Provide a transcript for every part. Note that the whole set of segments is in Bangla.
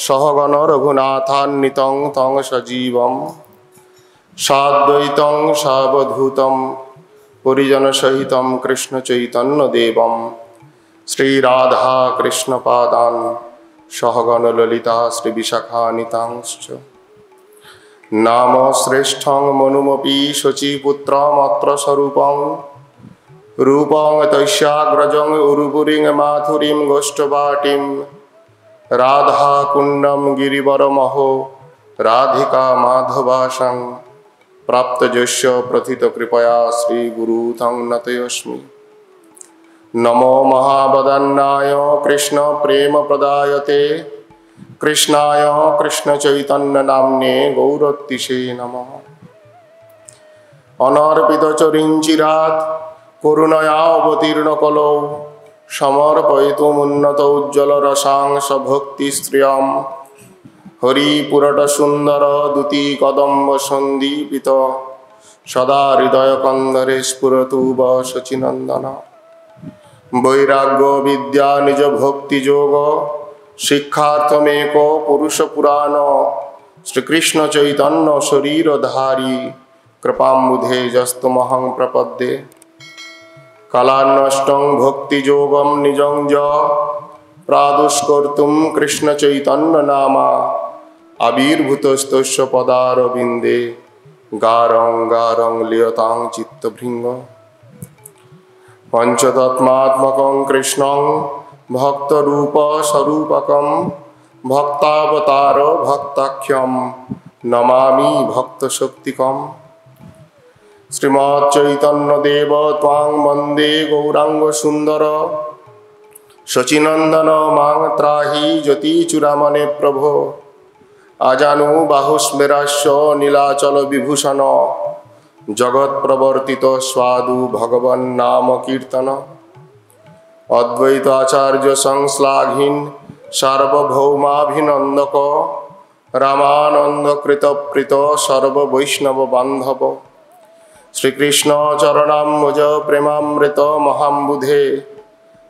सहगण रघुनाथान्वितं तं सजीवं साद्वैतं सावधूतं परिजनसहितं कृष्णचैतन्यदेवं श्रीराधा कृष्णपादान् सहगण ललिता श्रीविशाखान्वितांश्च नाम श्रेष्ठं मनुमपि शचीपुत्रमत्र स्वरूपं रूपं तस्याग्रजं उर्वरीं माथुरीं गोष्ठवाटीं राधाकुण्डं गिरिवरमहो राधिका माधवासं प्राप्तजस्य प्रथितकृपया श्रीगुरुतं नतोऽस्मि। नमो महावदन्नाय कृष्णप्रेमप्रदायते कृष्णाय कृष्णचैतन्यनाम्ने गौरतिसे नमः। अनर्पितचरिञ्चिरात् करुणया अवतीर्णकलौ समर्पयितुमुन्नतोज्ज्वलरसांस भक्तिस्त्रियं हरिपुरटसुन्दर दुतीकदम्ब सन्दीपित सदा हृदयकन्दरे स्फुरतु शचीनन्दन। वैराग्य विद्या निज भक्तियोग शिक्षार्थमेको पुरुष पुराण श्रीकृष्ण चैतन्य शरीरधारी कृपाम्बुधे जस्तमहं प्रपद्ये। कालान्नष्टं भक्तियोगं निजं ज प्रादुष्कर्तुं कृष्ण चैतन्य नामा आविर्भूतस्तस्य पदारविन्दे गारं गारं लियतां चित्तभृङ्ग। पंचतत्मात्मकं कृष्णं भक्तरूप स्वरूपकं भक्तावतार भक्ताख्यं नमामि भक्तशक्तिकम्। श्रीमच्चैतन्यदेव त्वां वन्दे गौरांग सुंदर शचीनंदन मां त्राहि ज्योतिचूड़ामणे प्रभो। आजानु बाहुस्मेराश्य नीलाचल विभूषण जगत प्रवर्तित स्वादु भगवन् नाम कीर्तन। अद्वैत आचार्य संश्लाघिन सार्वभौमाभिनंदक रामानंद कृत प्रीत सर्व वैष्णव बांधव। श्रीकृष्ण चरणाम्बुज प्रेमामृत महाम्बुधे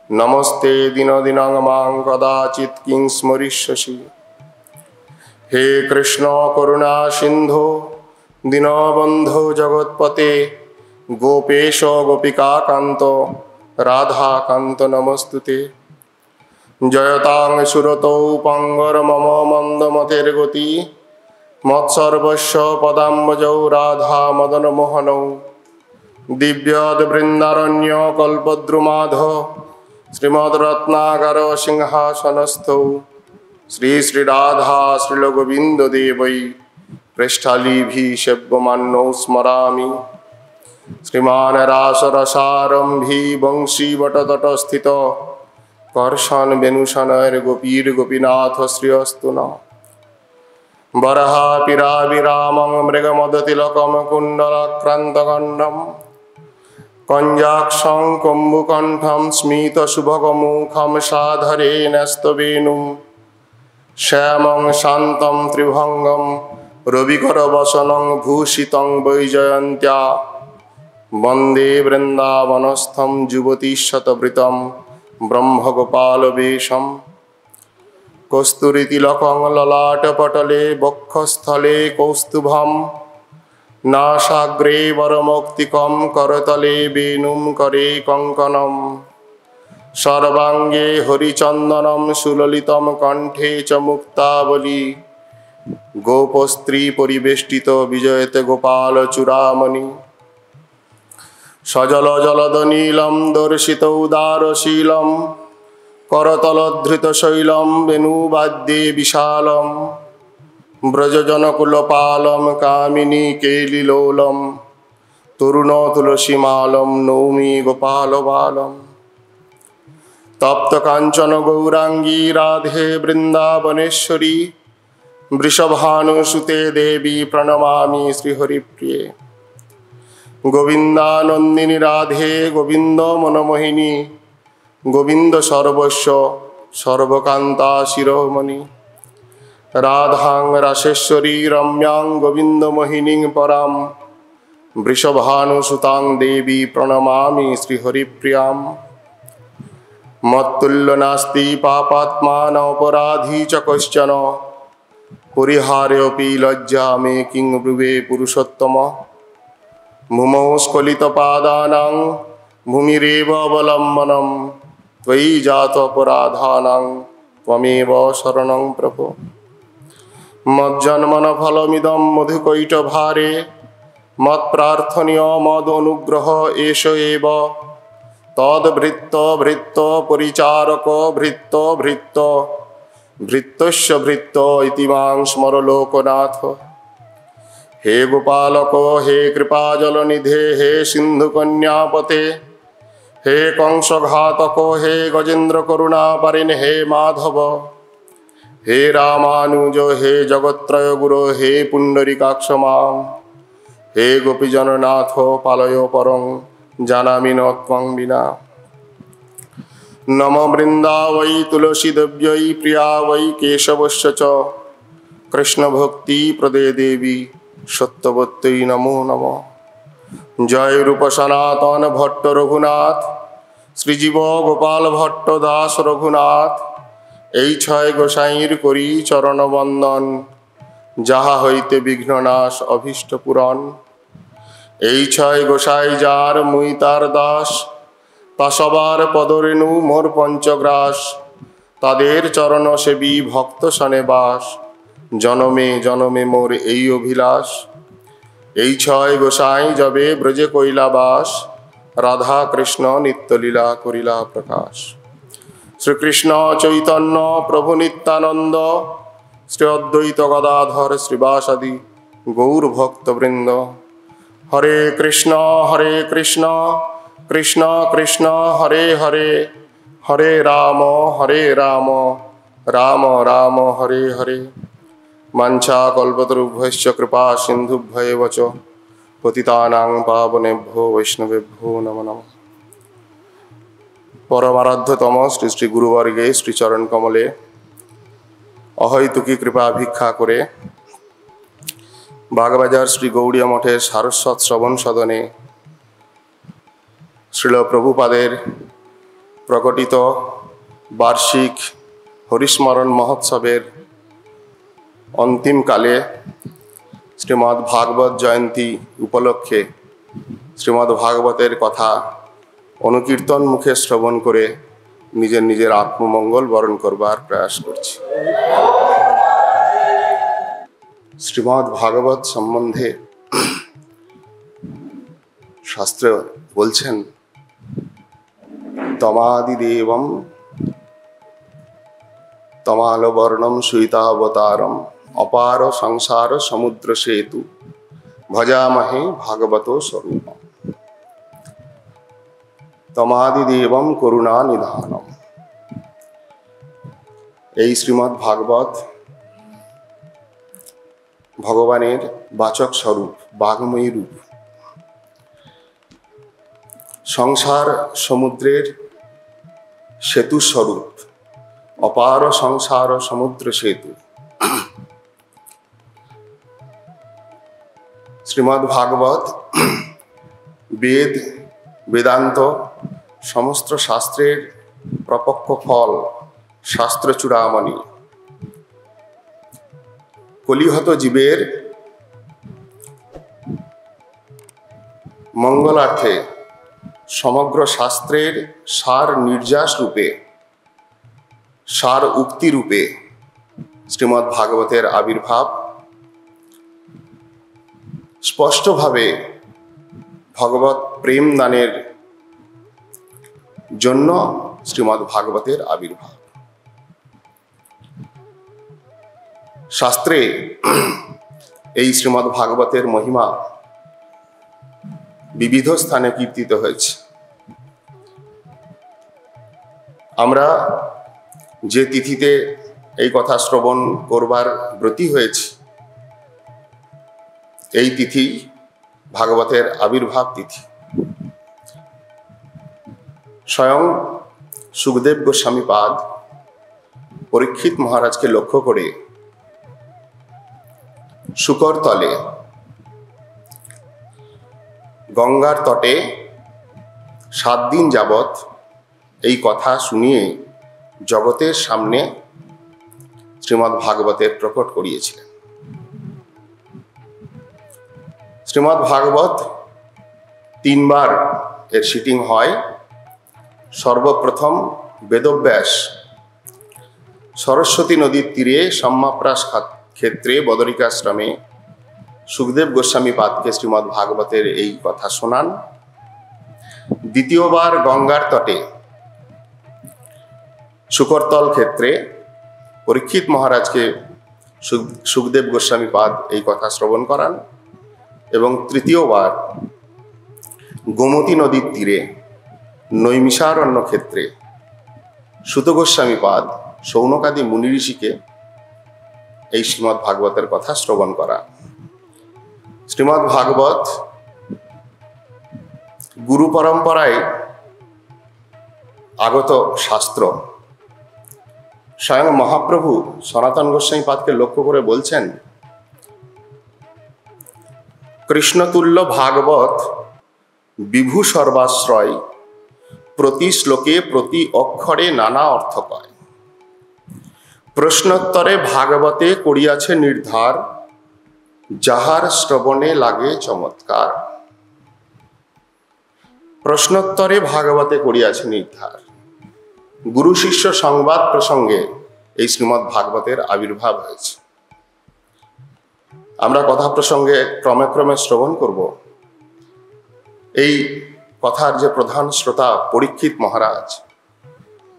नमस्ते दीनदीनं मां कदाचित् किं स्मरिष्यसि। हे कृष्ण करुणा सिंधो दीनबंधो जगत्पते गोपेश गोपिकान्त राधाकान्त नमस्तुते। जयतां सुरतौ पंगर मम मंदमतेर्गति मत्सर्वस्व पदाम्बजौ राधा मदन मोहनौ। दिव्यद्वृन्दारण्य कल्पद्रुमाध श्रीमद्रत्नाकर सिंहासनस्थौ श्री श्री राधा श्रीलगोविंद देवै पृष्ठालीभि सेव्यमानौ स्मरामि। श्रीमान रासरसारंभी वंशीवटतटस्थित कर्षण वेणुशनैर् गोपीर गोपीनाथ श्रीअस्तु न। बरहापिराविरामं मृगमदतिलकं कुण्डलाक्रान्तगण्डं कञ्जाक्षं कुम्भकण्ठं स्मितसुभगमुखं साधरे न्यस्तवेणुं श्यामं शान्तं त्रिभंगं रविकरवसनं भूषितं वैजयन्त्या वन्दे वृन्दावनस्थं युवतिशतवृतं ब्रह्मगोपालवेशम्। कस्तूरितिलकं ललाटपटले वक्षस्थले कौस्तुभं नासाग्रे वरमौक्तिकं करतले वेणुं करे कङ्कणं सर्वांगे हरिचन्दनं सुललितं कण्ठे च मुक्तावली गोपस्त्री परिवेष्टित विजयते गोपालचूड़ामणि। सजल जलदनीलं दर्शितौदारशीलं करतलधृतशैलं वेणुवाद्ये विशालं व्रजजनकुलपालं कामिनी केलिलोलं तरुणतुलसीमालं नौमि गोपालबालम्। तप्तकाञ्चन गौरांगी राधे वृन्दावनेश्वरी वृषभानुसुते देवी प्रणमामि श्रीहरिप्रिये। गोविन्दानन्दिनी राधे गोविन्द मनमोहिनी गोविंद सर्वस्व सर्वकांता शिरोमणि। राधां रासेश्वरी रम्यां गोविंद मोहिनीं परां वृषभानुसुतां देवी प्रणमामि श्रीहरिप्रियाम्। मत्तुल्य नास्ति पापात्मा नापराधी च कश्चन परिहार्योऽपि लज्जा मे किं ब्रुवे पुरुषोत्तम मुमौ स्खलितपादानां भूमिरेव अवलम्बनं त्वयि जातोऽपराधानां त्वमेव शरणं प्रभो मज्जन्मन फलमिदं मधुकैटभारे मत्प्रार्थनीय मदनुग्रह एष एव तद्भृत्त भृत्त परिचारक भृत्त भृत्त भृत्तस्य भृत्त इति मां स्मर लोकनाथ हे गोपालक हे कृपाजलनिधे हे सिन्धुकन्यापते हे कंसघातक हे गजेन्द्र करुणापरिण हे माधव हे रामानुज हे जगत्त्रय गुरो हे पुंडरीकाक्ष मां हे गोपीजननाथ पालय परं जानामि न त्वं विना नम वृंदावै तुलसीदेव्यै प्रिया वै केशवस्य च कृष्णभक्ति प्रदे देवी सत्यवत्यै नमो नमः जय रूप सनातन भट्ट रघुनाथ श्रीजीव गोपाल भट्ट दास रघुनाथ এই ছয় গোসাইর করি চরণ বন্দন যাহা হইতে বিঘ্ননাশ অভীষ্ট পুরন এই ছয় গোসাই যার মুই তার দাস তা সবার পদরেণু মোর পঞ্চগ্রাস তাদের চরণ সেবী ভক্ত সনে বাস জনমে জনমে মোর এই অভিলাষ এই ছয় গোসাই যবে ব্রজে কৈলাবাস রাধা কৃষ্ণ নিত্যলীলা করিলা প্রকাশ শ্রীকৃষ্ণ চৈতন্য প্রভু নিত্যানন্দ শ্রী অদ্বৈত গদাধর শ্রীবাসাদি গৌর ভক্তবৃন্দ হরে কৃষ্ণ কৃষ্ণ কৃষ্ণ হরে হরে হরে রাম রাম রাম হরে হরে বাঞ্ছা কল্পতরুভ্যশ্চ কৃপা সিন্ধুভ্যেব চ পতিতানাং পাবনেভ্যো বৈষ্ণবেভ্যো নমো নমঃ परमाराध्यतम श्री श्री गुरुवर्गे श्री चरण कमले अहैतुकी कृपा भिक्षा करे बागबाजार श्री गौड़िया मठेर सारस्वत श्रवण सदने श्रील प्रभुपादेर प्रकटित वार्षिक हरिस्मरण महोत्सवेर अंतिम काले श्रीमद् भागवत जयंती उपलक्षे श्रीमद् भागवतेर कथा अनुकीर्तन मुखे श्रवण करे निजेर निजेर आत्ममंगल बरण करबार प्रयास करछि। श्रीमद् भागवत सम्बन्धे शास्त्र बोलছেন तमादिदेवं तमालवर्णं सुइतावतारम अपार संसार समुद्र सेतु भजामहे भागवतो स्वरूपम् तमादिदेवं करुणा निधानम। এই শ্রীমদ্ ভাগবত ভগবানের বাচক স্বরূপ বাগ্ময়ী রূপ সংসার সমুদ্রের সেতু স্বরূপ অপার সংসার সমুদ্র সেতু। শ্রীমদ্ ভাগবত বেদ वेदांत समस्त शास्त्रेर प्रपक्ष फल शास्त्र चूड़ामणि कलिहत जीवेर मंगलार्थे समग्र शास्त्रेर सार निर्यास रूपे सार उक्ति रूपे श्रीमद् भागवतेर आविर्भाव स्पष्ट भावे भगवत प्रेम दानेर जन्य श्रीमद् भागवतेर आविर्भाव। शास्त्रे এই শ্রীমদ্ ভাগবতের महिमा विविध स्थाने कीर्तित হয়েছে। আমরা যে তিথিতে এই কথা শ্রবণ করবার ব্রতী হয়েছি এই তিথি भागवतेर आविर्भाव तिथि। स्वयं सुखदेव गोस्वामी पाद परीक्षित महाराज के लक्ष्य करे शुकर तले गंगार तटे 7 दिन जाबत এই কথা শুনিয়ে জগতের সামনে শ্রীমদ্ ভাগবতের প্রকট করিয়েছিলেন। শ্রীমদ্ ভাগবত 3 বার এর সিটিং হয়। সর্বপ্রথম বেদব্যাস সরস্বতী নদীর তীরে সম্মাপ্রাস ক্ষেত্রে বদরিকাশ্রমে সুখদেব গোস্বামী পাদকে শ্রীমদ্ ভাগবতের এই কথা শোনান। দ্বিতীয়বার গঙ্গার তটে শুকরতল ক্ষেত্রে পরীক্ষিত মহারাজকে সুখদেব গোস্বামী পাদ এই কথা শ্রবণ করান। এবং তৃতীয়বার গোমতী নদীর তীরে নৈমিষারণ্য ক্ষেত্রে সুত গোস্বামী পাদ শৌনকাদি মুনি ঋষিকে এই শ্রীমদ্ ভাগবতের কথা শ্রবণ করা। শ্রীমদ্ ভাগবত গুরু পরম্পরায় আগত শাস্ত্র। স্বয়ং মহাপ্রভু সনাতন গোস্বামী পাদকে লক্ষ্য করে বলছেন, কৃষ্ণতুল্য ভাগবত বিভু সর্বাশ্রয়, প্রতি শ্লোকে প্রতি অক্ষরে নানা অর্থ কয়। প্রশ্নোত্তরে ভাগবতে করিয়াছে নির্ধার, যাহার শ্রবণে লাগে চমৎকার। প্রশ্নোত্তরে ভাগবতে করিয়াছে নির্ধার। গুরু শিষ্য সংবাদ প্রসঙ্গে এই শ্রীমদ্ ভাগবতের আবির্ভাব হয়েছে। আমরা কথা প্রসঙ্গে ক্রমে ক্রমে শ্রবণ করব। এই কথার যে প্রধান শ্রোতা পরীক্ষিত মহারাজ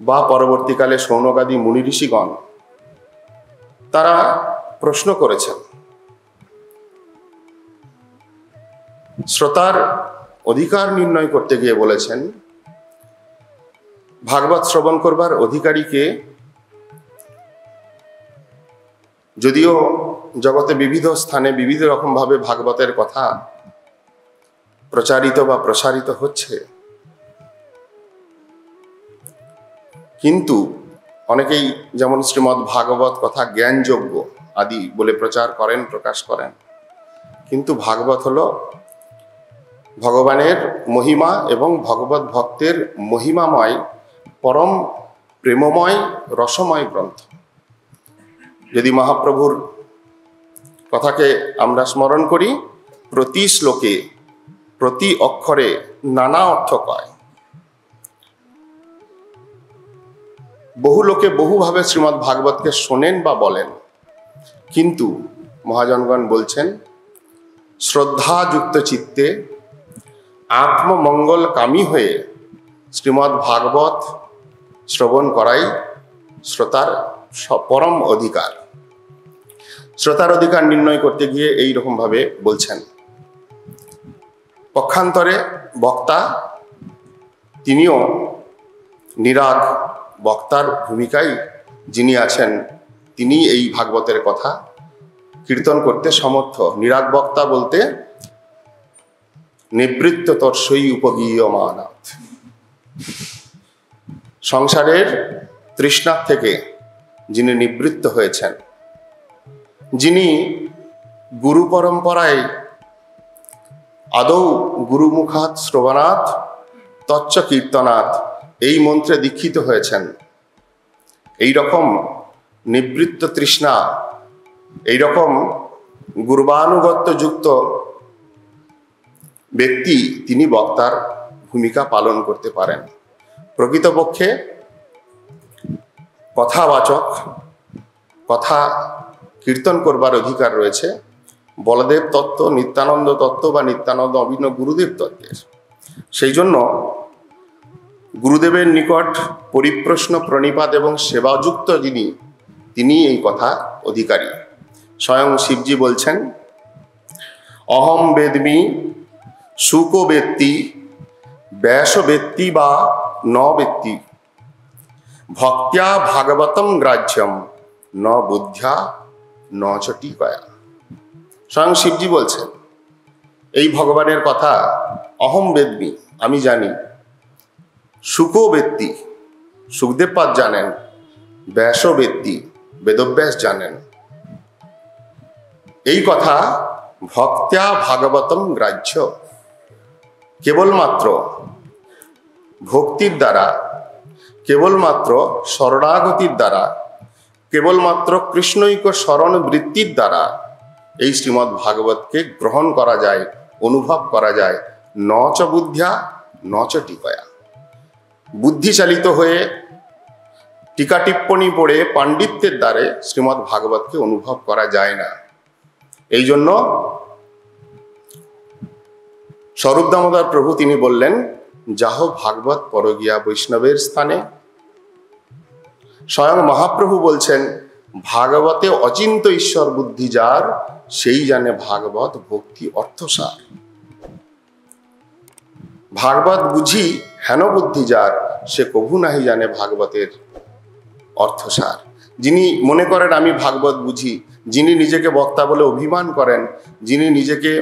বা পরবর্তীকালে শৌনকাদি মুনি ঋষিগণ, তারা প্রশ্ন করেছেন। শ্রোতার অধিকার নির্ণয় করতে গিয়ে বলেছেন, ভাগবত শ্রবণ করবার অধিকারীকে যদিও জগতে বিবিধ স্থানে বিবিধ রকম ভাবে ভাগবতের কথা প্রচারিত বা প্রসারিত হচ্ছে, কিন্তু অনেকেই যেমন শ্রীমদ্ ভাগবত কথা জ্ঞানযোগ্য আদি বলে প্রচার করেন, প্রকাশ করেন। কিন্তু ভাগবত হলো ভগবানের মহিমা এবং ভগবত ভক্তের মহিমাময় পরম প্রেমময় রসময় গ্রন্থ। যদি মহাপ্রভুর কথাকে আমরা স্মরণ করি, প্রতি শ্লোকে প্রতি অক্ষরে নানা অর্থ কয়। বহু লোকে বহুভাবে শ্রীমদ্ ভাগবতকে শোনেন বা বলেন, কিন্তু মহাজনগণ বলছেন শ্রদ্ধাযুক্ত চিত্তে আত্মমঙ্গল কামী হয়ে শ্রীমদ্ ভাগবত শ্রবণ করাই শ্রোতার পরম অধিকার। শ্রোতার অধিকার নির্ণয় করতে গিয়ে এই রকম ভাবে বলছেন। পক্ষান্তরে বক্তা তিনিও নিরাগ বক্তার ভূমিকায় যিনি আছেন, তিনি এই ভাগবতের কথা কীর্তন করতে সমর্থ। নিরাগ বক্তা বলতে নিবৃত্ত তর্ষই উপগীয়মানাৎ, সংসারের তৃষ্ণা থেকে যিনি নিবৃত্ত হয়েছেন, যিনি গুরু পরম্পরায় আদৌ গুরুমুখাৎ শ্রবণাৎ তচ্চ কীর্তনাৎ এই মন্ত্রে দীক্ষিত হয়েছেন, এই রকম নিবৃত্ত তৃষ্ণা, এই রকম গুরবানুগত্য যুক্ত ব্যক্তি তিনি বক্তার ভূমিকা পালন করতে পারেন। প্রকৃতপক্ষে কথাবাচক, কথা কীর্তন করবার অধিকার রয়েছে বলদেব তত্ত্ব, নিত্যানন্দ তত্ত্ব বা নিত্যানন্দ অভিন্ন গুরুদেব তত্ত্বের। সেই জন্য গুরুদেবের নিকট পরিপ্রশ্ন, প্রণিপাত এবং সেবাযুক্ত যিনি, তিনি এই কথা অধিকারী। স্বয়ং শিবজি বলছেন, অহম বেদমি শুকো বেত্তি ব্যাস বেত্তি বা ন বেত্তি, ভক্ত্যা ভাগবতম গ্রাহ্যম ন বুদ্ধ্যা ন চটি কয়া। স্বয়ং শিবজি বলছেন, এই ভগবানের কথা অহম বেদমি, আমি জানি, শুকো বেত্তি, সুখদেব পাদ জানেন, ব্যাস বেত্তি, বেদব্যাস জানেন। এই কথা ভক্ত্যা ভাগবতম গ্রাহ্য, কেবলমাত্র ভক্তির দ্বারা কেবলমাত্র শরণাগতির দ্বারা, কেবলমাত্র কৃষ্ণৈক শরণ বৃত্তির দ্বারা এই শ্রীমদ্ ভাগবতকে গ্রহণ করা যায়, অনুভব করা যায়। ন চ বুদ্ধ্যা ন চ টিকয়া। বুদ্ধিচালিত হয়ে টিকা টিপ্পণী পড়ে পাণ্ডিত্যের দ্বারে শ্রীমদ্ ভাগবতকে অনুভব করা যায় না। এই জন্য স্বরূপ দামোদর প্রভু তিনি বললেন, যাহ ভাগবত পরগিয়া বৈষ্ণবের স্থানে। স্বয়ং মহাপ্রভু বলছেন, ভাগবতে অচিন্ত ঈশ্বর বুদ্ধি যার, সেই জানে ভাগবত ভক্তি অর্থসার। ভাগবত বুঝি হেন বুদ্ধি যার, সে কভু নাহি জানে ভাগবতের অর্থসার। যিনি মনে করেন আমি ভাগবত বুঝি, যিনি নিজেকে বক্তা বলে অভিমান করেন, যিনি নিজেকে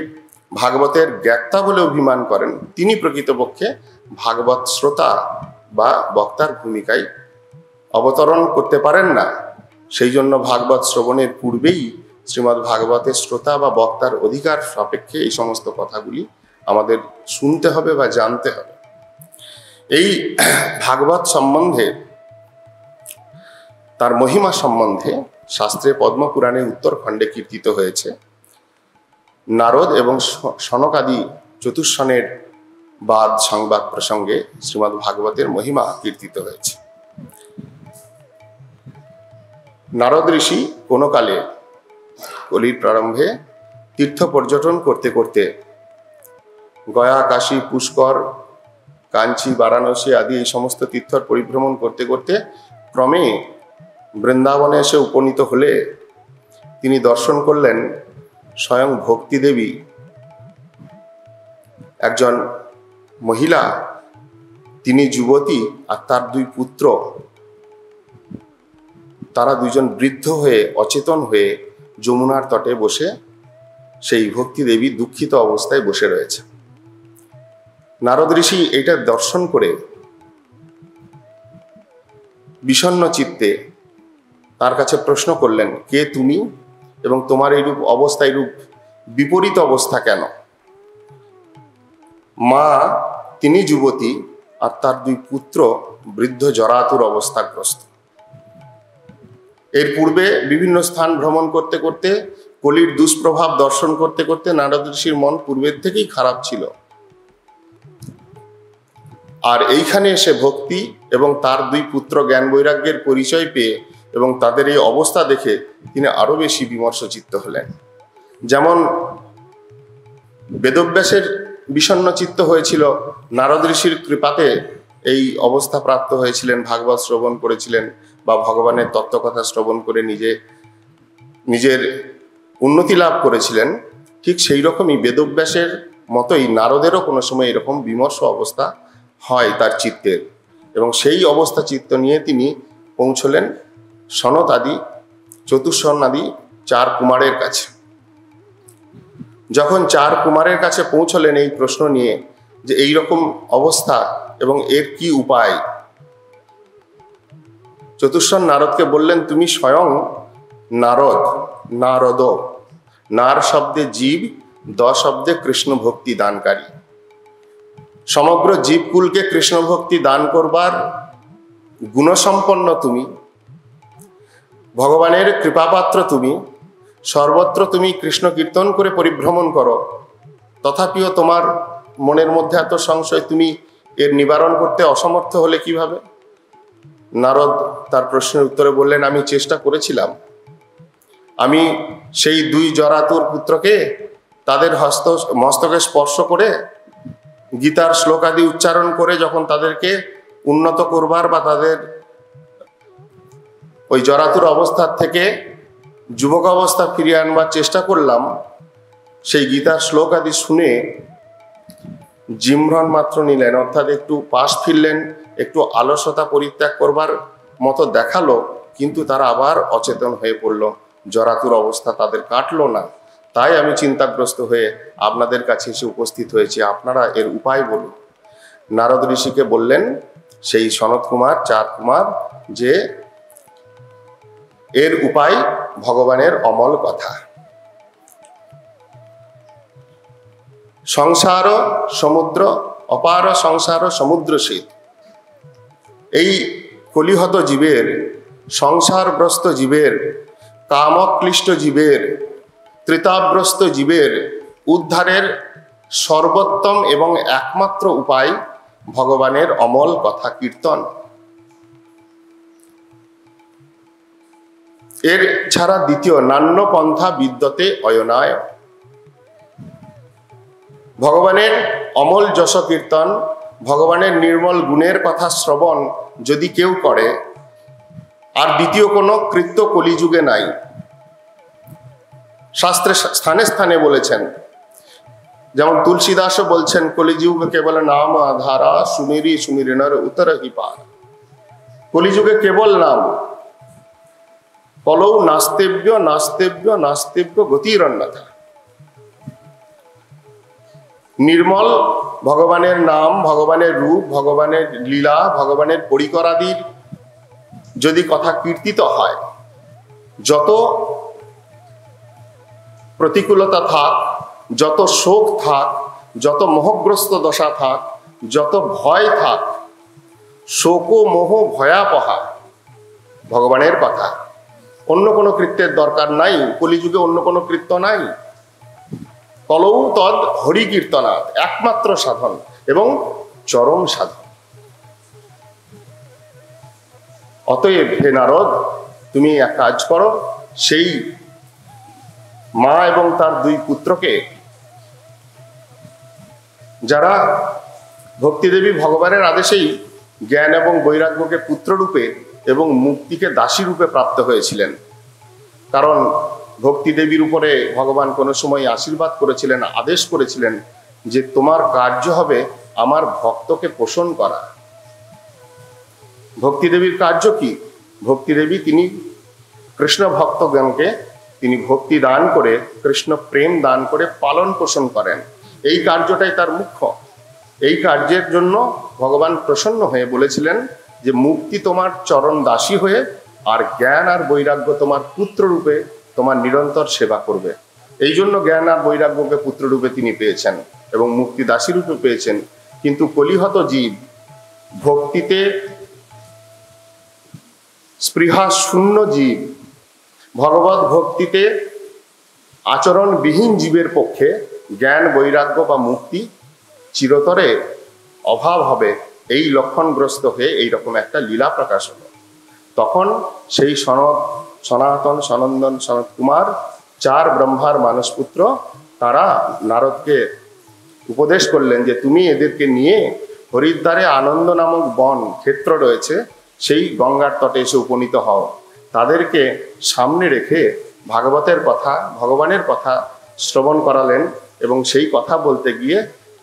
ভাগবতের জ্ঞাতা বলে অভিমান করেন, তিনি প্রকৃতপক্ষে ভাগবত শ্রোতা বা বক্তার ভূমিকায় অবতরণ করতে পারেন না। সেই জন্য ভাগবত শ্রবণের পূর্বেই শ্রীমদ্ ভাগবতের শ্রোতা বা বক্তার অধিকার সাপেক্ষে এই সমস্ত কথাগুলি আমাদের শুনতে হবে বা জানতে হবে। এই ভাগবত সম্বন্ধে, তার মহিমা সম্বন্ধে শাস্ত্রে পদ্মপুরাণের উত্তরখণ্ডে কীর্তিত হয়েছে। নারদ এবং সনকাদি চতুষ্ষণের বাদ সংবাদ প্রসঙ্গে শ্রীমদ্ ভাগবতের মহিমা কীর্তিত হয়েছে। নারদ ঋষি কোনো কালে কলির প্রারম্ভে তীর্থ পর্যটন করতে করতে গয়া, কাশী, পুষ্কর, কাঞ্চি, বারাণসী আদি এই সমস্ত তীর্থর পরিভ্রমণ করতে করতে ক্রমে বৃন্দাবনে এসে উপনীত হলে তিনি দর্শন করলেন স্বয়ং ভক্তি দেবী, একজন মহিলা, তিনি যুবতী আর তার দুই পুত্র, তারা দুইজন বৃদ্ধ হয়ে অচেতন হয়ে যমুনার তটে বসে সেই ভক্তি দেবী দুঃখিত অবস্থায় বসে রয়েছে। নারদ ঋষি এইটা দর্শন করে বিষণ্ণ চিত্তে তার কাছে প্রশ্ন করলেন, কে তুমি এবং তোমার এইরূপ অবস্থা, এইরূপ বিপরীত অবস্থা কেন? মা তিনি যুবতী আর তার দুই পুত্র বৃদ্ধ জরাতুর অবস্থাগ্রস্ত। এর পূর্বে বিভিন্ন স্থান ভ্রমণ করতে করতে, কলির দুষ্প্রভাব দর্শন করতে করতে নারদ ঋষির মন পূর্বের থেকেই খারাপ ছিল। আর এইখানে এসে ভক্তি এবং তার দুই পুত্র জ্ঞান বৈরাগ্যের পরিচয় পেয়ে এবং তাদের এই অবস্থা দেখে তিনি আরো বেশি বিমর্ষচিত্ত হলেন। যেমন বেদব্যাসের বিষণ্ণ চিত্ত হয়েছিল, নারদ ঋষির কৃপাতে এই অবস্থা প্রাপ্ত হয়েছিলেন, ভাগবত শ্রবণ করেছিলেন বা ভগবানের তত্ত্বকথা শ্রবণ করে নিজের উন্নতি লাভ করেছিলেন। ঠিক সেই রকমই বেদব্যাসের মতোই নারদেরও কোনো সময় এরকম বিমর্ষ অবস্থা হয় তার চিত্তের, এবং সেই অবস্থা চিত্ত নিয়ে তিনি পৌঁছলেন সনত আদি, চতুষ্ষণ আদি 4 কুমারের কাছে। যখন 4 কুমারের কাছে পৌঁছলেন এই প্রশ্ন নিয়ে যে এই রকম অবস্থা এবং এর কি উপায়, চতুষ্ষণ নারদকে বললেন, তুমি স্বয়ং নারদ। নারদ, নার শব্দে জীব, দ শব্দে কৃষ্ণ ভক্তি দানকারী। সমগ্র জীবকুলকে কৃষ্ণ ভক্তি দান করবার গুণসম্পন্ন তুমি, ভগবানের কৃপাপাত্র তুমি, সর্বত্র তুমি কৃষ্ণ কীর্তন করে পরিভ্রমণ করো, তথাপিও তোমার মনের মধ্যে এত সংশয়, তুমি এর নিবারণ করতে অসমর্থ হলে কিভাবে? নারদ তার প্রশ্নের উত্তরে বললেন, আমি চেষ্টা করেছিলাম। আমি সেই 2 জরাতুর পুত্রকে তাদের মস্তকে স্পর্শ করে গীতার শ্লোক আদি উচ্চারণ করে যখন তাদেরকে উন্নত করবার বা তাদের ওই জরাতুর অবস্থার থেকে যুবক অবস্থা ফিরিয়ে আনবার চেষ্টা করলাম, সেই গীতার শ্লোক আদি শুনে জিমরন মাত্র নিলেন, অর্থাৎ একটু পাশ ফিরলেন, একটু আলস্যতা পরিত্যাগ করবার মতো দেখালো, কিন্তু তারা আবার অচেতন হয়ে পড়ল, জরাতুর অবস্থা তাদের কাটলো না। তাই আমি চিন্তাগ্রস্ত হয়ে আপনাদের কাছে এসে উপস্থিত হয়েছি, আপনারা এর উপায় বলুন। নারদ ঋষিকে বললেন সেই সনত কুমার, 4 কুমার, যে এর উপায় ভগবানের অমল কথা। সংসার সমুদ্র, অপার সংসার সমুদ্র শীত। এই কলিহত জীবের, সংসারগ্রস্ত জীবের, কামক্লিষ্ট জীবের, ত্রিতাগ্রস্ত জীবের উদ্ধারের সর্বোত্তম এবং একমাত্র উপায় ভগবানের অমল কথা কীর্তন। এর ছাড়া দ্বিতীয় নান্য পন্থা বিদ্যতে অয়নায়। ভগবানের অমল যশ কীর্তন, ভগবানের নির্মল গুণের কথা শ্রবণ যদি কেউ করে, আর দ্বিতীয় কোনো কৃত্য কলিযুগে নাই। শাস্ত্রে স্থানে স্থানে বলেছেন, যেমন তুলসীদাসও বলছেন, কলিযুগ কেবল নাম আধারা, সুমিরি সুমিরিণর উত্তর হিপার। কলিযুগে কেবল নাম, কলৌ নাস্তেব্য নাস্তেব্য নাস্তেব্য গতিরন্যথা। নির্মল ভগবানের নাম, ভগবানের রূপ, ভগবানের লীলা, ভগবানের পরিকরাদির যদি কথা কীর্তিত হয়, যত প্রতিকূলতা থাক, যত শোক থাক, যত মোহগ্রস্ত দশা থাক, যত ভয় থাক, শোক মোহ ভয়াপহা ভগবানের কথা। অন্য কোনো কৃত্যের দরকার নাই, কলিযুগে অন্য কোনো কৃত্য নাই। কলৌ তদ হরি কীর্তনাথ, একমাত্র সাধন এবং চরম সাধন। অতএব হে নারদ, তুমি এক কাজ করো, সেই মা এবং তার দুই পুত্রকে, যারা ভক্তিদেবী ভগবানের আদেশেই জ্ঞান এবং বৈরাগ্যকে পুত্ররূপে এবং মুক্তিকে দাসী রূপে প্রাপ্ত হয়েছিলেন। কারণ ভক্তিদেবীর উপরে ভগবান কোনো সময় আশীর্বাদ করেছিলেন, আদেশ করেছিলেন যে তোমার কার্য হবে আমার ভক্তকে পোষণ করা। ভক্তিদেবীর কার্য কি? ভক্তিদেবী তিনি কৃষ্ণ ভক্তগণকে তিনি ভক্তি দান করে, কৃষ্ণ প্রেম দান করে পালন পোষণ করেন। এই কার্যটাই তার মুখ্য। এই কার্যের জন্য ভগবান প্রসন্ন হয়ে বলেছিলেন যে মুক্তি তোমার চরণ দাসী হয়ে, আর জ্ঞান আর বৈরাগ্য তোমার পুত্র রূপে তোমার নিরন্তর সেবা করবে। এই জন্য জ্ঞান আর বৈরাগ্যকে পুত্র রূপে তিনি পেয়েছেন এবং মুক্তি দাসী রূপে পেয়েছেন। কিন্তু কলিহত জীব, ভক্তিতে স্পৃহা শূন্য জীব, ভগবত ভক্তিতে আচরণবিহীন জীবের পক্ষে জ্ঞান বৈরাগ্য বা মুক্তি চিরতরে অভাব হবে। এই লক্ষণগ্রস্ত হয়ে এইরকম একটা লীলা প্রকাশ হলো। তখন সেই সনাতন, সনন্দন, সনত কুমার, চার ব্রহ্মার মানসপুত্র, তারা নারদকে উপদেশ করলেন যে তুমি এদেরকে নিয়ে হরিদ্বারে আনন্দ নামক বন ক্ষেত্র রয়েছে, সেই গঙ্গার তটে এসে উপনীত হও। তাদেরকে সামনে রেখে ভাগবতের কথা, ভগবানের কথা শ্রবণ করালেন এবং সেই কথা বলতে গিয়ে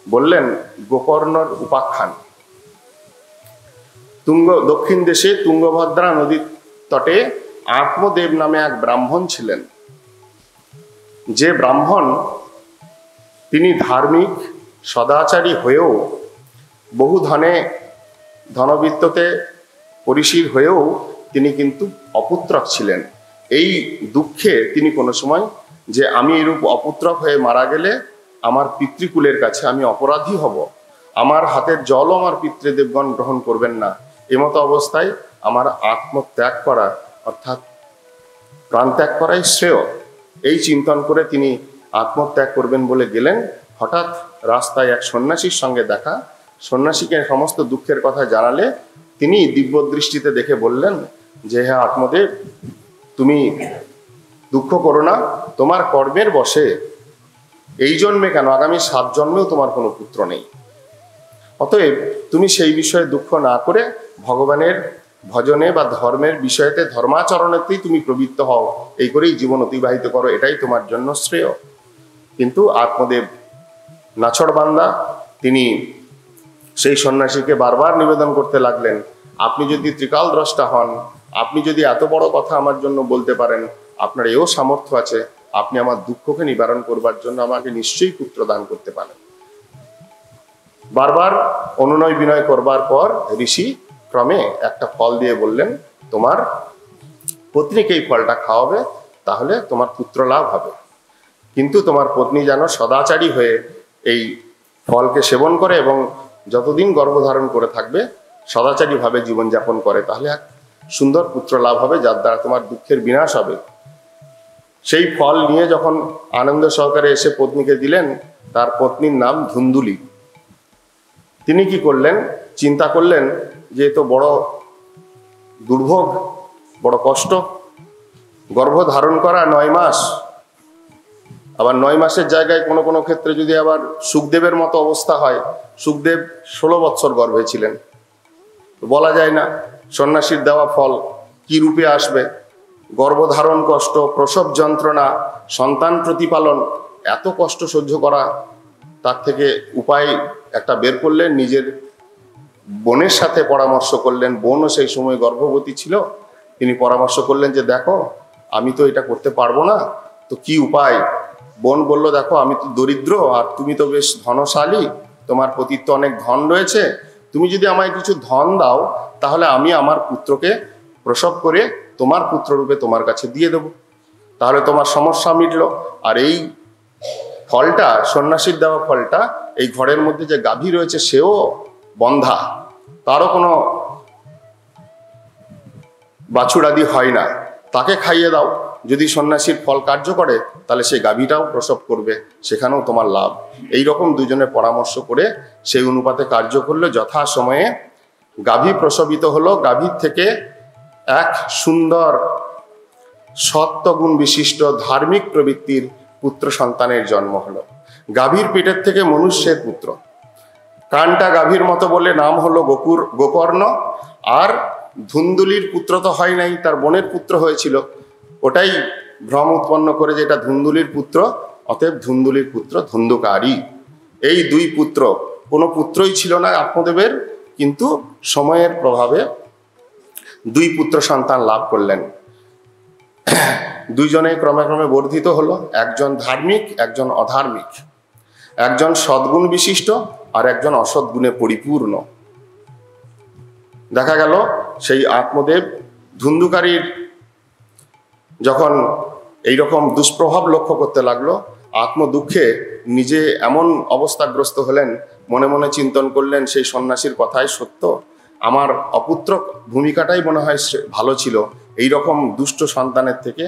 বললেন গোকর্ণর উপাখ্যান। দক্ষিণ দেশে তুঙ্গভদ্রা নদীর তটে আত্মদেব নামে এক ব্রাহ্মণ ছিলেন। যে ব্রাহ্মণ তিনি ধার্মিক সদাচারী হয়েও, বহু ধনবিত্ততে পরিশীল হয়েও তিনি কিন্তু অপুত্রক ছিলেন। এই দুঃখে তিনি কোনো সময় যে আমি এরূপ অপুত্রক হয়ে মারা গেলে আমার পিতৃকুলের কাছে আমি অপরাধী হব, আমার হাতের জলও আমার পিতৃদেবগণ গ্রহণ করবেন না, এমতো অবস্থায় আমার আত্মত্যাগ করা অর্থাৎ প্রাণত্যাগ করাই শ্রেয়। এই চিন্তন করে তিনি আত্মত্যাগ করবেন বলে গেলেন। হঠাৎ রাস্তায় এক সন্ন্যাসীর সঙ্গে দেখা। সন্ন্যাসীকে সমস্ত দুঃখের কথা জানালে তিনি দিব্য দৃষ্টিতে দেখে বললেন যে হ্যাঁ আত্মদেব, তুমি দুঃখ করো না, তোমার কর্মের বশে এই জন্মে কেন আগামী 7 জন্মেও তোমার কোনো পুত্র নেই। অতএব তুমি সেই বিষয়ে দুঃখ না করে ভগবানের ভজনে বা ধর্মের বিষয়েতে, ধর্মাচরণেতেই তুমি প্রবৃত্ত হও, এই করেই জীবন অতিবাহিত করো, এটাই তোমার জন্য শ্রেয়। কিন্তু আত্মদেব নাছড় বান্দা, তিনি সেই সন্ন্যাসীকে বারবার নিবেদন করতে লাগলেন, আপনি যদি ত্রিকাল দ্রষ্টা হন, আপনি যদি এত বড় কথা আমার জন্য বলতে পারেন, আপনার এও সামর্থ্য আছে, আপনি আমার দুঃখকে নিবারণ করবার জন্য আমাকে নিশ্চয়ই পুত্র দান করতে পারেন। বারবার অনুনয় বিনয় করবার পর ঋষি ক্রমে একটা ফল দিয়ে বললেন, তোমার পত্নীকে এই ফলটা খাওয়াবে, তাহলে তোমার পুত্র লাভ হবে। কিন্তু তোমার পত্নী যেন সদাচারী হয়ে এই ফলকে সেবন করে এবং যতদিন গর্ভধারণ করে থাকবে সদাচারীভাবে জীবনযাপন করে, তাহলে এক সুন্দর পুত্র লাভ হবে, যার দ্বারা তোমার দুঃখের বিনাশ হবে। সেই ফল নিয়ে যখন আনন্দ সহকারে এসে পত্নীকে দিলেন, তার পত্নীর নাম ধুন্দুলি। তিনি কি করলেন, চিন্তা করলেন যে এ তো বড় দুর্ভোগ, বড় কষ্ট, গর্ভ ধারণ করা 9 মাস, আবার 9 মাসের জায়গায় কোনো কোনো ক্ষেত্রে যদি আবার সুখদেবের মতো অবস্থা হয়, সুখদেব 16 বৎসর গর্ভে ছিলেন, বলা যায় না সন্ন্যাসীর দেওয়া ফল কি রূপে আসবে। গর্ভধারণ কষ্ট, প্রসব যন্ত্রণা, সন্তান প্রতিপালন, এত কষ্ট সহ্য করা, তার থেকে উপায় একটা বের করলেন, নিজের বোনের সাথে পরামর্শ করলেন। বোনও সেই সময় গর্ভবতী ছিল। তিনি পরামর্শ করলেন যে দেখো, আমি তো এটা করতে পারবো না, তো কি উপায়। বোন বলল, দেখো আমি তো দরিদ্র, আর তুমি তো বেশ ধনশালী, তোমার পতির তো অনেক ধন রয়েছে, তুমি যদি আমায় কিছু ধন দাও, তাহলে আমি আমার পুত্রকে প্রসব করে তোমার পুত্ররূপে তোমার কাছে দিয়ে দেব, তাহলে তোমার সমস্যা মিটল। আর এই ফলটা, সন্ন্যাসীর দেওয়া ফলটা, এই ঘরের মধ্যে যে গাভী রয়েছে সেও বন্ধা, তারও কোনো বাছুরাদি হয় না, তাকে খাইয়ে দাও। যদি সন্ন্যাসীর ফল কার্য করে, তাহলে সেই গাভীটাও প্রসব করবে, সেখানেও তোমার লাভ। এই রকম দুজনে পরামর্শ করে সেই অনুপাতে কার্য করলে যথা সময়ে গাভী প্রসবিত হলো। গাভীর থেকে এক সুন্দর সত্ত্বগুণ বিশিষ্ট ধার্মিক প্রবৃত্তির পুত্র সন্তানের জন্ম হলো। গাভীর পেটের থেকে মনুষ্যের পুত্র, কানটা গাভীর মতো বলে নাম হলো গোকর্ণ। আর ধুন্দুলির পুত্র তো হয় নাই, তার বোনের পুত্র হয়েছিল, ওটাই ভ্রম উৎপন্ন করে যে এটা ধুন্দুলির পুত্র, অতএব ধুন্দুলির পুত্র ধুন্দুকারী। এই 2 পুত্র, কোনো পুত্রই ছিল না আত্মদেবের, কিন্তু সময়ের প্রভাবে 2 পুত্র সন্তান লাভ করলেন। দুইজনে ক্রমে ক্রমে বর্ধিত হলো, একজন ধার্মিক, একজন অধার্মিক, একজন সদ্গুণ বিশিষ্ট আর একজন অসদ্গুণে পরিপূর্ণ। দেখা গেল সেই আত্মদেব ধুন্দুকারীর যখন এইরকম দুষ্প্রভাব লক্ষ্য করতে লাগলো, আত্মদুঃখে নিজে এমন অবস্থাগ্রস্ত হলেন, মনে মনে চিন্তন করলেন সেই সন্ন্যাসীর কথাই সত্য, আমার অপুত্র ভূমিকাটাই মনে হয় ভালো ছিল, এই রকম দুষ্ট সন্তানের থেকে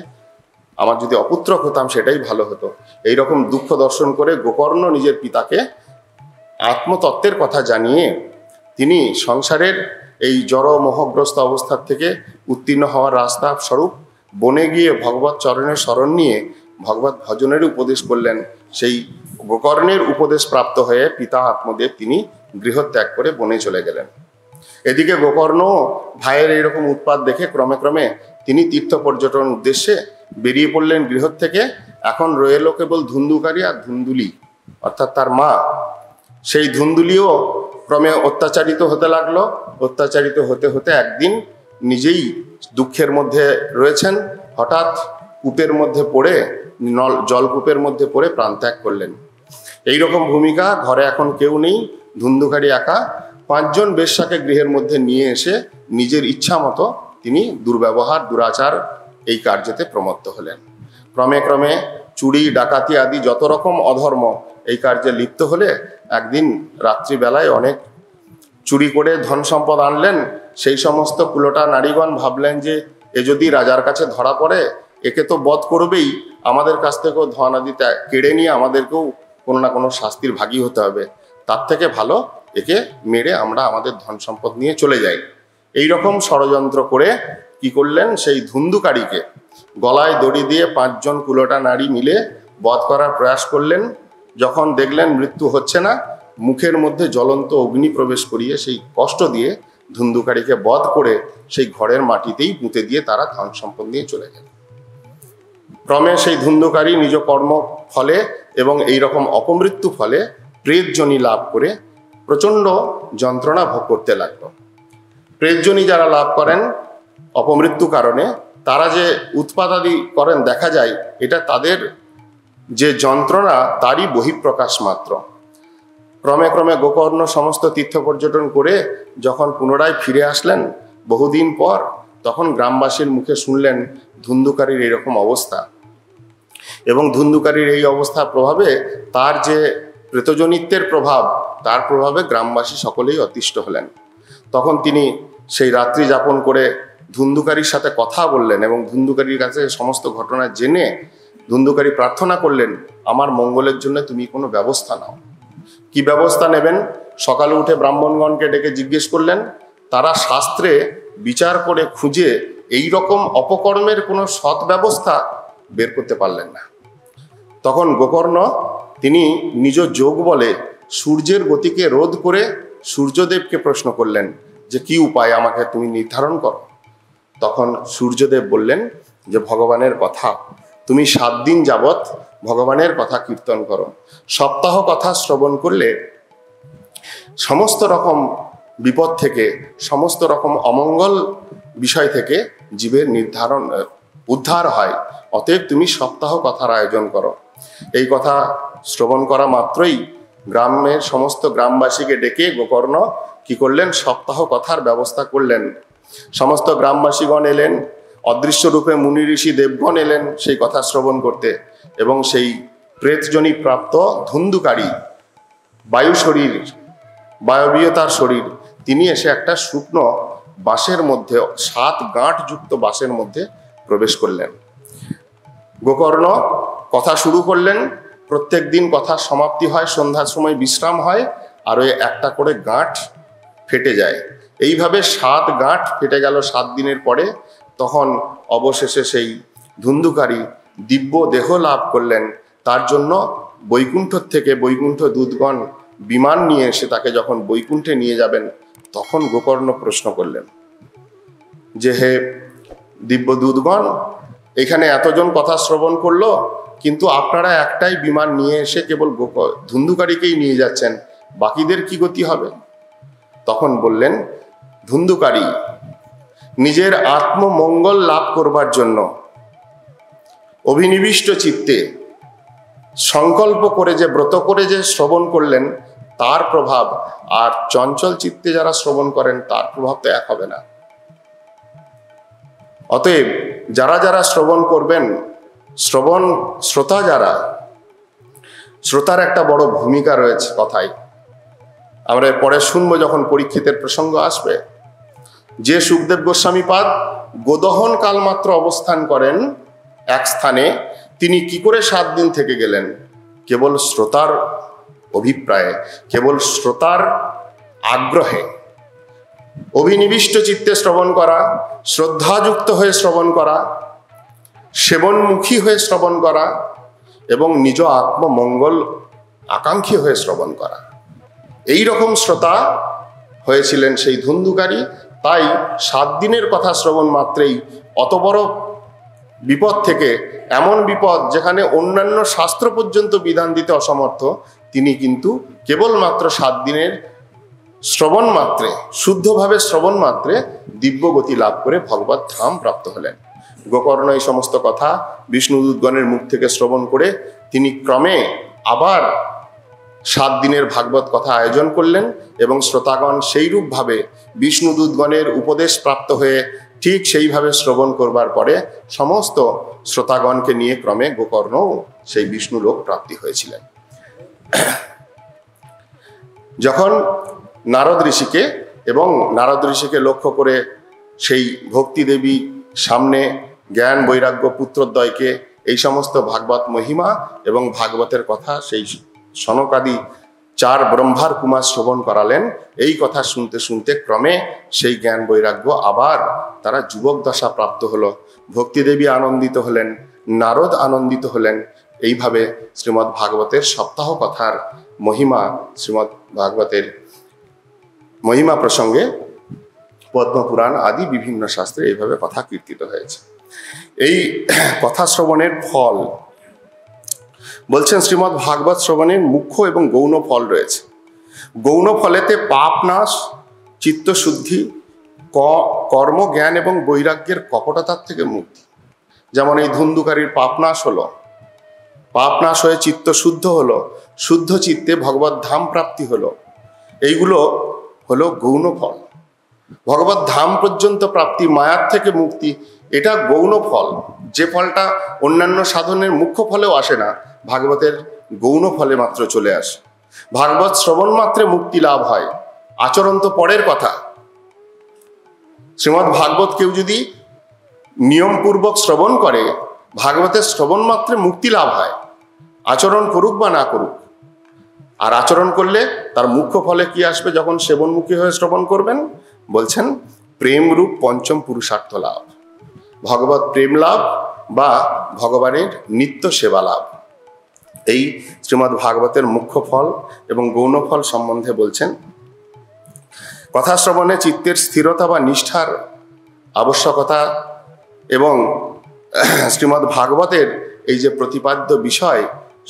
আমার যদি অপুত্রক হতাম সেটাই ভালো হতো। এইরকম দুঃখ দর্শন করে গোকর্ণ নিজের পিতাকে আত্মতত্ত্বের কথা জানিয়ে তিনি সংসারের এই জড় মোহগ্রস্ত অবস্থার থেকে উত্তীর্ণ হওয়ার রাস্তা স্বরূপ বনে গিয়ে ভগবত চরণের শরণ নিয়ে ভগবত ভজনের উপদেশ করলেন। সেই গোকর্ণের উপদেশ প্রাপ্ত হয়ে পিতা আত্মদেব তিনি গৃহত্যাগ করে বনে চলে গেলেন। এদিকে গোকর্ণ ভাইয়ের এইরকম উৎপাত দেখে ক্রমে ক্রমে তিনি তীর্থ পর্যটন উদ্দেশ্যে বেরিয়ে পড়লেন গৃহ থেকে। এখন রয়ে এলো কেবল ধুন্দুকারী আর ধুন্দুলি, অর্থাৎ তার মা। সেই ধুন্দুলিও ক্রমে অত্যাচারিত হতে লাগলো। অত্যাচারিত হতে হতে একদিন নিজেই দুঃখের মধ্যে রয়েছেন, হঠাৎ কূপের মধ্যে পড়ে, জলকূপের মধ্যে পড়ে প্রাণত্যাগ করলেন। এইরকম ভূমিকা। ঘরে এখন কেউ নেই, ধুন্দুকারী একা। 5 জন বেশ্যাকে গৃহের মধ্যে নিয়ে এসে নিজের ইচ্ছা মতো তিনি দুর্ব্যবহার, দুরাচার এই কার্যতে প্রমত্ত হলেন। ক্রমে ক্রমে চুরি, ডাকাতি আদি যত রকম অধর্ম এই কার্যে লিপ্ত হলে একদিন রাত্রিবেলায় অনেক চুরি করে ধন সম্পদ আনলেন। সেই সমস্ত কুলোটা নারীগণ ভাবলেন যে এ যদি রাজার কাছে ধরা পড়ে, একে তো বধ করবেই, আমাদের কাছ থেকেও ধন আদি কেড়ে নিয়ে আমাদেরকেও কোনো না কোনো শাস্তির ভাগী হতে হবে, তার থেকে ভালো একে মেরে আমরা আমাদের ধন সম্পদ নিয়ে চলে যাই। এই রকম ষড়যন্ত্র করে কি করলেন, সেই ধুন্দুকারীকে গলায় দড়ি দিয়ে 5 জন কুলোটা নারী মিলে বধ করার প্রয়াস করলেন। যখন দেখলেন মৃত্যু হচ্ছে না, মুখের মধ্যে জ্বলন্ত অগ্নি প্রবেশ করিয়ে সেই কষ্ট দিয়ে ধুন্দুকারীকে বধ করে সেই ঘরের মাটিতেই পুঁতে দিয়ে তারা ধন সম্পদ নিয়ে চলে গেলেন। ক্রমে সেই ধুন্দুকারী নিজ কর্ম ফলে এবং এই রকম অপমৃত্যু ফলে প্রেতজনি লাভ করে প্রচণ্ড যন্ত্রণা ভোগ করতে লাগলো। প্রেতজনি যারা লাভ করেন অপমৃত্যু কারণে, তারা যে উৎপাদাদি করেন দেখা যায়, এটা তাদের যে যন্ত্রণা তারই বহিঃপ্রকাশ মাত্র। ক্রমে ক্রমে গোকর্ণ সমস্ত তীর্থ পর্যটন করে যখন পুনরায় ফিরে আসলেন বহুদিন পর, তখন গ্রামবাসীর মুখে শুনলেন ধুন্দুকারীর এরকম অবস্থা। এবং ধুন্দুকারীর এই অবস্থার প্রভাবে তার যে প্রেতজনিত্বের প্রভাব, তার প্রভাবে গ্রামবাসী সকলেই অতিষ্ঠ হলেন। তখন তিনি সেই রাত্রি যাপন করে ধুন্ধুকারীর সাথে কথা বললেন এবং ধুন্ধুকারীর কাছে সমস্ত ঘটনা জেনে ধুন্ধুকারী প্রার্থনা করলেন, আমার মঙ্গলের জন্য তুমি কোনো ব্যবস্থা নাও। কি ব্যবস্থা নেবেন? সকালে উঠে ব্রাহ্মণগণকে ডেকে জিজ্ঞেস করলেন। তারা শাস্ত্রে বিচার করে খুঁজে এই রকম অপকর্মের কোনো সৎ ব্যবস্থা বের করতে পারলেন না। তখন গোকর্ণ তিনি নিজ যোগ বলে সূর্যের গতিকে রোধ করে সূর্যদেবকে প্রশ্ন করলেন যে কি উপায় আমাকে তুমি নির্ধারণ করো। তখন সূর্যদেব বললেন যে ভগবানের কথা, তুমি 7 দিন যাবৎ ভগবানের কথা কীর্তন করো। সপ্তাহ কথা শ্রবণ করলে সমস্ত রকম বিপদ থেকে, সমস্ত রকম অমঙ্গল বিষয় থেকে জীবের উদ্ধার হয়। অতএব তুমি সপ্তাহ কথার আয়োজন করো। এই কথা শ্রবণ করা মাত্রই গ্রামের সমস্ত গ্রামবাসীকে ডেকে গোকর্ণ কি করলেন? সপ্তাহ কথার ব্যবস্থা করলেন। সমস্ত গ্রামবাসীগণ এলেন, অদৃশ্য রূপে মুনি ঋষি দেবগণ এলেন সেই কথা শ্রবণ করতে, এবং সেই প্রেতজনী প্রাপ্ত ধুন্ধুকারী বায়বীয়তার শরীর, তিনি এসে একটা শুকনো বাঁশের মধ্যে 7 গাঁট যুক্ত বাঁশের মধ্যে প্রবেশ করলেন। গোকর্ণ কথা শুরু করলেন। প্রত্যেক দিন কথার সমাপ্তি হয়, সন্ধ্যার সময় বিশ্রাম হয়, আর ওই একটা করে গাঁট ফেটে যায়। এইভাবে 7 গাঁট ফেটে গেল 7 দিনের পরে। তখন অবশেষে সেই ধুন্ধুকারী দিব্য দেহ লাভ করলেন। তার জন্য বৈকুণ্ঠ থেকে বৈকুণ্ঠ দূতগণ বিমান নিয়ে এসে তাকে যখন বৈকুণ্ঠে নিয়ে যাবেন, তখন গোকর্ণ প্রশ্ন করলেন যে হে দিব্য দূতগণ, এখানে এতজন কথা শ্রবণ করলো, কিন্তু আপনারা একটাই বিমান নিয়ে এসে কেবল ধুন্ধুকারীকেই নিয়ে যাচ্ছেন, বাকিদের কি গতি হবে? তখন বললেন, ধুন্ধুকারী নিজের আত্মমঙ্গল লাভ করবার জন্য অভিনিবিষ্ট চিত্তে সংকল্প করে যে ব্রত করে যে শ্রবণ করলেন, তার প্রভাব আর চঞ্চল চিত্তে যারা শ্রবণ করেন তার প্রভাব তো এক হবে না। অতএব যারা যারা শ্রবণ করবেন, শ্রোতার একটা বড় ভূমিকা রয়েছে কথায়। আমরা পরে শুনবো যখন পরীক্ষিতের প্রসঙ্গ আসবে, যে সুখদেব গোস্বামী পাদ গোদহন কাল মাত্র অবস্থান করেন এক স্থানে, তিনি কি করে 7 দিন থেকে গেলেন? কেবল শ্রোতার অভিপ্রায়ে, কেবল শ্রোতার আগ্রহে, অভিনিবিষ্ট চিত্তে শ্রবণ করা, শ্রদ্ধাযুক্ত হয়ে শ্রবণ করা, সেবনমুখী হয়ে শ্রবণ করা এবং নিজ আত্মমঙ্গল আকাঙ্ক্ষী হয়ে শ্রবণ করা। এই রকম শ্রোতা হয়েছিলেন সেই ধুন্ধুকারী। তাই 7 দিনের কথা শ্রবণ মাত্রেই অত বড় বিপদ থেকে, এমন বিপদ যেখানে অন্যান্য শাস্ত্র পর্যন্ত বিধান দিতে অসমর্থ, তিনি কিন্তু কেবলমাত্র 7 দিনের শ্রবণ মাত্রে, শুদ্ধভাবে শ্রবণ মাত্রে দিব্যগতি লাভ করে ভগবত ধাম প্রাপ্ত হলেন। গোকর্ণ এই সমস্ত কথা বিষ্ণুদূতগণের মুখ থেকে শ্রবণ করে তিনি ক্রমে আবার 7 দিনের ভাগবত কথা আয়োজন করলেন, এবং শ্রোতাগণ সেইরূপভাবে বিষ্ণুদূতগণের উপদেশ প্রাপ্ত হয়ে ঠিক সেইভাবে শ্রবণ করবার পরে সমস্ত শ্রোতাগণকে নিয়ে ক্রমে গোকর্ণ সেই বিষ্ণুলোক প্রাপ্তি হয়েছিলেন। যখন নারদ ঋষিকে লক্ষ্য করে সেই ভক্তি দেবী সামনে জ্ঞান বৈরাগ্য পুত্রদ্বয়কে এই সমস্ত ভাগবত মহিমা এবং ভাগবতের কথা সেই সনকাদি 4 ব্রহ্মার কুমার শ্রবণ করালেন, এই কথা শুনতে শুনতে ক্রমে সেই জ্ঞান বৈরাগ্য আবার তারা যুবক দশা প্রাপ্ত হলো। ভক্তিদেবী আনন্দিত হলেন, নারদ আনন্দিত হলেন। এইভাবে শ্রীমদ্ ভাগবতের সপ্তাহ কথার মহিমা, শ্রীমদ্ ভাগবতের মহিমা প্রসঙ্গে পদ্মপুরাণ আদি বিভিন্ন শাস্ত্রে এইভাবে কথা কীর্তিত হয়েছে। এই কথা শ্রবণের ফল বলছেন, শ্রীমদ্ ভাগবত শ্রবণের মুখ্য এবং গৌণ ফল রয়েছে। গৌণ ফলেতে পাপ নাশ, চিত্তশুদ্ধি, কর্ম জ্ঞান এবং বৈরাগ্যের কপটতার থেকে মুক্তি। যেমন এই ধুন্ধুকারীর পাপ নাশ হলো, পাপ নাশ হয়ে চিত্ত শুদ্ধ হলো, শুদ্ধ চিত্তে ভগবত ধাম প্রাপ্তি হলো। এইগুলো হলো গৌণ ফল। ভগবত ধাম পর্যন্ত প্রাপ্তি, মায়ার থেকে মুক্তি, এটা গৌণ ফল। যে ফলটা অন্যান্য সাধনের মুখ্য ফলেও আসে না, ভাগবতের গৌণ ফলে মাত্র চলে আসে। ভাগবত শ্রবণ মাত্রে মুক্তি লাভ হয়। আচরণ তো পরের কথা, শ্রীমদ্ ভাগবত কেউ যদি নিয়মপূর্বক শ্রবণ করে, ভাগবতের শ্রবণ মাত্রে মুক্তি লাভ হয়, আচরণ করুক বা না করুক। আর আচরণ করলে তার মুখ্য ফলে কি আসবে যখন সেবনমুখী হয়ে শ্রবণ করবেন? বলছেন প্রেমরূপ পঞ্চম পুরুষার্থ লাভ, ভগবত প্রেম লাভ বা ভগবানের নিত্য সেবা লাভ। এই শ্রীমদ্ ভাগবতের মুখ্য ফল এবং গৌণ ফল সম্বন্ধে বলছেন, কথা শ্রবণে চিত্তের স্থিরতা বা নিষ্ঠার আবশ্যকতা এবং শ্রীমদ্ ভাগবতের এই যে প্রতিপাদ্য বিষয়,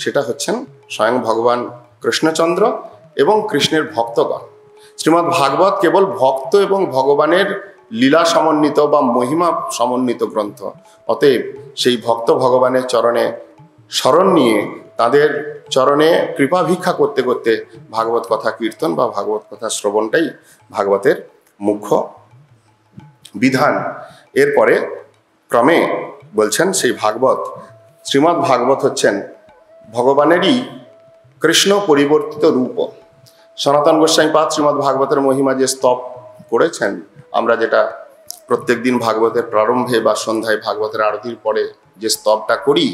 সেটা হচ্ছেন স্বয়ং ভগবান কৃষ্ণচন্দ্র এবং কৃষ্ণের ভক্তগণ। শ্রীমদ্ ভাগবত কেবল ভক্ত এবং ভগবানের লীলা সমন্বিত বা মহিমা সমন্বিত গ্রন্থ। অতএব সেই ভক্ত ভগবানের চরণে শরণ নিয়ে তাদের চরণে কৃপা ভিক্ষা করতে করতে ভাগবত কথা কীর্তন বা ভাগবত কথা শ্রবণটাই ভাগবতের মুখ্য বিধান। এরপরে ক্রমে বলছেন সেই ভাগবত, শ্রীমদ্ ভাগবত হচ্ছেন ভগবানেরই কৃষ্ণ পরিবর্তিত রূপ। সনাতন গোস্বামী পাদ শ্রীমদ্ ভাগবতের মহিমা যে স্তব করেছেন, আমরা যেটা প্রত্যেক দিন ভাগবতের প্রারম্ভে বা সন্ধ্যায় ভাগবতের আরতির পরে যে স্তবটা করি,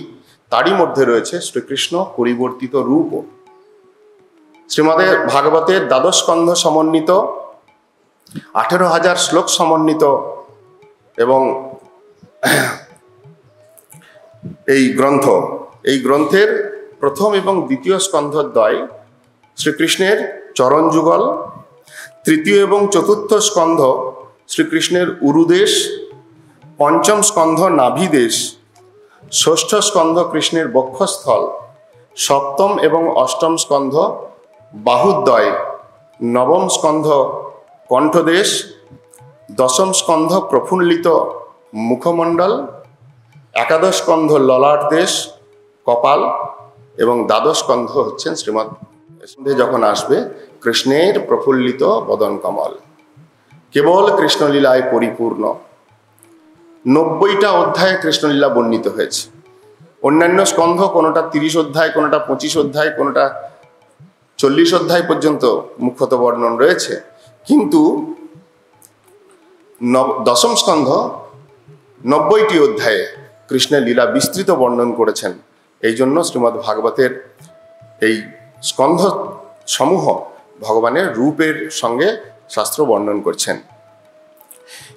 তারই মধ্যে রয়েছে শ্রীকৃষ্ণ পরিবর্তিত রূপ। শ্রীমদে ভাগবতের দ্বাদশ স্কন্ধ সমন্বিত 18,000 শ্লোক সমন্বিত এবং এই গ্রন্থের প্রথম এবং দ্বিতীয় স্কন্ধদ্বয় শ্রীকৃষ্ণের চরণ যুগল, তৃতীয় এবং চতুর্থ স্কন্ধ শ্রীকৃষ্ণের উরুদেশ, পঞ্চম স্কন্ধ নাভিদেশ, ষষ্ঠ স্কন্ধ কৃষ্ণের বক্ষস্থল, সপ্তম এবং অষ্টম স্কন্ধ বাহুদ্বয়, নবম স্কন্ধ কণ্ঠদেশ, দশম স্কন্ধ প্রফুল্লিত মুখমণ্ডল, একাদশ স্কন্ধ ললাট দেশ কপাল এবং দ্বাদশ স্কন্ধ হচ্ছেন শ্রীমৎ যখন আসবে কৃষ্ণের প্রফুল্লিত বদন কমল। কেবল কৃষ্ণলীলায় পরিপূর্ণ 90টা অধ্যায়ে কৃষ্ণলীলা বর্ণিত হয়েছে। অন্যান্য স্কন্ধ কোনোটা 30 অধ্যায়, কোনোটা 25 অধ্যায়, কোনোটা 40 অধ্যায় পর্যন্ত মুখ্যত বর্ণন রয়েছে, কিন্তু দশম স্কন্ধ 90টি অধ্যায়ে কৃষ্ণের লীলা বিস্তৃত বর্ণন করেছেন। এই জন্য শ্রীমদ্ ভাগবতের এই স্কন্ধ সমূহ ভগবানের রূপের সঙ্গে শাস্ত্র বর্ণন করছেন।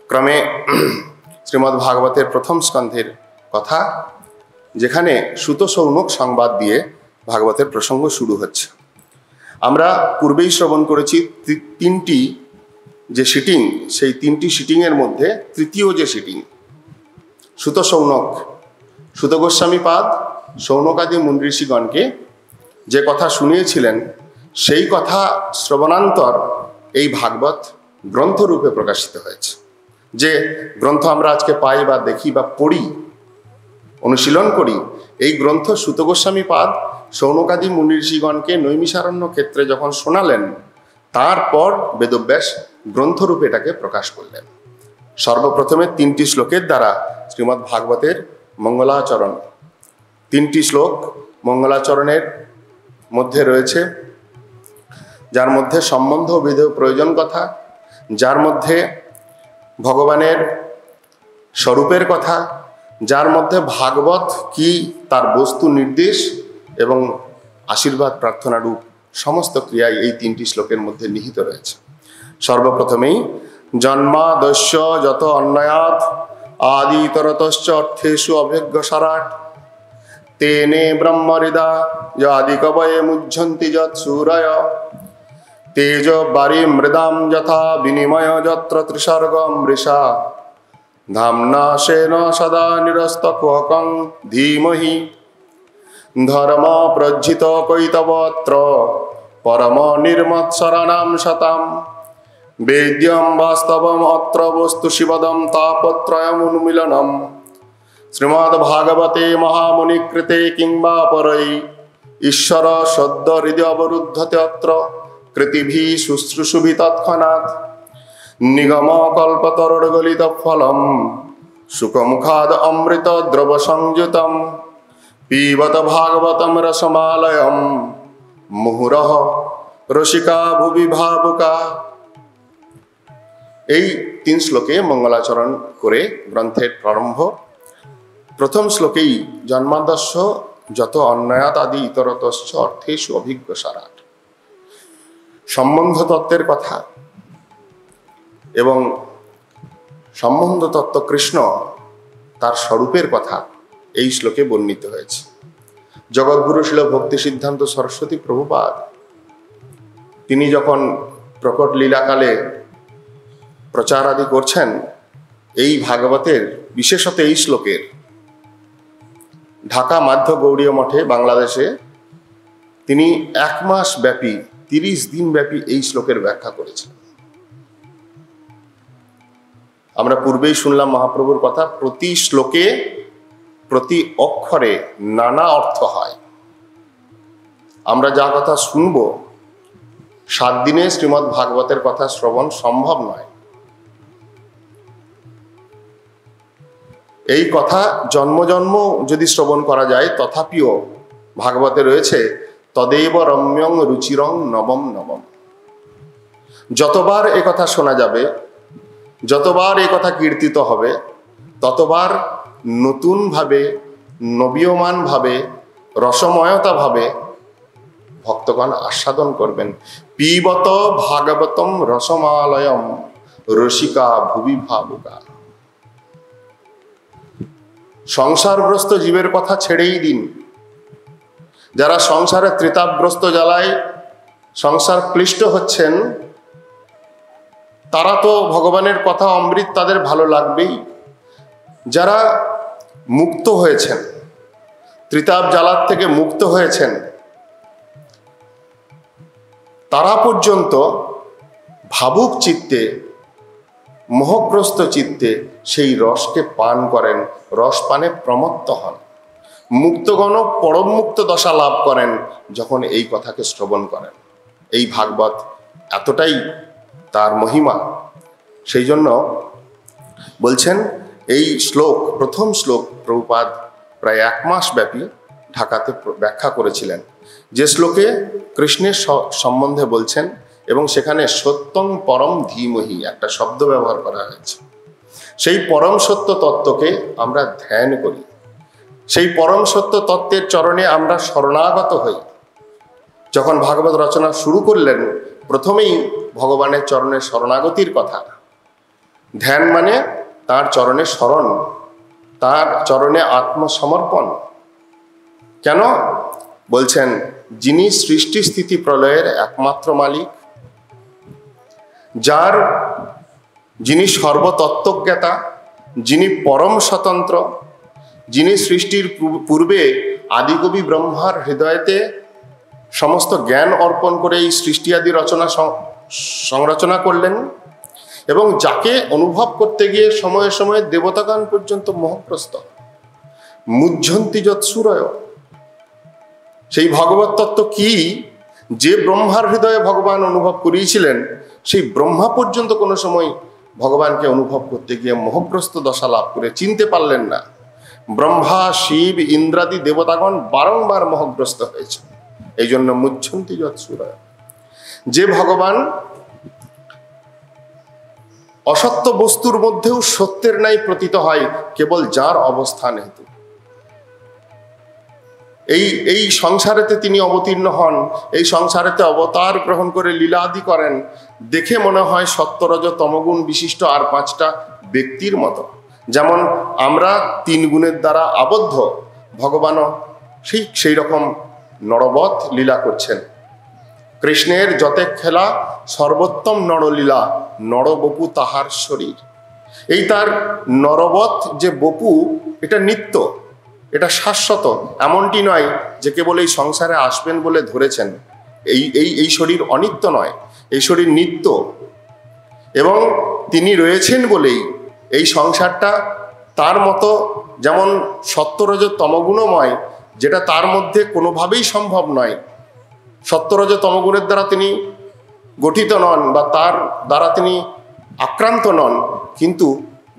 ক্রমে শ্রীমদ্ ভাগবতের প্রথম স্কন্ধের কথা, যেখানে সুত সৌনক সংবাদ দিয়ে ভাগবতের প্রসঙ্গ শুরু হচ্ছে। আমরা পূর্বেই শ্রবণ করেছি 3টি যে সিটিং, সেই 3টি সিটিংয়ের মধ্যে তৃতীয় যে সিটিং সুত সৌনক, সুত গোস্বামী পাদ সৌনকাদি মুনি ঋষিগণকে যে কথা শুনিয়েছিলেন, সেই কথা শ্রবণান্তর এই ভাগবত গ্রন্থরূপে প্রকাশিত হয়েছে। যে গ্রন্থ আমরা আজকে পাই বা দেখি বা পড়ি, অনুশীলন করি, এই গ্রন্থ সুত গোস্বামী পাদ সৌনকাদি মুনি ঋষিগণকে নৈমিষারণ্য ক্ষেত্রে যখন শোনালেন, তারপর বেদব্যাস গ্রন্থরূপে এটাকে প্রকাশ করলেন। সর্বপ্রথমে 3টি শ্লোকের দ্বারা শ্রীমদ্ ভাগবতের মঙ্গলাচরণ, 3টি শ্লোক মঙ্গলাচরণের মধ্যে রয়েছে, যার মধ্যে সম্বন্ধ বিধেয় প্রয়োজন কথা, যার মধ্যে ভগবানের স্বরূপের কথা, যার মধ্যে ভাগবত কি তার বস্তু নির্দেশ এবং আশীর্বাদ প্রার্থনা রূপ সমস্ত ক্রিয়াই এই 3টি শ্লোকের মধ্যে নিহিত রয়েছে। সর্বপ্রথমেই জন্মাদস্য যত অন্বয়াৎ আদিতরতশ্চ অর্থেষু অভিজ্ঞসারাট তেনে ব্রহ্মহৃদা আদি কবয়ে মুহ্যন্তি যৎ সূরয় তেজ বারি মৃদাম যথা বিনিময় যত্র ত্রিসর্গম মৃষা ধাম্না সেন সদা নিরস্তকুহকং ধীমহি ধর্ম প্রজ্জিত কৈতবত্র পরম নির্মৎসরাণাম শতাম বেদ্যম বাস্তবম অত্র বস্তু শিবদম তাপত্রয়ম উন্মিলনম শ্রীমদ্ ভাগবতে মহামুনিকৃতে কিংবা পরৈ ঈশ্বর সদ্য হৃদয় অবরুদ্ধতে অত্র কৃতিভি শুশ্রূষুভি তৎক্ষণাৎ নিগম কল্পতরুগলিত ফলম সুখমুখাদ অমৃত দ্রব সংযুতম পিবত ভাগবতম রসমালয়ম মুহুরঃ রসিকা ভুবি ভাবুকা। এই 3 শ্লোকে মঙ্গলাচরণ করে গ্রন্থের প্রারম্ভ। প্রথম শ্লোকেই জন্মাদস্য যত অন্যায়াত আদি ইতরতশ্চ অর্থেষু অভিজ্ঞ সারাট, সম্বন্ধ তত্ত্বের কথা এবং সম্বন্ধ তত্ত্ব কৃষ্ণ তার স্বরূপের কথা এই শ্লোকে বর্ণিত হয়েছে। জগৎগুরু শিল ভক্তি সিদ্ধান্ত সরস্বতী প্রভুপাদ তিনি যখন প্রকট লীলাকালে প্রচার আদি করছেন এই ভাগবতের, বিশেষত এই শ্লোকের, ঢাকা মাধ্য গৌড়ীয় মঠে বাংলাদেশে তিনি 1 মাস ব্যাপী 30 দিন ব্যাপী এই শ্লোকের ব্যাখ্যা করেছেন। আমরা পূর্বেই শুনলাম মহাপ্রভুর কথা, প্রতি শ্লোকে প্রতি অক্ষরে নানা অর্থ হয়। আমরা যা কথা শুনব 7 দিনে শ্রীমদ্ ভাগবতের কথা শ্রবণ সম্ভব নয়। এই কথা জন্ম জন্ম যদি শ্রবণ করা যায়, তথাপিও ভাগবতে রয়েছে তদেব রম্যং রুচিরং নবম নবম। যতবার এ কথা শোনা যাবে, যতবার এ কথা কীর্তিত হবে, ততবার নতুনভাবে, নবীয়মানভাবে, রসময়তাভাবে ভক্তগণ আস্বাদন করবেন। পিবত ভাগবতম রসমালয়ম রসিকা ভুবি ভাবুকা। সংসারগ্রস্ত জীবের কথা ছেড়েই দিন, যারা সংসারে ত্রিতাপগ্রস্ত জ্বালায় সংসার ক্লিষ্ট হচ্ছেন, তারা তো ভগবানের কথা অমৃত তাদের ভালো লাগবেই। যারা মুক্ত হয়েছেন, ত্রিতাপ জ্বালার থেকে মুক্ত হয়েছেন, তারা পর্যন্ত ভাবুক চিত্তে, মোহগ্রস্ত চিত্তে সেই রসকে পান করেন, রস পানে প্রমত্ত হন। মুক্তগণ পরম মুক্ত দশা লাভ করেন যখন এই কথাকে শ্রবণ করেন। এই ভাগবত এতটাই তার মহিমা, সেই জন্য বলছেন এই শ্লোক, প্রথম শ্লোক প্রভুপাদ প্রায় 1 মাস ব্যাপী ঢাকাতে ব্যাখ্যা করেছিলেন, যে শ্লোকে কৃষ্ণের সম্বন্ধে বলছেন এবং সেখানে সত্যং পরম ধীমহি একটা শব্দ ব্যবহার করা হয়েছে। সেই পরম সত্য তত্ত্বকে আমরা ধ্যান করি, সেই পরম সত্য তত্ত্বের চরণে আমরা শরণাগত হই। যখন ভাগবত রচনা শুরু করলেন, প্রথমেই ভগবানের চরণে শরণাগতির কথা। ধ্যান মানে তার চরণে শরণ, তার চরণে আত্মসমর্পণ। কেন বলছেন? যিনি সৃষ্টি স্থিতি প্রলয়ের একমাত্র মালিক, যিনি সর্বতত্ত্বজ্ঞাতা, যিনি পরম স্বতন্ত্র, যিনি সৃষ্টির পূর্বে আদিকবি ব্রহ্মার হৃদয়তে সমস্ত জ্ঞান অর্পণ করে এই সৃষ্টি আদি রচনা সংরচনা করলেন, এবং যাকে অনুভব করতে গিয়ে সময়ে সময়ে দেবতাগণ পর্যন্ত মোহগ্রস্ত, মুহ্যন্তি যৎসূরয়। সেই ভগবত তত্ত্ব কি, যে ব্রহ্মার হৃদয়ে ভগবান অনুভব করিয়েছিলেন, সেই ব্রহ্মা পর্যন্ত কোনো সময় ভগবানকে অনুভব করতে গিয়ে মোহগ্রস্ত দশা লাভ করে চিনতে পারলেন না। ব্রহ্মা, শিব, ইন্দ্রাদি দেবতাগণ বারংবার মোহগ্রস্ত হয়েছে। এই জন্য মুহ্যন্তি যৎসূরয়। যে ভগবান অসত্য বস্তুর মধ্যেও সত্যের ন্যায় প্রতীত হয় কেবল যার অবস্থান হেতু, এই সংসারেতে তিনি অবতীর্ণ হন, এই সংসারেতে অবতার গ্রহণ করে লীলাদি করেন, দেখে মনে হয় সত্য-রজ তমগুণ বিশিষ্ট আর 5টা ব্যক্তির মতো। যেমন আমরা 3 গুণের দ্বারা আবদ্ধ, ভগবানও সেই রকম নরবৎ লীলা করছেন। কৃষ্ণের যতে খেলা সর্বোত্তম নরলীলা, নরবপু তাহার শরীর। এই তার নরবৎ যে বপু, এটা নিত্য, এটা শাশ্বত। এমনটি নয় যে কেবল এই সংসারে আসবেন বলে ধরেছেন। এই শরীর অনিত্য নয়, এই শরীর নিত্য, এবং তিনি রয়েছেন বলেই এই সংসারটা তার মতো যেমন সত্যরজ তমগুণময়, যেটা তার মধ্যে কোনোভাবেই সম্ভব নয়। সত্যরজ তমগুণের দ্বারা তিনি গঠিত নন বা তার দ্বারা তিনি আক্রান্ত নন, কিন্তু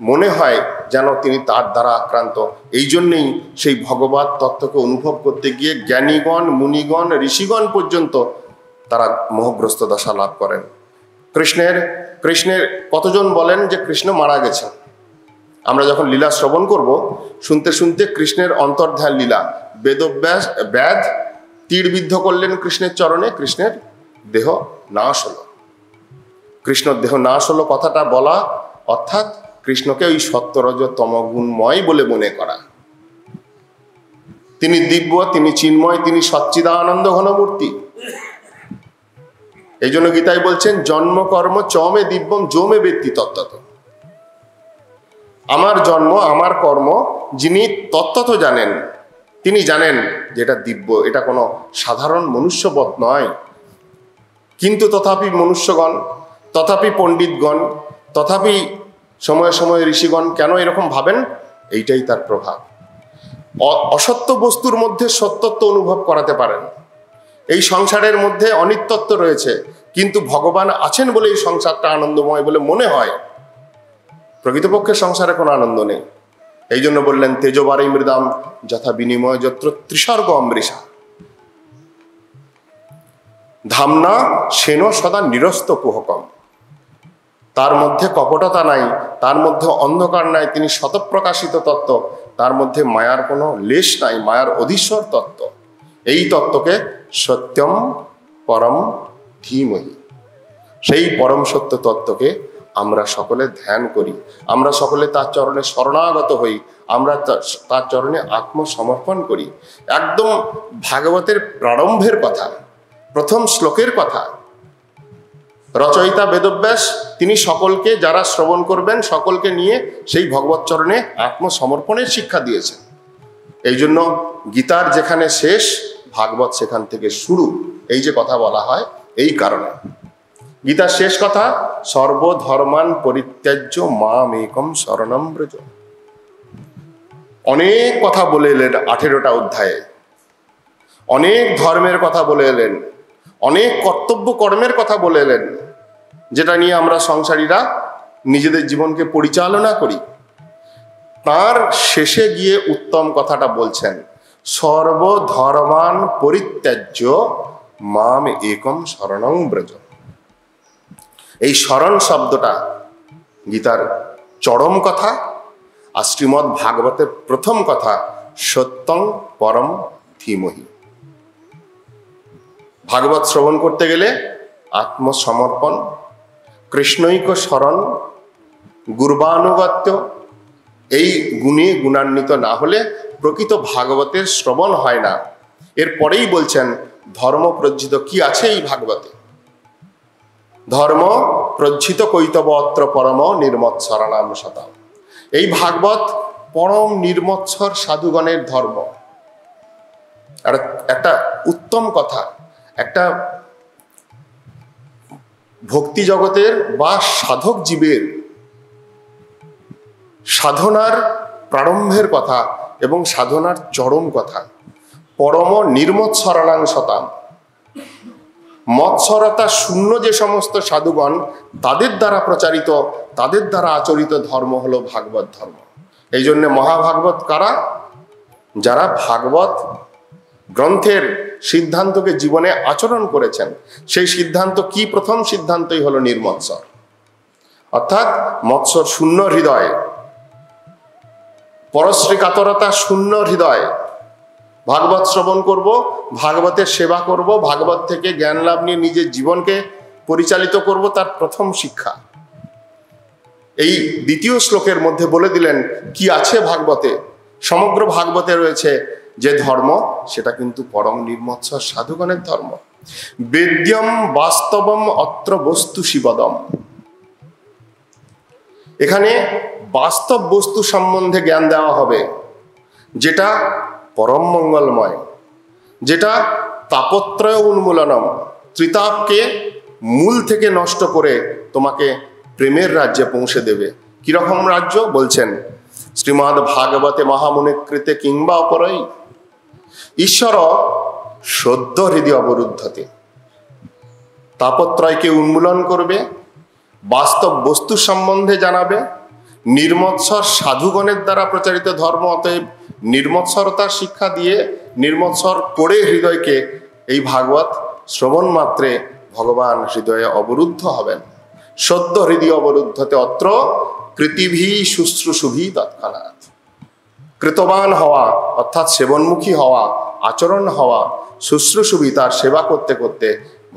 মনে হয় যেন তিনি তার দ্বারা আক্রান্ত। এই জন্যেই সেই ভগবত তত্ত্বকে অনুভব করতে গিয়ে জ্ঞানীগণ, মুনিগণ, ঋষিগণ পর্যন্ত তারা মোহগ্রস্ত দশা লাভ করেন। কৃষ্ণের কতজন বলেন যে কৃষ্ণ মারা গেছেন? আমরা যখন লীলা শ্রবণ করব, শুনতে শুনতে কৃষ্ণের অন্তর্ধান লীলা, ব্যাদ তীরবিদ্ধ করলেন কৃষ্ণের চরণে, কৃষ্ণের দেহ নাশ হলো। কৃষ্ণের দেহ নাশ হলো কথাটা বলা অর্থাৎ কৃষ্ণকে ওই সত্যরজ তমগুণময় বলে মনে করা। তিনি দিব্য, তিনি চিন্ময়, তিনি সচ্চিদানন্দ ঘনমূর্তি। এই জন্য গীতায় বলছেন জন্ম কর্ম চমে দিব্যম যোমে ব্যক্তি তত্ত্বত। আমার জন্ম, আমার কর্ম যিনি তত্ত্বত জানেন, তিনি জানেন যে এটা দিব্য, এটা কোনো সাধারণ মনুষ্যবৎ নয়। কিন্তু তথাপি মনুষ্যগণ, তথাপি পণ্ডিতগণ, তথাপি সময়ে সময়ে ঋষিগণ কেন এরকম ভাবেন? এইটাই তার প্রভাব। অসত্য বস্তুর মধ্যে সত্যত্ব অনুভব করাতে পারেন। এই সংসারের মধ্যে অনিত্যত্ব রয়েছে, কিন্তু ভগবান আছেন বলে এই সংসারটা আনন্দময় বলে মনে হয়। প্রকৃতপক্ষে সংসারে কোনো আনন্দ নেই। এই জন্য বললেন তেজবারী মৃদাম যথা বিনিময় যত্র ত্রিসর্গ অমৃষা ধামনা সেন সদা নিরস্ত কুহকম। তার মধ্যে কপটতা নাই, তার মধ্যে অন্ধকার নাই, তিনি শতপ্রকাশিত তত্ত্ব, তার মধ্যে মায়ার কোনো লেশ নাই, মায়ার অধীশ্বর তত্ত্ব। এই তত্ত্বকে সত্যম পরম ধীমহি, সেই পরম সত্য তত্ত্বকে আমরা সকলে ধ্যান করি, আমরা সকলে তার চরণে শরণাগত হই, আমরা তার চরণে আত্মসমর্পণ করি। একদম ভাগবতের প্রারম্ভের কথা, প্রথম শ্লোকের কথা। রচয়িতা বেদব্যাস তিনি সকলকে, যারা শ্রবণ করবেন সকলকে নিয়ে সেই ভগবত চরণে আত্মসমর্পণের শিক্ষা দিয়েছেন। এই জন্য গীতার যেখানে শেষ, ভাগবত সেখান থেকে শুরু। এই যে কথা বলা হয় এই কারণে। গীতার শেষ কথা সর্বধর্মান পরিত্যাজ্য মাম একম শরণম ব্রজ। অনেক কথা বলে এলেন 18টা অধ্যায়ে, অনেক ধর্মের কথা বলে এলেন, অনেক কর্তব্য কর্মের কথা বলে এলেন, যেটা নিয়ে আমরা সংসারীরা নিজেদের জীবনকে পরিচালনা করি। তার শেষে গিয়ে উত্তম কথাটা বলছেন সর্বধর্মান পরিত্যাজ্য মাম একম শরণং ব্রজ। এই শরণ শব্দটা গীতার চরম কথা, আর শ্রীমদ্ ভাগবতের প্রথম কথা সত্যং পরম ধীমহি। ভাগবত শ্রবণ করতে গেলে আত্মসমর্পণ, কৃষ্ণৈক শরণ, গুরবানুগত্য, এই গুণে গুণান্বিত না হলে প্রকৃত ভাগবতের শ্রবণ হয় না। এরপরেই বলছেন ধর্ম প্রজ্জিত কি আছে এই ভাগবতে। ধর্ম প্রজ্জিত কৈতব অত্র পরম নির্মৎসরানাম শতাম। এই ভাগবত পরম নির্মৎসর সাধুগণের ধর্ম। আর একটা উত্তম কথা, একটা ভক্তি জগতের বা সাধক জীবের সাধনার প্রারম্ভের কথা এবং সাধনার চরম কথা। পরম নির্মৎসরানাং শতাম। মৎসরতা শূন্য যে সমস্ত সাধুগণ, তাদের দ্বারা প্রচারিত, তাদের দ্বারা আচরিত ধর্ম হলো ভাগবত ধর্ম। এই জন্য মহাভাগবত কারা? যারা ভাগবত গ্রন্থের সিদ্ধান্তকে জীবনে আচরণ করেছেন। সেই সিদ্ধান্ত কি? প্রথম সিদ্ধান্তই হলো নির্মৎসর, অর্থাৎ মৎসর শূন্য হৃদয়, পরশ্রী কাতরতা শূন্য হৃদয়। ভাগবত শ্রবণ করব, ভাগবতের সেবা করব, ভাগবত থেকে জ্ঞান লাভ নিয়ে নিজের জীবনকে পরিচালিত করব, তার প্রথম শিক্ষা। এই দ্বিতীয় শ্লোকের মধ্যে বলে দিলেন কি আছে ভাগবতে। সমগ্র ভাগবতে রয়েছে যে ধর্ম, সেটা কিন্তু পরম নির্মৎসর সাধুগণের ধর্ম। বেদ্যম বাস্তবম অত্র বস্তু শিবদম। এখানে বাস্তব বস্তু সম্বন্ধে জ্ঞান দেওয়া হবে, যেটা পরম মঙ্গলময়, যেটা তাপত্রয় উন্মূলনম, ত্রিতাপকে মূল থেকে নষ্ট করে তোমাকে প্রেমের রাজ্যে পৌঁছে দেবে। কিরকম রাজ্য বলছেন? শ্রীমদ্ ভাগবতে মহামুনিকৃতে কিংবা অপরই ঈশ্বর সদ্য হৃদয় অবরুদ্ধতে। তাপত্রয়কে উন্মূলন করবে, বাস্তব বস্তু সম্বন্ধে জানাবে, নির্মৎসর সাধুগণের দ্বারা প্রচারিত ধর্ম, অতএব নির্মৎসরতার শিক্ষা দিয়ে নির্মৎসর করে হৃদয়কে এই ভাগবত শ্রবণ মাত্রে ভগবান হৃদয়ে অবরুদ্ধ হবেন। সদ্য হৃদয় অবরুদ্ধতে অত্র কৃতিভি শুশ্রূষুভি তৎক্ষণাৎ। কৃতবান হওয়া অর্থাৎ সেবনমুখী হওয়া, আচরণ হওয়া, শুশ্রূষুভি তার সেবা করতে করতে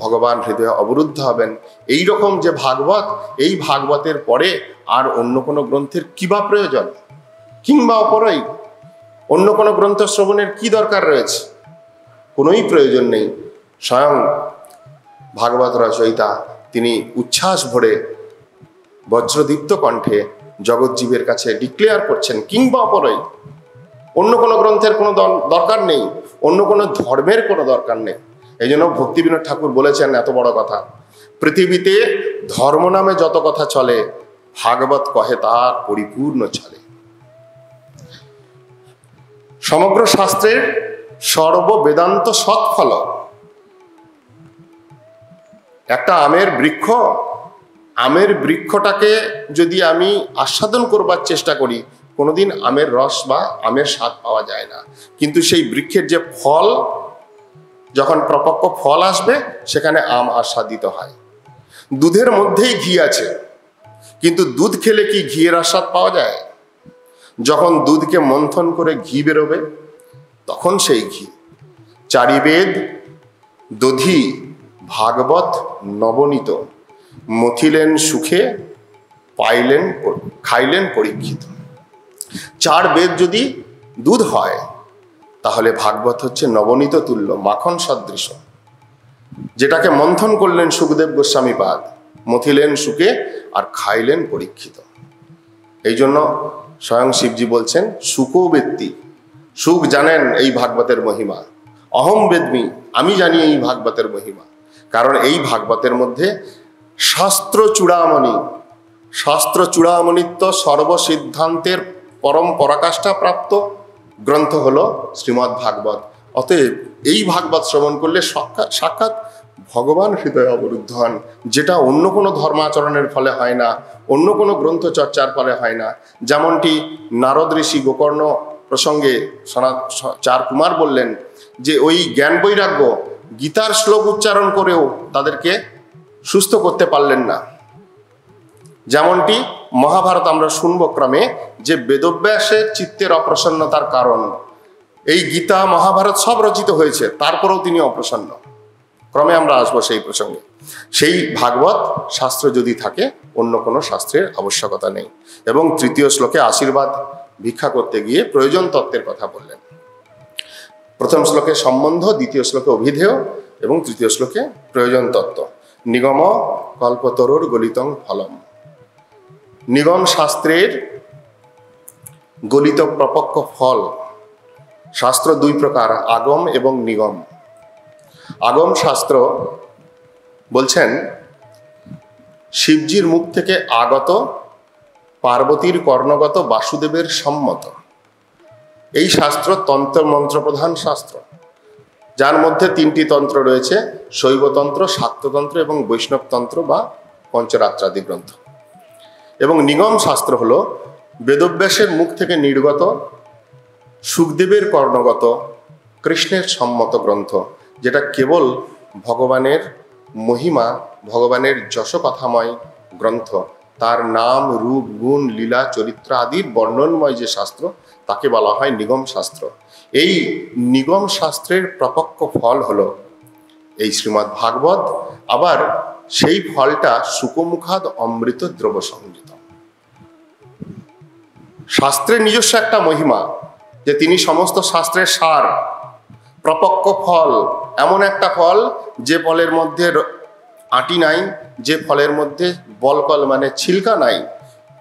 ভগবান হৃদয়ে অবরুদ্ধ হবেন। এই রকম যে ভাগবত, এই ভাগবতের পরে আর অন্য কোনো গ্রন্থের কি বা প্রয়োজন, কিংবা অপরই অন্য কোনো গ্রন্থ শ্রবণের কি দরকার রয়েছে? কোনোই প্রয়োজন নেই। স্বয়ং ভাগবত রচয়িতা তিনি উচ্ছ্বাস ভরে বজ্রদীপ্ত কণ্ঠে জগৎজীবের কাছে ডিক্লেয়ার করছেন, কিংবা অপরই অন্য কোনো গ্রন্থের কোনো দরকার নেই, অন্য কোনো ধর্মের কোনো দরকার নেই। এই জন্য ভক্তিবিনোদ ঠাকুর বলেছেন এত বড় কথা, পৃথিবীতে ধর্ম নামে যত কথা চলে, ভাগবত কহে তার পরিপূর্ণ চলে। সমগ্র শাস্ত্রের সর্ববেদান্ত সৎফল। একটা আমের বৃক্ষ, আমের বৃক্ষটাকে যদি আমি আস্বাদন করবার চেষ্টা করি, কোনোদিন আমের রস বা আমের স্বাদ পাওয়া যায় না। কিন্তু সেই বৃক্ষের যে ফল, যখন প্রপক্ষ ফল আসবে, সেখানে আম আস্বাদিত হয়। দুধের মধ্যেই ঘি আছে, কিন্তু দুধ খেলে কি ঘিয়ের আস্বাদ পাওয়া যায়? যখন দুধকে মন্থন করে ঘি বেরোবে, তখন সেই ঘি। চারিবেদ দধি ভাগবত নবনীত, মথিলেন সুখে খাইলেন পরীক্ষিত। চার বেদ যদি দুধ হয়, তাহলে ভাগবত হচ্ছে নবনীত তুল্য, মাখন সদৃশ, যেটাকে মন্থন করলেন সুখদেব গোস্বামী পাদ, মথিলেন সুখে আর খাইলেন পরীক্ষিত। এই জন্য স্বয়ং শিবজি বলছেন, সুখও বেত্তি, সুখ জানেন এই ভাগবতের মহিমা। অহম বেদমি, আমি জানি এই ভাগবতের মহিমা। কারণ এই ভাগবতের মধ্যে শাস্ত্র চূড়ামণিত্ব সর্বসিদ্ধান্তের পরম পরাকাষ্ঠা প্রাপ্ত গ্রন্থ হলো শ্রীমদ্ ভাগবত। অতএব এই ভাগবত শ্রবণ করলে সাক্ষাৎ ভগবান হৃদয়ে অবরুদ্ধ হন, যেটা অন্য কোনো ধর্মাচরণের ফলে হয় না, অন্য কোনো গ্রন্থ চর্চার ফলে হয় না। যেমনটি নারদ ঋষি গোকর্ণ প্রসঙ্গে চার কুমার বললেন যে ওই জ্ঞান বৈরাগ্য গীতার শ্লোক উচ্চারণ করেও তাদেরকে সুস্থ করতে পারলেন না। যেমনটি মহাভারত আমরা শুনব ক্রমে যে বেদব্যাসের চিত্তের অপ্রসন্নতার কারণ, এই গীতা মহাভারত সব রচিত হয়েছে, তারপরেও তিনি অপ্রসন্ন। ক্রমে আমরা আসবো সেই প্রসঙ্গে। সেই ভাগবত শাস্ত্র যদি থাকে, অন্য কোনো শাস্ত্রের আবশ্যকতা নেই। এবং তৃতীয় শ্লোকে আশীর্বাদ ভিক্ষা করতে গিয়ে প্রয়োজন তত্ত্বের কথা বললেন। প্রথম শ্লোকে সম্বন্ধ, দ্বিতীয় শ্লোকে অভিধেয় এবং তৃতীয় শ্লোকে প্রয়োজন তত্ত্ব। নিগম কল্পতরুর গলিতং ফলম। নিগম শাস্ত্রের গলিত প্রপক্ষ ফল। শাস্ত্র দুই প্রকার, আগম এবং নিগম। আগম শাস্ত্র বলছেন শিবজির মুখ থেকে আগত, পার্বতীর কর্ণগত, বাসুদেবের সম্মত। এই শাস্ত্র তন্ত্র মন্ত্র প্রধান শাস্ত্র, যার মধ্যে তিনটি তন্ত্র রয়েছে, শৈবতন্ত্র, শাক্ততন্ত্র এবং বৈষ্ণবতন্ত্র বা পঞ্চরাত্রাদি গ্রন্থ। এবং নিগম শাস্ত্র হলো বেদব্যাসের মুখ থেকে নির্গত, সুখদেবের কর্ণগত, কৃষ্ণের সম্মত গ্রন্থ, যেটা কেবল ভগবানের মহিমা, ভগবানের যশকথাময় গ্রন্থ। তার নাম, রূপ, গুণ, লীলা, চরিত্র আদির বর্ণনময় যে শাস্ত্র, তাকে বলা হয় নিগম শাস্ত্র। এই নিগম শাস্ত্রের প্রপক্ষ ফল হলো এই শ্রীমদ্ ভাগবত। আবার সেই ফলটা সুকমুখাদ অমৃত দ্রব সংযুত। শাস্ত্রের নিজস্ব একটা মহিমা যে তিনি সমস্ত শাস্ত্রের সার। প্রপক্ষ ফল এমন একটা ফল যে ফলের মধ্যে আঁটি নাই, যে ফলের মধ্যে বলকল মানে ছিলকা নাই,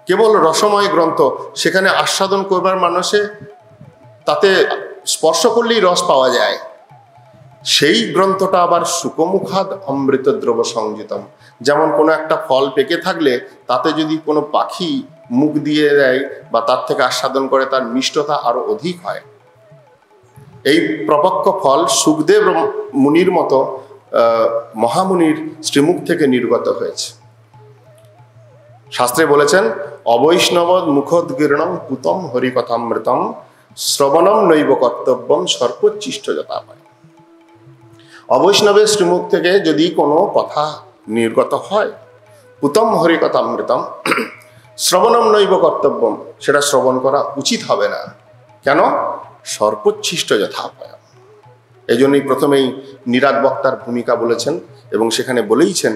কেবল রসময় গ্রন্থ। সেখানে আস্বাদন করবার মানুষে তাতে স্পর্শ করলেই রস পাওয়া যায়। সেই গ্রন্থটা আবার সুকমুখাদ অমৃত দ্রব সংযুতম। যেমন কোনো একটা ফল পেকে থাকলে তাতে যদি কোনো পাখি মুখ দিয়ে দেয় বা তার থেকে আস্বাদন করে, তার মিষ্টতা আরো অধিক হয়। এই প্রপক্ষ ফল সুখদেব মুনির মতো মহামুনির শ্রীমুখ থেকে নির্গত হয়েছে। শাস্ত্রে বলেছেন, অবৈষ্ণব মুখোদ্গীর্ণম পুতম হরিকথামৃতম শ্রবণম নৈব কর্তব্যম সর্বোচ্ছিষ্ট যথাপায়। অবৈষ্ণবের শ্রীমুখ থেকে যদি কোনো কথা নির্গত হয়, পুতম হরিকথামৃতম শ্রবণম নৈব কর্তব্যম, সেটা শ্রবণ করা উচিত হবে না। কেন? সর্বোচ্ছিষ্ট যথাপয়। এই জন্যই প্রথমেই নিরাট বক্তার ভূমিকা বলেছেন এবং সেখানে বলেইছেন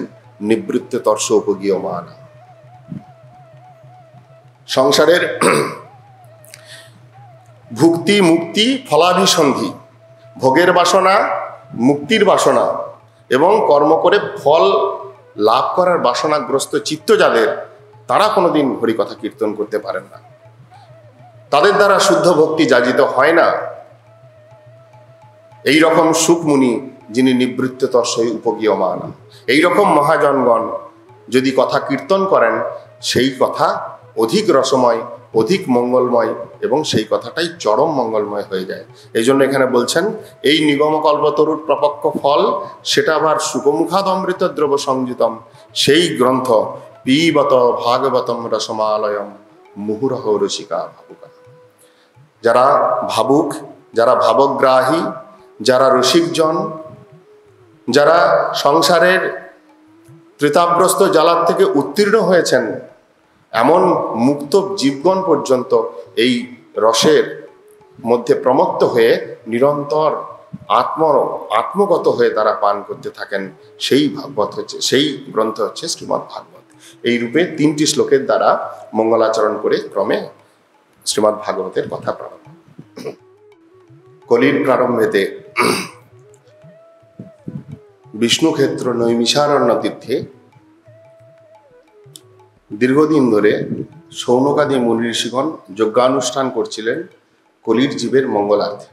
নিবৃত্ত তর্ষ উপগীয়মান। সংসারের ভুক্তি মুক্তি ফলাভিসন্ধি, ভোগের বাসনা, মুক্তির বাসনা এবং কর্ম করে ফল লাভ করার বাসনাগ্রস্ত চিত্ত যাদের, তারা কোনোদিন হরিকথা কীর্তন করতে পারেন না। তাদের দ্বারা শুদ্ধ ভক্তি যাজিত হয় না। এই রকম সুখমুনি যিনি নিবৃত্ত তর্ষই উপগীয়মান, এই রকম মহাজনগণ যদি কথা কীর্তন করেন, সেই কথা অধিক রসময়, অধিক মঙ্গলময় এবং সেই কথাটাই চরম মঙ্গলময় হয়ে যায়। এই জন্য এখানে বলছেন এই নিগমকল্পতরুর প্রপক্ষ ফল, সেটা আবার সুখমুখাদ অমৃত দ্রব সংযুতম, সেই গ্রন্থ পিবত ভাগবতম রসমালয়ম মুহুরহ রসিকা ভাবুকা। যারা ভাবুক, যারা ভাবগ্রাহী, যারা রসিকজন, যারা সংসারের ত্রিতাব্রস্ত জ্বালার থেকে উত্তীর্ণ হয়েছেন, এমন মুক্ত জীবগণ পর্যন্ত এই রসের মধ্যে প্রমত্ত হয়ে নিরন্তর আত্মগত হয়ে তারা পান করতে থাকেন। সেই ভাগবত হচ্ছে, সেই গ্রন্থ হচ্ছে শ্রীমদ্ ভাগবত। এই রূপে 3টি শ্লোকের দ্বারা মঙ্গলাচরণ করে ক্রমে শ্রীমদ্ ভাগবতের কথা প্রারম্ভ। কলির প্রারম্ভেতে বিষ্ণুক্ষেত্র নৈমিষারণ্য তীর্থে দীর্ঘদিন ধরে শৌনকাদি মুনি ঋষিগণ যজ্ঞানুষ্ঠান করছিলেন কলির জীবের মঙ্গলার্থে।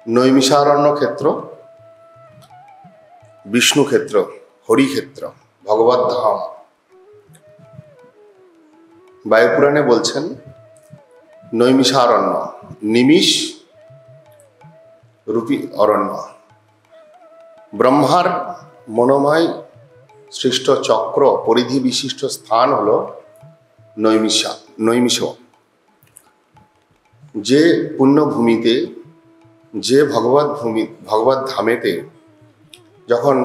নৈমিষারণ্য ক্ষেত্র, বিষ্ণু ক্ষেত্র, হরিক্ষেত্র, ভগবত ধাম। বায়ুপুরাণে বলছেন নৈমিষারণ্য, নিমিষ রূপী অরণ্য। ব্রহ্মার মনোময় সৃষ্ট চক্র পরিধি বিশিষ্ট স্থান হল নৈমিষ। যে পুণ্যভূমিতে, যে ভগবত ধামেতে যখন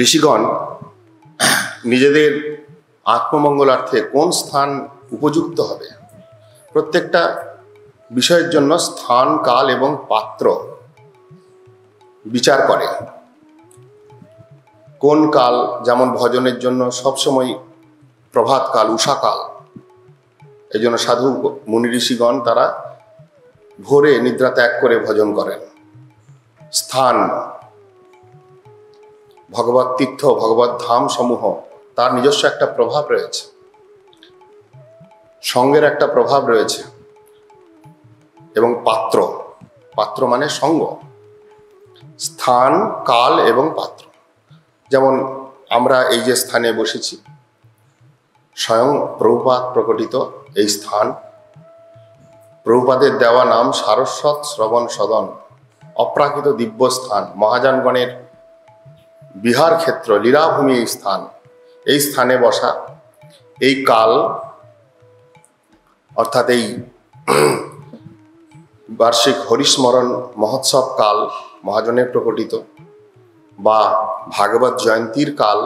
ঋষিগণ নিজেদের আত্মমঙ্গলার্থে কোন স্থান উপযুক্ত হবে, প্রত্যেকটা বিষয়ের জন্য স্থান, কাল এবং পাত্র বিচার করে। কোন কাল, যেমন ভজনের জন্য সবসময় প্রভাতকাল, উষাকাল, এই জন্য সাধু মুনি ঋষিগণ তারা ভোরে নিদ্রা ত্যাগ করে ভজন করেন। স্থান, ভগবত তীর্থ, ভগবত ধাম সমূহ, তার নিজস্ব একটা প্রভাব রয়েছে, সঙ্গের একটা প্রভাব রয়েছে। এবং পাত্র, পাত্র মানে সঙ্গ, স্থান, কাল এবং পাত্র। যেমন আমরা এই যে স্থানে বসেছি, স্বয়ং প্রভুপাদ প্রকটিত এই স্থান, প্রভুপাদের দেওয়া নাম সারস্বত শ্রবণ সদন, অপ্রাকৃত দিব্য স্থান, মহাজানগণের বিহার ক্ষেত্র, লীলাভূমি এই স্থান। এই স্থানে বসা, এই কাল অর্থাৎ এই বার্ষিক হরিস্মরণ মহোৎসব কাল, মহাজনের প্রকটিত, বা ভাগবত জয়ন্তীর কাল,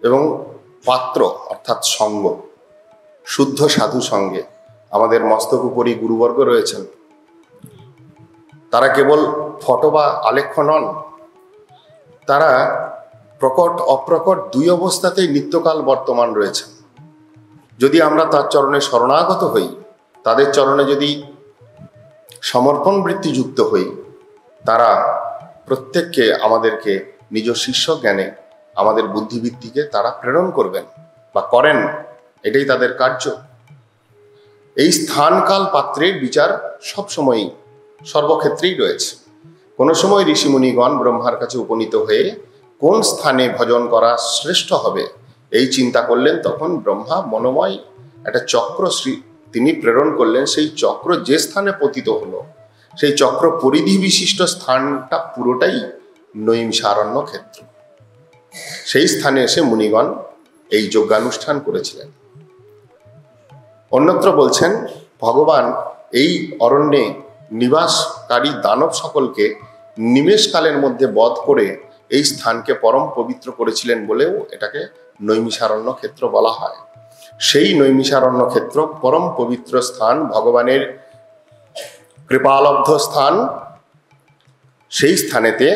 এবং পাত্র অর্থাৎ সঙ্গ, শুদ্ধ সাধু সঙ্গে। আমাদের মস্তক উপরই গুরুবর্গ রয়েছেন, তারা কেবল ফটো বা আলেখ্য নন, তারা প্রকট অপ্রকট দুই অবস্থাতেই নিত্যকাল বর্তমান রয়েছেন। যদি আমরা তার চরণে শরণাগত হই, তাদের চরণে যদি সমর্পণ বৃত্তি যুক্ত হই, তারা প্রত্যেককে আমাদেরকে নিজ শিষ্য জ্ঞানে আমাদের বুদ্ধিবৃত্তিকে তারা প্রেরণ করবেন বা করেন, এটাই তাদের কার্য। এই স্থানকাল পাত্রের বিচার সবসময়ই সর্বক্ষেত্রেই রয়েছে। কোনো সময় ঋষিমুনিগণ ব্রহ্মার কাছে উপনীত হয়ে কোন স্থানে ভজন করা শ্রেষ্ঠ হবে এই চিন্তা করলেন। তখন ব্রহ্মা মনোময় একটা চক্র তিনি প্রেরণ করলেন। সেই চক্র যে স্থানে পতিত হলো, সেই চক্র পরিধি বিশিষ্ট স্থানটা পুরোটাই নৈমিষারণ্য ক্ষেত্র। সেই স্থানে এসে মুনিগণ এই যজ্ঞানুষ্ঠান করেছিলেন। অন্যত্র বলছেন ভগবান এই অরণ্যে নিবাসকারী দানব সকলকে নিমেষকালের মধ্যে বধ করে এই স্থানকে পরম পবিত্র করেছিলেন বলেও এটাকে নৈমিষারণ্য ক্ষেত্র বলা হয়। সেই নৈমিষারণ্য ক্ষেত্র পরম পবিত্র স্থান, ভগবানের কৃপালব্ধ স্থান। সেই স্থানেতে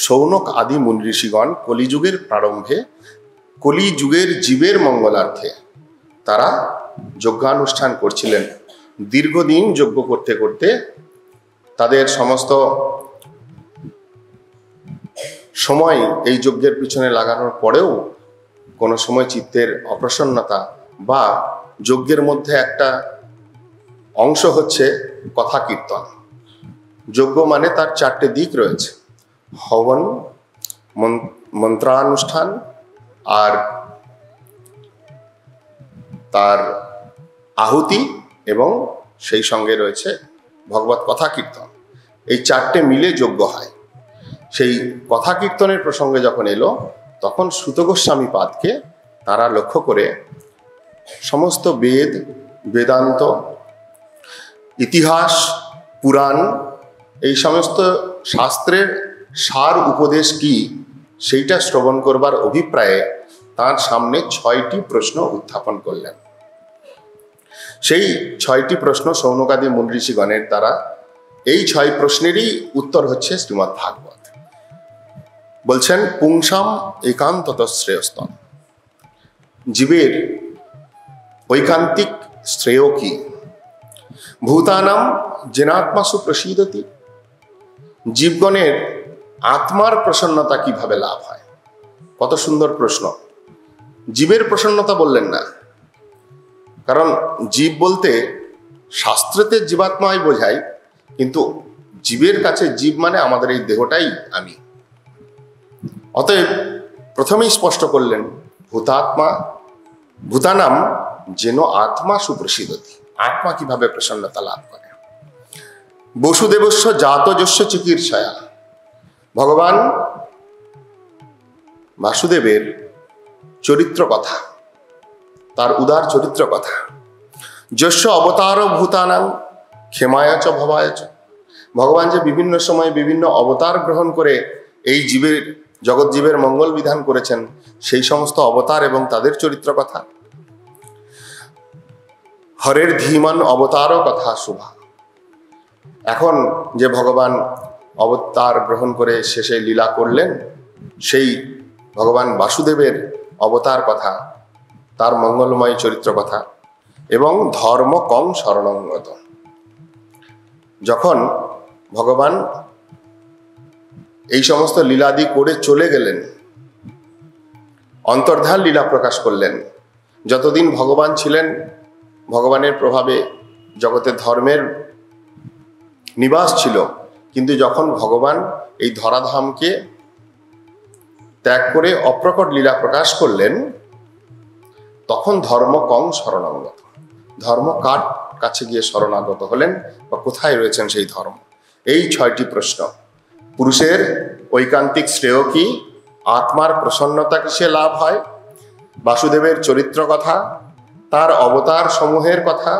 শৌনক আদি মুনি ঋষিগণ কলিযুগের প্রারম্ভে কলিযুগের জীবের মঙ্গলার্থে তারা যজ্ঞানুষ্ঠান করছিলেন। দীর্ঘদিন যজ্ঞ করতে করতে তাদের সমস্ত সময় এই যজ্ঞের পিছনে লাগানোর পরেও কোনো সময় চিত্তের অপ্রসন্নতা বা যজ্ঞের মধ্যে একটা অংশ হচ্ছে কথা কীর্তন। যজ্ঞ মানে তার চারটে দিক রয়েছে: হবন, মন্ত্রানুষ্ঠান, আর তার আহুতি, এবং সেই সঙ্গে রয়েছে ভগবত কথা কীর্তন। এই চারটে মিলে যজ্ঞ হয়। সেই কথা কীর্তনের প্রসঙ্গে যখন এলো, তখন সুত গোস্বামী পাদকে তারা লক্ষ্য করে সমস্ত বেদ, বেদান্ত, ইতিহাস, পুরাণ, এই সমস্ত শাস্ত্রের সার উপদেশ কি সেইটা শ্রবণ করবার অভিপ্রায়ে তার সামনে 6টি প্রশ্ন উত্থাপন করলেন। সেই 6টি প্রশ্ন শৌনকাদি মুনি ঋষিগণের দ্বারা, এই 6 প্রশ্নেরই উত্তর হচ্ছে শ্রীমদ্ ভাগবত। বলছেন, পুংসাম একান্তত শ্রেয়স্তম, জীবের ঐকান্তিক শ্রেয় কি? ভূতানাম জেনাত্মাসু প্রসীদতি, জীবগণের আত্মার প্রসন্নতা কিভাবে লাভ হয়? কত সুন্দর প্রশ্ন। জীবের প্রসন্নতা বললেন না, কারণ জীব বলতে শাস্ত্রেতে জীবাত্মাই বোঝায়, কিন্তু জীবের কাছে জীব মানে আমাদের এই দেহটাই আমি। অতএব প্রথমেই স্পষ্ট করলেন, ভূতানাম যেন আত্মা সুপ্রসীদতি, আত্মা কিভাবে প্রসন্নতা লাভ করে। বসুদেবস্য জাতযস্য চিকিৎসায়া, ভগবান বাসুদেবের চরিত্র কথা, তার উদার চরিত্র কথা। যস্য অবতার ভূতানাং ক্ষেমায় চ ভবায় চ, ভগবান যে বিভিন্ন সময় বিভিন্ন অবতার গ্রহণ করে এই জীবের, জগৎ জীবের মঙ্গল বিধান করেছেন, সেই সমস্ত অবতার এবং তাদের চরিত্র কথা। হরের ধীমান অবতারও কথা শুভা, এখন যে ভগবান অবতার গ্রহণ করে শেষে লীলা করলেন, সেই ভগবান বাসুদেবের অবতার কথা, তার মঙ্গলময় চরিত্র কথা। এবং ধর্ম কং শরণঙ্গত, যখন ভগবান এই সমস্ত লীলাদি করে চলে গেলেন, অন্তর্ধান লীলা প্রকাশ করলেন। যতদিন ভগবান ছিলেন, ভগবানের প্রভাবে জগতে ধর্মের নিবাস ছিল, কিন্তু যখন ভগবান এই ধরাধামকে ত্যাগ করে অপ্রকট লীলা প্রকাশ করলেন, তখন ধর্ম কং শরণাগত, ধর্ম কার কাছে গিয়ে শরণাগত হলেন বা কোথায় রয়েছেন সেই ধর্ম। এই 6টি প্রশ্ন। পুরুষের ঐকান্তিক শ্রেয় কি? আত্মার প্রসন্নতা কিসে লাভ হয়? বাসুদেবের চরিত্র কথা, তার অবতার সমূহের কথা,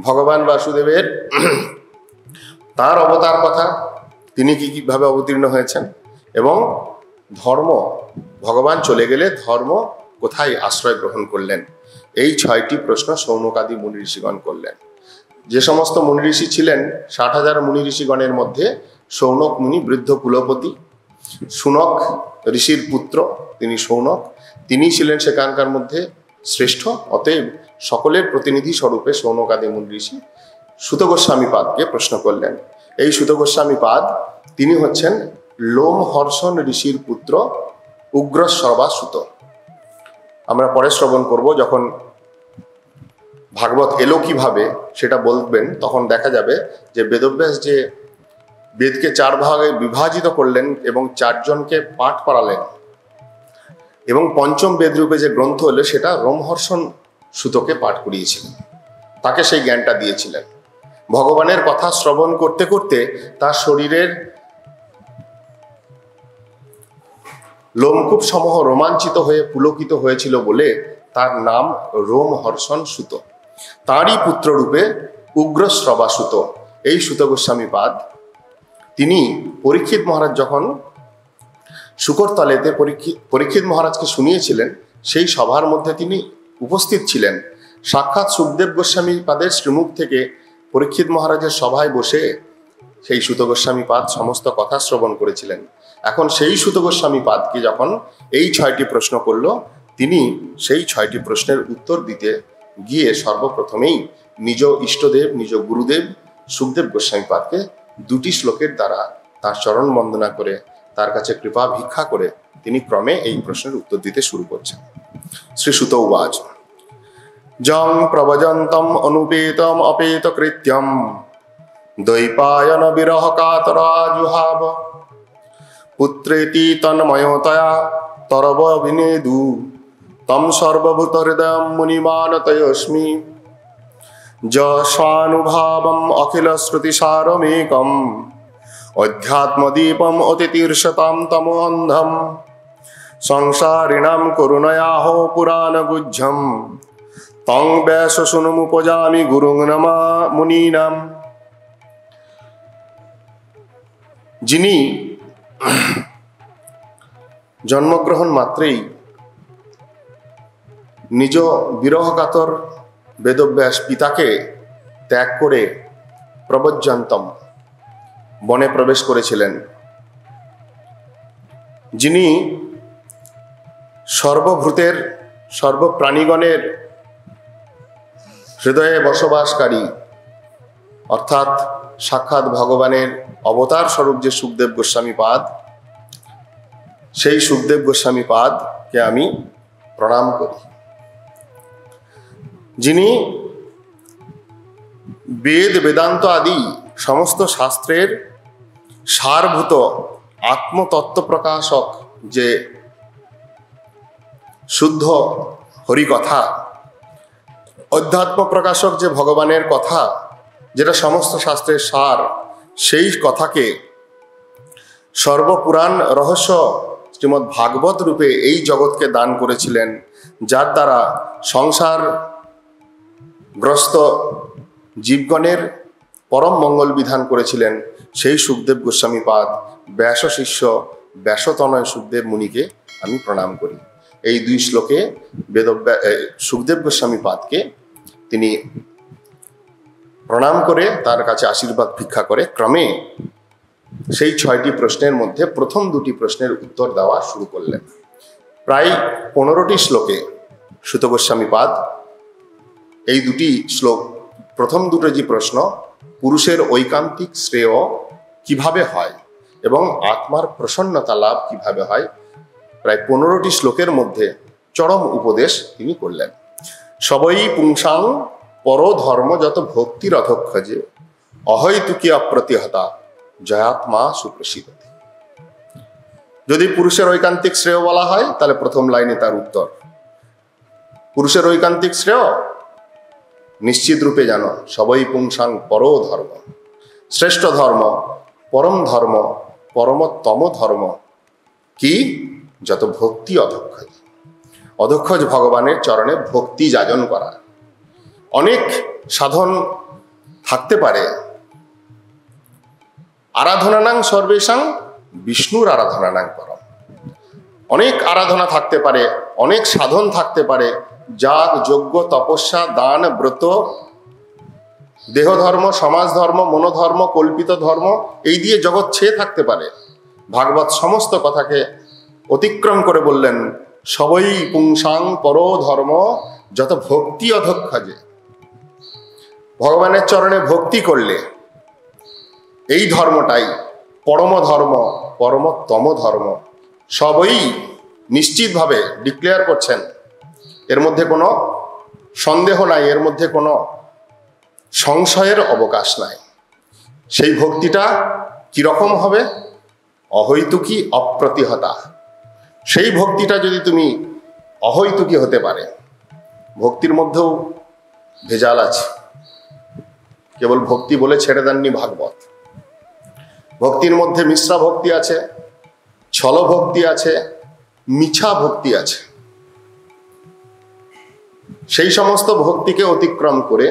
ভগবান বাসুদেবের তার অবতার কথা, তিনি কিভাবে অবতীর্ণ হয়েছেন, এবং ধর্ম, ভগবান চলে গেলে ধর্ম কোথায় আশ্রয় গ্রহণ করলেন। এই 6টি প্রশ্ন শৌনকাদি মুনি ঋষিগণ করলেন। যে সমস্ত মুনি ঋষি ছিলেন, 60,000 মুনি ঋষিগণের মধ্যে শৌনক মুনি বৃদ্ধ কুলপতি, সুনক ঋষির পুত্র তিনি শৌনক, তিনি ছিলেন সেখানকার মধ্যে শ্রেষ্ঠ। অতএব সকলের প্রতিনিধি স্বরূপে শৌনকাদি মুনি ঋষি সুত গোস্বামী পাদকে প্রশ্ন করলেন। এই সুত গোস্বামী পাদ, তিনি হচ্ছেন লোমহর্ষণ ঋষির পুত্র উগ্রশ্রবা সুত। আমরা পরে শ্রবণ করব, যখন ভাগবত এলো কিভাবে সেটা বলবেন, তখন দেখা যাবে যে বেদব্যাস যে বেদকে 4 ভাগে বিভাজিত করলেন এবং 4 জনকে পাঠ করালেন, এবং পঞ্চম বেদরূপে যে গ্রন্থ হলো সেটা রোমহর্ষণ সুতকে পাঠ করিয়েছিলেন, তাকে সেই জ্ঞানটা দিয়েছিলেন। ভগবানের কথা শ্রবণ করতে করতে তার শরীরের লোমকূপ সমূহ রোমাঞ্চিত হয়ে পুলকিত হয়েছিল বলে তার নাম রোমহর্ষণ সুত। তাঁরই পুত্ররূপে উগ্রশ্রবা সুত, এই সুত গোস্বামী পাদ, তিনি পরীক্ষিত মহারাজ যখন শুকর তলেতে পরীক্ষিত মহারাজকে শুনিয়েছিলেন, সেই সভার মধ্যে তিনি উপস্থিত ছিলেন। সাক্ষাৎ সুখদেব গোস্বামী পাদের শ্রীমুখ থেকে পরীক্ষিত মহারাজের সভায় বসে সেই সুত গোস্বামী পাদ সমস্ত কথা শ্রবণ করেছিলেন। এখন সেই সুত গোস্বামী পাদকে যখন এই 6টি প্রশ্ন করল, তিনি সেই 6টি প্রশ্নের উত্তর দিতে গিয়ে সর্বপ্রথমেই নিজ ইষ্টদেব, নিজ গুরুদেব সুখদেব গোস্বামী পাদকে 2টি শ্লোকের দ্বারা তার চরণ বন্দনা করে, তার কাছে কৃপা ভিক্ষা করে তিনি ক্রমে এই প্রশ্নের উত্তর দিতে শুরু করছেন। শ্রী সুত উবাচ জং প্রবজন্তম অনুপেতম অপেত কৃত্যম দ্বৈপায়ন বিরহ কাতরা জুহাব পুত্রেতি তন্ময়তয়া তরব বিনেদু তম সর্বভূত হৃদয়ম মুনিমানতয়স্মি যস্বানুভাবম অখিল শ্রুতিসারমেকম অধ্যাত্মদীপম অতিতীর্ষতাম তমোন্ধম সংসারিণাম করুণয়াহো পুরাণগুহ্যম তং ব্যাস শুনুমুপজামি গুরুং নমা মুনীনাম। যিনি জন্মগ্রহণ মাত্রেই নিজ বিরহকাতর বেদব্যাস পিতাকে ত্যাগ করে প্রবজ্জান্তম বনে প্রবেশ করেছিলেন, যিনি সর্বভূতের সর্বপ্রাণীগণের হৃদয়ে বসবাসকারী, অর্থাৎ সাক্ষাৎ ভগবানের অবতার স্বরূপ যে সুখদেব গোস্বামী পাদ, সেই সুখদেব গোস্বামী পাদকে আমি প্রণাম করি। যিনি বেদ বেদান্ত আদি সমস্ত শাস্ত্রের সারভূত আত্মতত্ত্ব প্রকাশক যে শুদ্ধ হরিকথা, অধ্যাত্ম প্রকাশক যে ভগবানের কথা, যেটা সমস্ত শাস্ত্রের সার, সেই কথাকে সর্বপুরাণ রহস্য শ্রীমদ্ ভাগবত রূপে এই জগৎকে দান করেছিলেন, যার দ্বারা সংসারগ্রস্ত জীবগণের পরম মঙ্গল বিধান করেছিলেন, সেই সুখদেব গোস্বামী পাদ ব্যাস শিষ্য ব্যাসতনয় সুখদেব মুনিকে আমি প্রণাম করি। এই 2 শ্লোকে সুখদেব গোস্বামী পাদকে তিনি প্রণাম করে তার কাছে আশীর্বাদ ভিক্ষা করে ক্রমে সেই 6টি প্রশ্নের মধ্যে প্রথম 2টি প্রশ্নের উত্তর দেওয়া শুরু করলেন। প্রায় 15টি শ্লোকে সুত গোস্বামী পাদ এই 2টি শ্লোক, প্রথম 2টো যে প্রশ্ন, পুরুষের ঐকান্তিক শ্রেয় কিভাবে হয় এবং আত্মার প্রসন্নতা লাভ কিভাবে হয়, প্রায় 15টি শ্লোকের মধ্যে চরম উপদেশ তিনি করলেন। সবই পুংসাং পরধর্ম যত ভক্তির অধক্ষজে অহৈতুকী অপ্রতিহতা জয়াত্মা সুপ্রসিদ্ধ। যদি পুরুষের ঐকান্তিক শ্রেয় বলা হয়, তাহলে প্রথম লাইনে তার উত্তর। পুরুষের ঐকান্তিক শ্রেয় নিশ্চিত রূপে জানো, সবই পুংসাং পরো ধর্ম, শ্রেষ্ঠ ধর্ম, পরম ধর্ম, পরমোত্তম ধর্ম কি? যত ভক্তি অধক্ষজ, অধক্ষজ ভগবানের চরণে ভক্তি যাজন করা। অনেক সাধন থাকতে পারে, আরাধনানাং সর্বেশাং বিষ্ণুর আরাধনানাং পরম। অনেক আরাধনা থাকতে পারে, অনেক সাধন থাকতে পারে, যাগ যজ্ঞ তপস্যা দান ব্রত দেহ ধর্ম সমাজ ধর্ম মনোধর্ম কল্পিত ধর্ম এই দিয়ে জগৎ ছেয়ে থাকতে পারে। ভাগবত সমস্ত কথাকে অতিক্রম করে বললেন সবই পুংসাং পরো ধর্ম যত ভক্তি অধক্ষজে। ভগবানের চরণে ভক্তি করলে এই ধর্মটাই পরম ধর্ম, পরমোত্তম ধর্ম। সবই নিশ্চিতভাবে ডিক্লেয়ার করছেন, এর মধ্যে কোনো সন্দেহ নাই, এর মধ্যে কোনো সংশয়ের অবকাশ নাই। সেই ভক্তিটা কিরকম হবে? অহৈতুকী অপ্রতিহতা। সেই ভক্তিটা যদি তুমি অহৈতুকী হতে পারে, ভক্তির মধ্যেও ভেজাল আছে, কেবল ভক্তি বলে ছেড়ে দেননি ভাগবত। ভক্তির মধ্যে মিশ্রা ভক্তি আছে, ছল ভক্তি আছে, মিছা ভক্তি আছে। সেই সমস্ত ভক্তিকে অতিক্রম করে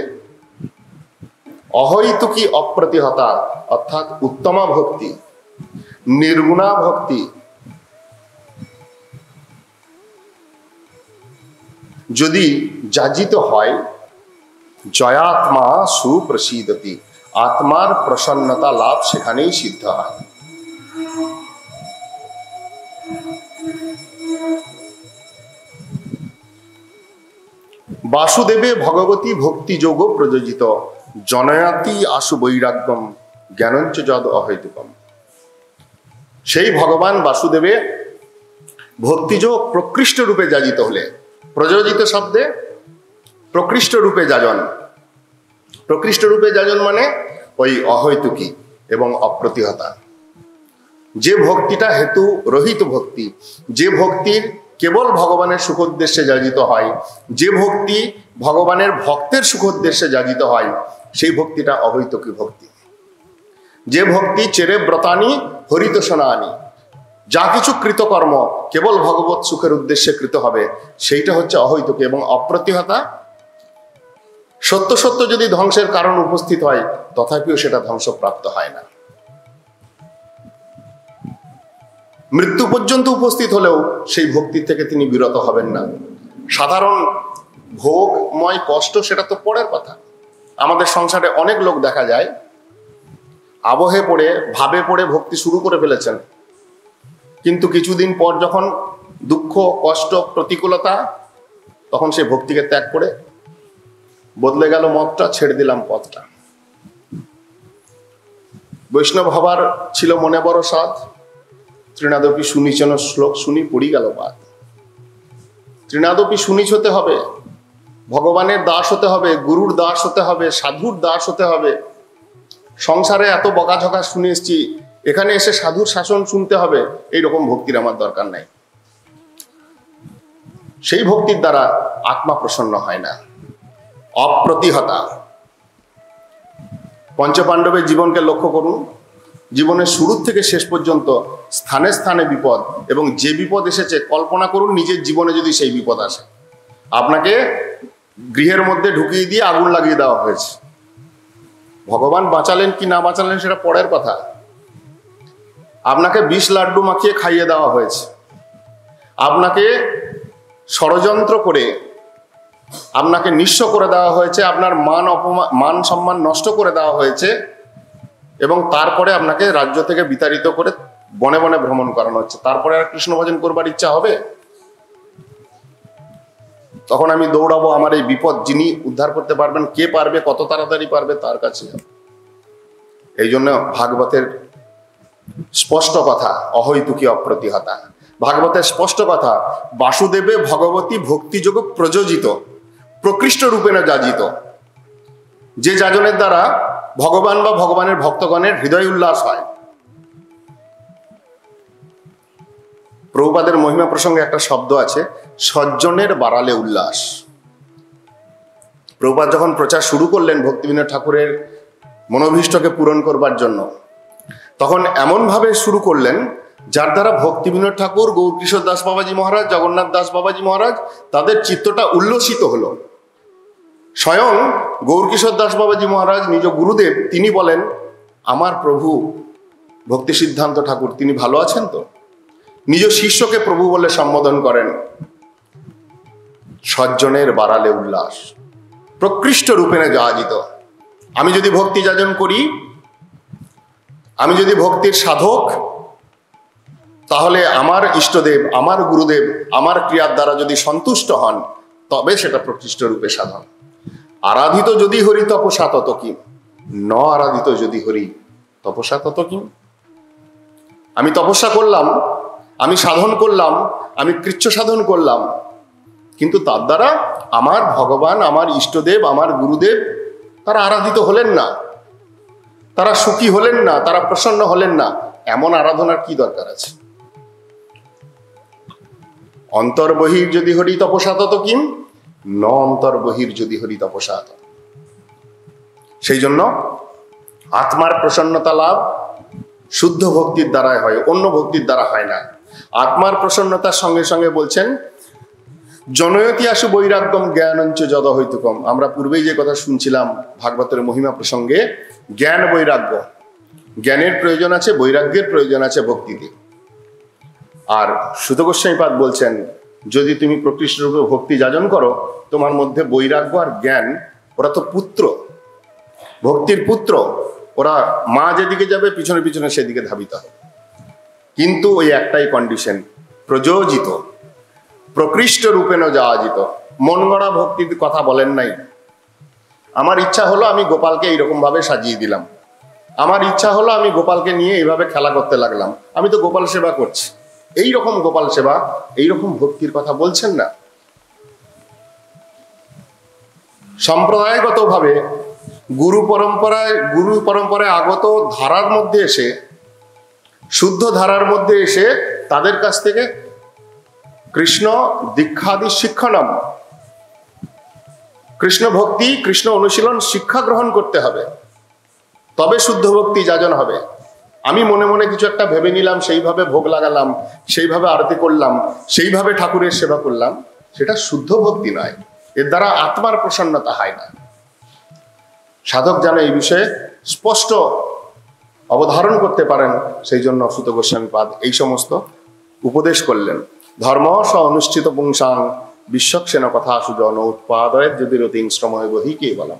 অহৈতুকী অপ্রতিহতা অর্থাৎ উত্তমা ভক্তি, নির্গুণা ভক্তি, যদি যাজিত হয়, জয়াত্মা সুপ্রসীদতি, আত্মার প্রসন্নতা লাভ সেখানেই সিদ্ধ হয়। বাসুদেবে ভগবতী ভক্তি যোগ প্রযোজিত, জনয়াতি আশু বৈরাগ্যম জ্ঞানঞ্চ যদ অহৈতুকম। সেই ভগবান বাসুদেবে ভক্তিযোগ প্রকৃষ্ট রূপে যাজিত হলে, প্রযোজিত শব্দে প্রকৃষ্ট রূপে যাজন, প্রকৃষ্ট রূপে যাজন মানে ওই অহৈতুকী এবং অপ্রতিহতা, যে ভক্তিটা হেতু রহিত ভক্তি, যে ভক্তির কেবল ভগবানের সুখোদ্দেশ্যে যাজিত হয়, যে ভক্তি ভগবানের ভক্তের সুখোদ্দেশ্যে যাজিত হয়, সেই ভক্তিটা অহৈতুকী ভক্তি। যে ভক্তি চেরে ব্রতানি হরিত সোনানি, যা কিছু কৃতকর্ম কেবল ভগবত সুখের উদ্দেশ্যে কৃত হবে, সেইটা হচ্ছে অহৈতুকী এবং অপ্রতিহতা। সত্য সত্য যদি ধ্বংসের কারণ উপস্থিত হয়, তথাপিও সেটা ধ্বংসপ্রাপ্ত হয় না। মৃত্যু পর্যন্ত উপস্থিত হলেও সেই ভক্তির থেকে তিনি বিরত হবেন না। সাধারণ ভোগময় কষ্ট সেটা তো পরের কথা। আমাদের সংসারে অনেক লোক দেখা যায় আবহে পড়ে, ভাবে পড়ে ভক্তি শুরু করে ফেলেছেন, কিন্তু কিছুদিন পর যখন দুঃখ, কষ্ট, প্রতিকূলতা, তখন সেই ভক্তিকে ত্যাগ করে বদলে গেল মতটা, ছেড়ে দিলাম পথটা। বৈষ্ণব হবার ছিল মনে বড় সাধ, তৃণাদপি সুনিচন শ্লোক শুনি পড়ি গেল বাদ। তৃণাদপি সুনিচ হতে হবে, ভগবানের দাস হতে হবে, গুরুর দাস হতে হবে, সাধুর দাস হতে হবে। সংসারে এত বকাঝকা শুনে এসছি, এখানে এসে সাধুর শাসন শুনতে হবে, এইরকম ভক্তির আমার দরকার নাই। সেই ভক্তির দ্বারা আত্মা প্রসন্ন হয় না। অপ্রতিহতা। পঞ্চপাণ্ডবের জীবনকে লক্ষ্য করুন, জীবনের শুরু থেকে শেষ পর্যন্ত স্থানে স্থানে বিপদ, এবং যে বিপদ এসেছে কল্পনা করুন নিজের জীবনে যদি সেই বিপদ আসে। আপনাকে গৃহের মধ্যে ঢুকিয়ে দিয়ে আগুন লাগিয়ে দেওয়া হয়েছে, ভগবান বাঁচালেন কি না বাঁচালেন সেটা পরের কথা। আপনাকে 20 লাড্ডু মাখিয়ে খাইয়ে দেওয়া হয়েছে, আপনাকে ষড়যন্ত্র করে আপনাকে নিঃস্ব করে দেওয়া হয়েছে, আপনার মান সম্মান নষ্ট করে দেওয়া হয়েছে, এবং তারপরে আপনাকে রাজ্য থেকে বিতাড়িত করে বনে বনে ভ্রমণ করানো হচ্ছে। তারপরে আর কৃষ্ণ ভজন করবার ইচ্ছা হবে? তখন আমি দৌড়াবো আমার এই বিপদ, যিনি উদ্ধার করতে পারবেন, কে পারবে, কত তাড়াতাড়ি পারবে, তার কাছে। এই জন্য ভাগবতের স্পষ্ট কথা, অহৈতুকী অপ্রতিহতা। ভাগবতের স্পষ্ট কথা, বাসুদেবে ভগবতী ভক্তিযোগ প্রযোজিত, প্রকৃষ্ট রূপে না যাজিত, যে যাজনের দ্বারা ভগবান বা ভগবানের ভক্তগণের হৃদয় উল্লাস হয়। প্রভুপাদের মহিমা প্রসঙ্গে একটা শব্দ আছে, সজ্জনের বাড়ালে উল্লাস। প্রভুপাদ যখন প্রচার শুরু করলেন ভক্তিবিনোদ ঠাকুরের মনোভীষ্টকে পূরণ করবার জন্য, তখন এমনভাবে শুরু করলেন যার দ্বারা ভক্তিবিনোদ ঠাকুর, গৌরকিশোর দাস বাবাজি মহারাজ, জগন্নাথ দাস বাবাজি মহারাজ, তাদের চিত্তটা উল্লসিত হলো। স্বয়ং গৌরকিশোর দাস বাবাজি মহারাজ, নিজ গুরুদেব, তিনি বলেন, আমার প্রভু ভক্তি সিদ্ধান্ত ঠাকুর তিনি ভালো আছেন তো? নিজ শিষ্যকে প্রভু বলে সম্বোধন করেন। সজ্জনের বাড়ালে উল্লাস, প্রকৃষ্ট রূপে যাজিত। আমি যদি ভক্তি যাজন করি, আমি যদি ভক্তির সাধক, তাহলে আমার ইষ্টদেব, আমার গুরুদেব আমার ক্রিয়ার দ্বারা যদি সন্তুষ্ট হন, তবে সেটা প্রকৃষ্ট রূপে সাধন। আরাধিত যদি হরি তপসা তত কি, ন আরাধিত যদি হরি তপসা তত কি। আমি তপস্যা করলাম, আমি সাধন করলাম, আমি কৃচ্ছ সাধন করলাম, কিন্তু তার দ্বারা আমার ভগবান, আমার ইষ্টদেব, আমার গুরুদেব তারা আরাধিত হলেন না, তারা সুখী হলেন না, তারা প্রসন্ন হলেন না। এমন আরাধনার কি দরকার আছে? অন্তর্বহির যদি হরি তপসা তত কিম, ন অন্তর্বহির যদি হরি তপসা তত। সেই জন্য আত্মার প্রসন্নতা লাভ শুদ্ধ ভক্তির দ্বারাই হয়, অন্য ভক্তির দ্বারা হয় না। আত্মার প্রসন্নতার সঙ্গে সঙ্গে বলছেন, জনয়তি আশু বৈরাগ্যম জ্ঞানঞ্চ যদ হৈতুকম। আমরা পূর্বেই যে কথা শুনছিলাম ভাগবতের মহিমা প্রসঙ্গে, জ্ঞান বৈরাগ্য, জ্ঞানের প্রয়োজন আছে, বৈরাগ্যের প্রয়োজন আছে ভক্তিতে। আর সুত গোস্বামীপাদ বলছেন, যদি তুমি প্রকৃষ্ট রূপে ভক্তি যাজন করো, তোমার মধ্যে বৈরাগ্য আর জ্ঞান, ওরা তো পুত্র, ভক্তির পুত্র, ওরা মা যেদিকে যাবে পিছনে পিছনে সেদিকে ধাবিত হবে। কিন্তু ওই একটাই কন্ডিশন, প্রযোজিত, প্রকৃষ্ট রূপেণ যাজিত। মন গড়া ভক্তির কথা বলেন নাই। আমার ইচ্ছা হলো আমি গোপালকে এইরকম ভাবে সাজিয়ে দিলাম, আমার ইচ্ছা হলো আমি গোপালকে নিয়ে এইভাবে খেলা করতে লাগলাম, আমি তো গোপাল সেবা করছি, এই রকম গোপাল সেবা, এই রকম ভক্তির কথা বলছেন না। সম্প্রদায়গত ভাবে গুরু পরম্পরায় আগত ধারার মধ্যে এসে, শুদ্ধ ধারার মধ্যে এসে তাদের কাছ থেকে কৃষ্ণ দীক্ষাদি শিক্ষণম, কৃষ্ণ ভক্তি, কৃষ্ণ অনুশীলন শিক্ষা গ্রহণ করতে হবে, তবে শুদ্ধ ভক্তি যাজন হবে। আমি মনে মনে কিছু একটা ভেবে নিলাম, সেইভাবে ভোগ লাগালাম, সেইভাবে আরতি করলাম, সেইভাবে ঠাকুরের সেবা করলাম, সেটা শুদ্ধ ভক্তি নয়, এর দ্বারা আত্মার প্রসন্নতা হয় না। সাধক যেন এই বিষয়ে স্পষ্ট অবধারণ করতে পারেন, সেই জন্য সুত গোস্বামী পাদ এই সমস্ত উপদেশ করলেন। ধর্ম স অনুষ্ঠিত পুংসাং বিশ্বক্ষেন কথা সুজন উৎপাদয়ের যদি রতিং শ্রময় বহি কে বলাম।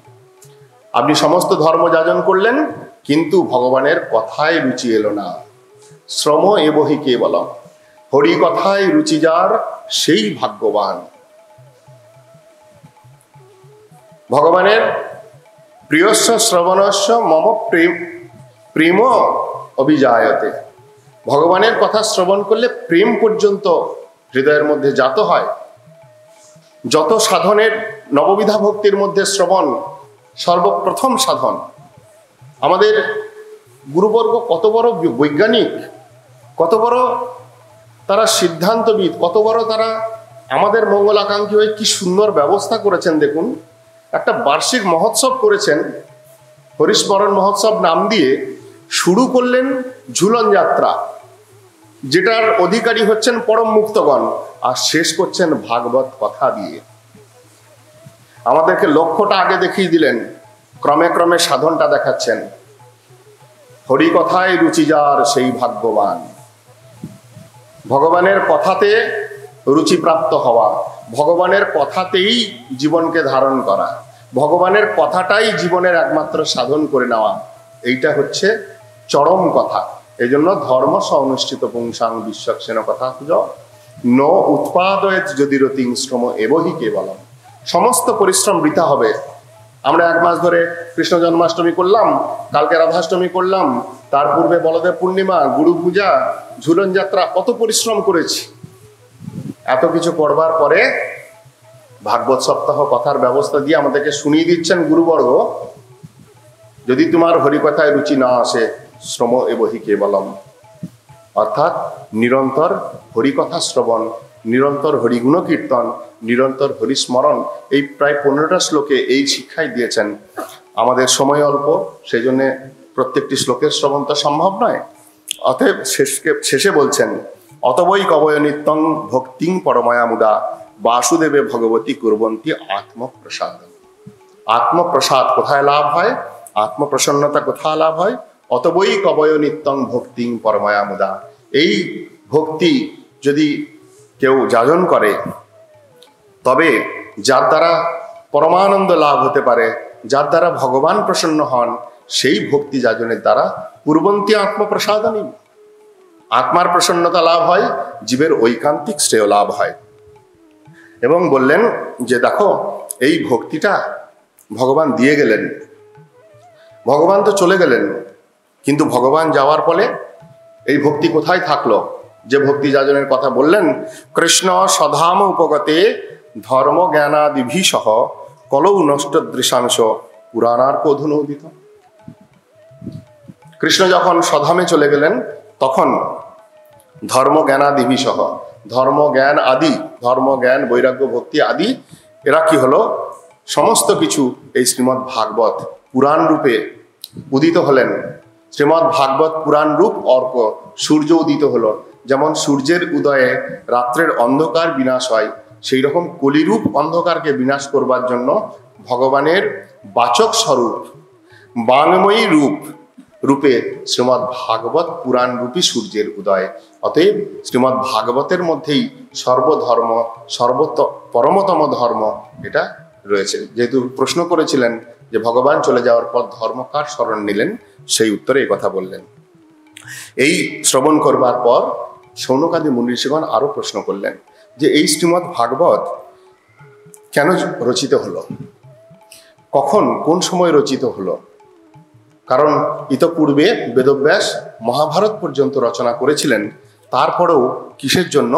আপনি সমস্ত ধর্ম যাজন করলেন, কিন্তু ভগবানের কথায় রুচি এলো না। শ্রম এ বহি কে বলাম, হরি কথায় রুচি যার সেই ভাগ্যবান। ভগবানের প্রিয়স্য শ্রবণস্য মম প্রেম অভিজায়তে। ভগবানের কথা শ্রবণ করলে প্রেম পর্যন্ত হৃদয়ের মধ্যে জাত হয়। যত সাধনের নববিধা ভক্তির মধ্যে শ্রবণ সর্বপ্রথম সাধন। আমাদের গুরুবর্গ কত বড় বৈজ্ঞানিক, কত বড় তারা সিদ্ধান্তবিদ, কত বড় তারা আমাদের মঙ্গল আকাঙ্ক্ষী হয়ে কি সুন্দর ব্যবস্থা করেছেন। দেখুন, একটা বার্ষিক মহোৎসব করেছেন, হরিস্মরণ মহোৎসব নাম দিয়ে শুরু করলেন ঝুলন যাত্রা, যেটার অধিকারী হচ্ছেন পরম মুক্তগণ, আর শেষ করছেন ভাগবত কথা দিয়ে। আমাদেরকে লক্ষ্যটা আগে দেখিয়ে দিলেন, ক্রমে ক্রমে সাধনটা দেখাচ্ছেন। হরি কথায় রুচি যার সেই ভাগ্যবান। ভগবানের কথাতে রুচিপ্রাপ্ত হওয়া, ভগবানের কথাতেই জীবনকে ধারণ করা, ভগবানের কথাটাই জীবনের একমাত্র সাধন করে নেওয়া, এইটা হচ্ছে চরম কথা। এই জন্য ধর্ম স অনুষ্ঠিত পুংসাং বিশ্বক্ষেন কথা ন উৎপাদয়েত যদি রতিং শ্রম এবহি কে বলম। সমস্ত পরিশ্রম বৃথা হবে। আমরা 1 মাস ধরে কৃষ্ণ জন্মাষ্টমী করলাম, কালকে রাধাষ্টমী করলাম, তার পূর্বে বলদেব পূর্ণিমা, গুরু পূজা, ঝুলন যাত্রা, কত পরিশ্রম করেছি। এত কিছু করবার পরে ভাগবত সপ্তাহ কথার ব্যবস্থা দিয়ে আমাদেরকে শুনিয়ে দিচ্ছেন গুরুবর্গ, যদি তোমার হরিকথায় রুচি না আসে শ্রম এবহি কে বলম। অর্থাৎ নিরন্তর হরিকথা শ্রবণ, নিরন্তর হরিগুণ কীর্তন, নিরন্তর হরিস্মরণ, এই প্রায় 15টা শ্লোকে এই শিক্ষাই দিয়েছেন। আমাদের সময় অল্প, সেই জন্য প্রত্যেকটি শ্লোকের শ্রবণ তো সম্ভব নয়। অতএব শেষে বলছেন, অতবৈ কবয় নিত্যং ভক্তিং পরমায়া মুদা বাসুদেবে ভগবতী কুর্বন্তী আত্মপ্রসাদ। আত্মপ্রসাদ কোথায় লাভ হয়, আত্মপ্রসন্নতা কোথায় লাভ হয়? অতবৈ কবয় নিত্যং ভক্তিং পরমায়া মুদা। এই ভক্তি যদি কেউ যাজন করে, তবে যার দ্বারা পরমানন্দ লাভ হতে পারে, যার দ্বারা ভগবান প্রসন্ন হন, সেই ভক্তি যাজনের দ্বারা পূর্বন্তী আত্মপ্রসাদনী, আত্মার প্রসন্নতা লাভ হয়, জীবের ঐকান্তিক শ্রেয় লাভ হয়। এবং বললেন যে দেখো, এই ভক্তিটা ভগবান দিয়ে গেলেন, ভগবান তো চলে গেলেন, কিন্তু ভগবান যাওয়ার ফলে এই ভক্তি কোথায় থাকলো? যে ভক্তি যাজনের কথা বললেন, কৃষ্ণ সধাম উপগতে ধর্ম জ্ঞানাদিভি সহ কলৌ নষ্ট দৃশাংশ পুরাণার্ক অধুনোদিত। কৃষ্ণ যখন সধামে চলে গেলেন, তখন ধর্ম জ্ঞানাদিভি সহ, ধর্ম জ্ঞান আদি, ধর্ম জ্ঞান বৈরাগ্য ভক্তি আদি, এরা কি হলো? সমস্ত কিছু এই শ্রীমদ্ ভাগবত পুরাণ রূপে উদিত হলেন। শ্রীমদ্ ভাগবত পুরাণ রূপ অর্ক, সূর্য উদিত হলো। যেমন সূর্যের উদয়ে রাত্রের অন্ধকার বিনাশ হয়, সেই রকম কলিরূপ অন্ধকারকে বিনাশ করবার জন্য ভগবানের বাচক স্বরূপ বাংময়ী রূপে শ্রীমদ্ ভাগবত পুরাণ রূপী সূর্যের উদয়। অতএব শ্রীমদ্ ভাগবতের মধ্যেই সর্বধর্ম পরমতম ধর্ম এটা রয়েছে। যেহেতু প্রশ্ন করেছিলেন যে ভগবান চলে যাওয়ার পর ধর্ম কার শরণ নিলেন, সেই উত্তরে এই কথা বললেন। এই শ্রবণ করবার পর শৌনকাদি মুনি ঋষিগণ আরো প্রশ্ন করলেন যে এই শ্রীমদ্ ভাগবত কেন রচিত হলো, কখন কোন সময় রচিত হলো? কারণ ইতপূর্বে বেদব্যাস মহাভারত পর্যন্ত রচনা করেছিলেন, তারপরেও কিসের জন্য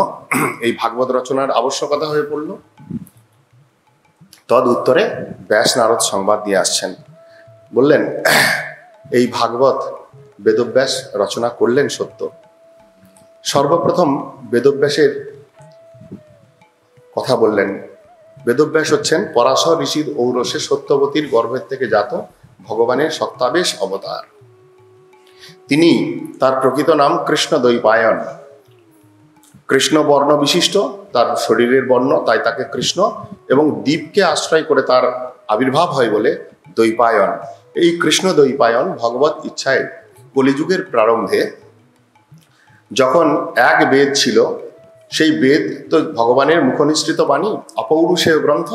এই ভাগবত রচনার আবশ্যকতা হয়ে পড়ল? তদ উত্তরে ব্যাস নারদ সংবাদ দিয়ে আসছেন। বললেন এই ভাগবত বেদব্যাস রচনা করলেন সত্য। সর্বপ্রথম বেদব্যাসের কথা বললেন। বেদব্যাস হচ্ছেন পরাশর ঋষির ঔরসে সত্যবতীর গর্ভের থেকে জাত ভগবানের সত্তাবেশ অবতার। তিনি, তার প্রকৃত নাম কৃষ্ণদ্বৈপায়ন। কৃষ্ণ বর্ণ বিশিষ্ট তার শরীরের বর্ণ, তাই তাকে কৃষ্ণ, এবং দ্বীপকে আশ্রয় করে তার আবির্ভাব হয় বলে দ্বৈপায়ন। এই কৃষ্ণ দ্বৈপায়ন ভগবত ইচ্ছায় কলিযুগের প্রারম্ভে যখন এক বেদ ছিল, সেই বেদ তো ভগবানের মুখনিসৃত বাণী, অপৌরুষেয় গ্রন্থ।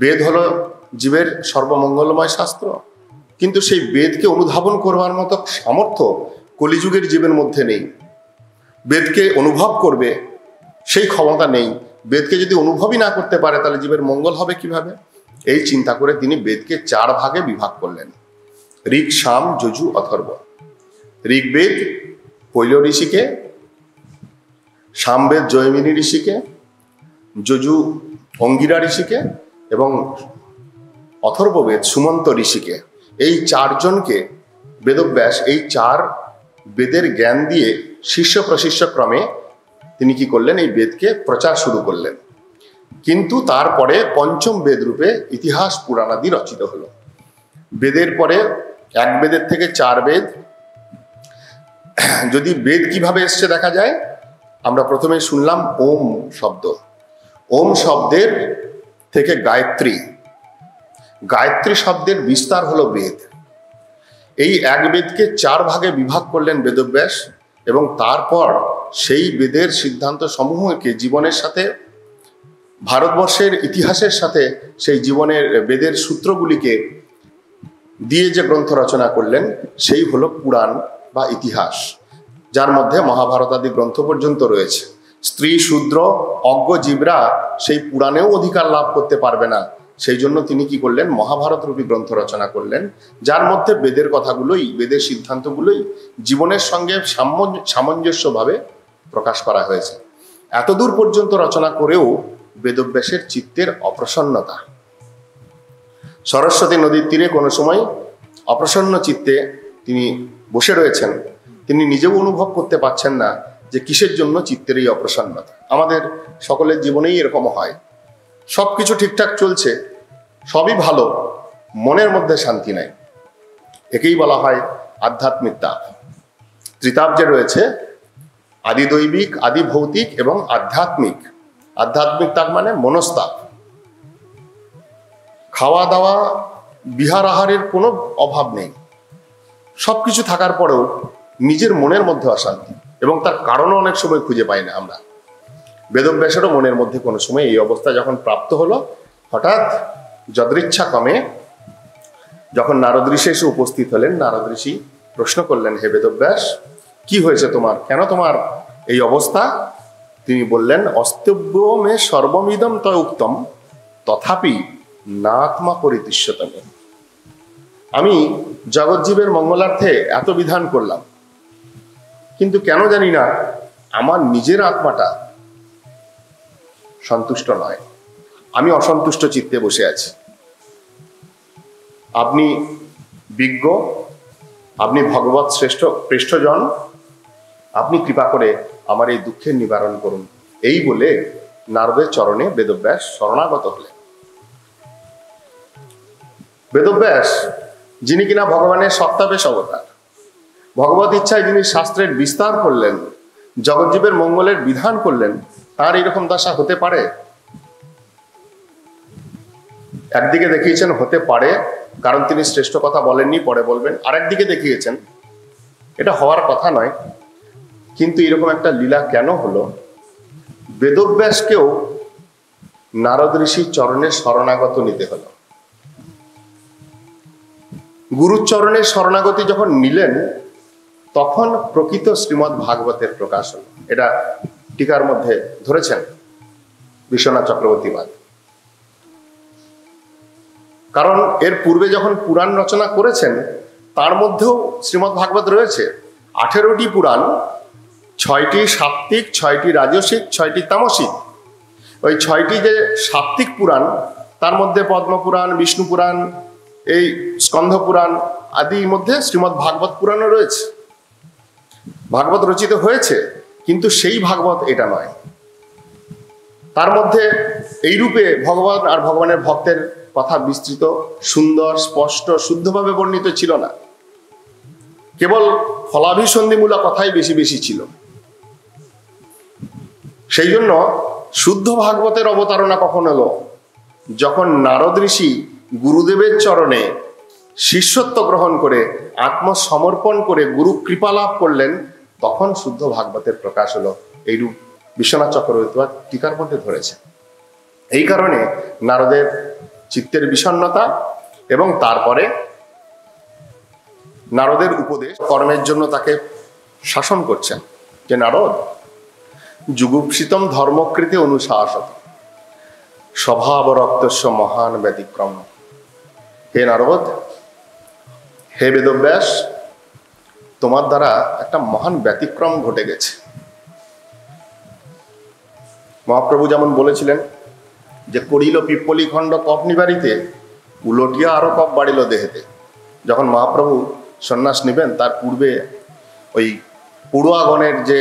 বেদ হলো জীবের সর্বমঙ্গলময় শাস্ত্র, কিন্তু সেই বেদকে অনুধাবন করবার মতো সামর্থ্য কলিযুগের জীবের মধ্যে নেই। বেদকে অনুভব করবে সেই ক্ষমতা নেই। বেদকে যদি অনুভবই না করতে পারে তাহলে জীবের মঙ্গল হবে কিভাবে? এই চিন্তা করে তিনি বেদকে 4 ভাগে বিভাগ করলেন: ঋক, সাম, যজু, অথর্ব। ঋগ্বেদ কৈল ঋষিকে, সামবেদ জয়মিনী ঋষিকে, যজু অঙ্গিরা ঋষিকে এবং অথর্ববেদ সুমন্ত ঋষিকে। এই 4 জনকে বেদব্যাস এই 4 বেদের জ্ঞান দিয়ে শিষ্য প্রশিষ্য ক্রমে তিনি কি করলেন? এই বেদকে প্রচার শুরু করলেন। কিন্তু তারপরে পঞ্চম বেদ রূপে ইতিহাস পুরাণাদি রচিত হলো। বেদের পরে এক বেদের থেকে 4 বেদ। যদি বেদ কিভাবে এসছে দেখা যায়, আমরা প্রথমে শুনলাম ওম শব্দ। ওম শব্দের থেকে গায়ত্রী, গায়ত্রী শব্দের বিস্তার হলো বেদ। এই এক বেদকে 4 ভাগে বিভাগ করলেন বেদব্যাস, এবং তারপর সেই বেদের সিদ্ধান্ত সমূহকে জীবনের সাথে, ভারতবর্ষের ইতিহাসের সাথে সেই জীবনের বেদের সূত্রগুলিকে দিয়ে যে গ্রন্থ রচনা করলেন, সেই হলো পুরাণ বা ইতিহাস, যার মধ্যে মহাভারত আদি গ্রন্থ পর্যন্ত রয়েছে। স্ত্রী, শূদ্র, অজ্ঞ জীবরা সেই পুরাণেও অধিকার লাভ করতে পারবে না। সেই জন্য তিনি কি করলেন? মহাভারত রূপী গ্রন্থ রচনা করলেন, যার মধ্যে বেদের কথাগুলোই, বেদের সিদ্ধান্তগুলোই জীবনের সঙ্গে সামঞ্জস্যভাবে প্রকাশ করা হয়েছে। এতদূর পর্যন্ত রচনা করেও বেদব্যাসের চিত্তের অপ্রসন্নতা। সরস্বতী নদীর তীরে কোনো সময় অপ্রসন্ন চিত্তে তিনি বসে রয়েছেন। তিনি নিজেও অনুভব করতে পারছেন না যে কিসের জন্য চিত্তের এই অপ্রসন্নতা। আমাদের সকলের জীবনেই এরকম হয়। সব কিছু ঠিকঠাক চলছে, সবই ভালো, মনের মধ্যে শান্তি নাই। একেই বলা হয় আধ্যাত্মিক তাপ। ত্রিতাপ যে রয়েছে, আদি দৈবিক, আদি ভৌতিক এবং আধ্যাত্মিক। আধ্যাত্মিক তাপ মানে মনস্তাপ। খাওয়া দাওয়া, বিহার আহারের কোনো অভাব নেই, সবকিছু থাকার পরেও নিজের মনের মধ্যে অশান্তি, এবং তার কারণও অনেক সময় খুঁজে পাই না আমরা। বেদব্যাসেরও মনের মধ্যে কোনো সময় এই অবস্থা যখন প্রাপ্ত হলো, হঠাৎ যদৃচ্ছা ক্রমে যখন নারদ ঋষি এসে উপস্থিত হলেন, নারদ ঋষি প্রশ্ন করলেন, হে বেদব্যাস, কি হয়েছে তোমার? কেন তোমার এই অবস্থা? তিনি বললেন, অস্তব্য মে সর্বমিদম তয় উক্তম তথাপি না আত্মা পরিতিষ্যতমে। আমি জগৎজীবের মঙ্গলার্থে এত বিধান করলাম, কিন্তু কেন জানি না আমার নিজের আত্মাটা সন্তুষ্ট নয়। আমি অসন্তুষ্ট চিত্তে বসে আছি। আপনি বিজ্ঞ, আপনি ভগবৎ শ্রেষ্ঠজন, আপনি কৃপা করে আমার এই দুঃখের নিবারণ করুন। এই বলে নারদের চরণে বেদব্যাস শরণাগত হলেন। বেদব্যাস, যিনি কিনা ভগবানের সত্তাবেশ অবতার, ভগবত ইচ্ছায় যিনি শাস্ত্রের বিস্তার করলেন, জগৎজীবের মঙ্গলের বিধান করলেন, তার এরকম দশা হতে পারে? একদিকে দেখিয়েছেন হতে পারে, কারণ তিনি শ্রেষ্ঠ কথা বলেননি, পরে বলবেন। আরেকদিকে দেখিয়েছেন এটা হওয়ার কথা নয়। কিন্তু এরকম একটা লীলা কেন হলো? বেদব্যাসকেও নারদ ঋষির চরণে শরণাগত নিতে হলো। গুরুর চরণে শরণাগতি যখন নিলেন তখন প্রকৃত শ্রীমদ্ ভাগবতের প্রকাশ হল। এটা টিকার মধ্যে ধরেছেন বিশ্বনাথ চক্রবর্তীবাদ। কারণ এর পূর্বে যখন পুরাণ রচনা করেছেন তার মধ্যেও শ্রীমদ্ ভাগবত রয়েছে। 18টি পুরাণ, 6টি সাত্ত্বিক, 6টি রাজসিক, 6টি তামসিক। ওই 6টি যে সাত্ত্বিক পুরাণ তার মধ্যে পদ্মপুরাণ, বিষ্ণু পুরাণ, এই স্কন্ধ পুরাণ আদির মধ্যে শ্রীমদ্ ভাগবত পুরাণও রয়েছে। ভাগবত রচিত হয়েছে, কিন্তু সেই ভাগবত এটা নয়। তার মধ্যে এই রূপে ভগবান আর ভগবানের ভক্তের কথা বিস্তৃত, সুন্দর, স্পষ্ট, শুদ্ধভাবে বর্ণিত ছিল না। কেবল ফলাভিসন্ধিমূলক কথাই বেশি বেশি ছিল। সেই জন্য শুদ্ধ ভাগবতের অবতারণা কখন হলো? যখন নারদ ঋষি গুরুদেবের চরণে শিষ্যত্ব গ্রহণ করে আত্মসমর্পণ করে গুরু কৃপা লাভ করলেন, তখন শুদ্ধ ভাগবতের প্রকাশ হলো। এইরূপ বিশ্বনাথ চক্রবর্তী টিকার মধ্যে ধরেছে। এই কারণে নারদের চিত্তের বিষণ্ণতা এবং তারপরে নারদের উপদেশ কর্মের জন্য তাকে শাসন করছেন যে নারদ, যুগুপ্সিতম ধর্মকৃতে অনুশাসত স্বভাব রক্তস্য মহান ব্যতিক্রম। হে নারদ, হে বেদব্যাস, তোমার দ্বারা একটা মহান ব্যতিক্রম ঘটে গেছে। মহাপ্রভু যেমন বলেছিলেন যে করিল পিপ্পলি খণ্ড কপ নিবারিতে, উলটিয়া আরো কপ বাড়িল দেহেতে। যখন মহাপ্রভু সন্ন্যাস নেবেন তার পূর্বে ওই পড়ুয়াগণের যে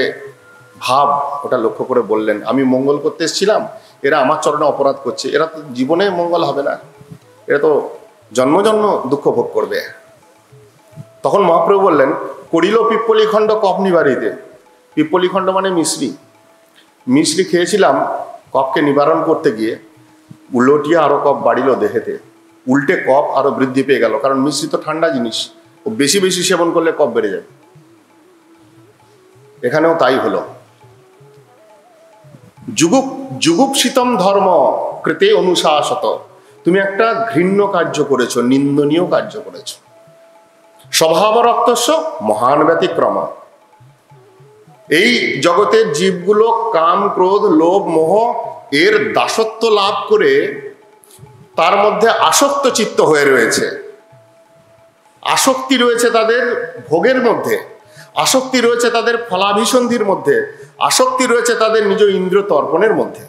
ভাব ওটা লক্ষ্য করে বললেন, আমি মঙ্গল করতে এসেছিলাম, এরা আমার চরণে অপরাধ করছে, এরা তো জীবনে মঙ্গল হবে না, এরা তো জন্ম জন্ম দুঃখ ভোগ করবে। তখন মহাপ্রভু বললেন, করিল পিপ্পলি খণ্ড কপ নিবারিতে। পিপ্পলি খণ্ড মানে মিশ্রি। মিশ্রি খেয়েছিলাম কপকে নিবারণ করতে গিয়ে, উলটিয়া আরো কপ বাড়িল দেহেতে। উল্টে কপ আরো বৃদ্ধি পেয়ে গেল, কারণ মিশ্রি তো ঠান্ডা জিনিস, ও বেশি বেশি সেবন করলে কপ বেড়ে যাবে। এখানেও তাই হলো। যুগুপ্সিতম ধর্ম কৃতে অনুশাসত। তুমি একটা ঘৃণ্য কার্য করেছো, নিন্দনীয় কার্য করেছো। স্বভাব রক্তস্য মহান ব্যতিক্রম। এই জগতের জীবগুলো কাম, ক্রোধ, লোভ, মোহ এর দাসত্ব লাভ করে তার মধ্যে আসক্ত চিত্ত হয়ে রয়েছে। আসক্তি রয়েছে তাদের ভোগের মধ্যে, আসক্তি রয়েছে তাদের ফলাভিসন্ধির মধ্যে, আসক্তি রয়েছে তাদের নিজ ইন্দ্রিয় তর্পণের মধ্যে।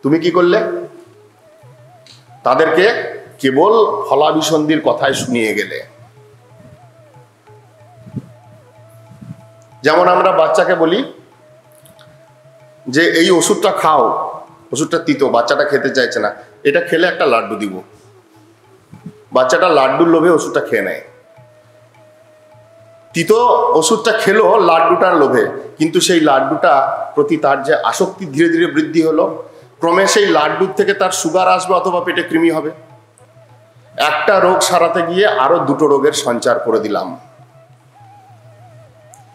তুমি কি করলে? তাদেরকে কেবল ফলাভিসন্ধির কথায় শুনিয়ে গেলে। যেমন আমরা বাচ্চাকে বলি যে এই ওষুধটা খাও, ওষুধটা তিতো, বাচ্চাটা খেতে চাইছে না, এটা খেলে একটা লাড্ডু দিব। বাচ্চাটা লাড্ডুর লোভে ওষুধটা খেয়ে নেয়। তিতো ওষুধটা খেলো লাড্ডুটার লোভে, কিন্তু সেই লাড্ডুটা প্রতি তার যে আসক্তি ধীরে ধীরে বৃদ্ধি হলো, ক্রমে সেই লাড্ডুর থেকে তার সুগার আসবে অথবা পেটে কৃমি হবে। একটা রোগ সারাতে গিয়ে আরো দুটো রোগের সঞ্চার করে দিলাম।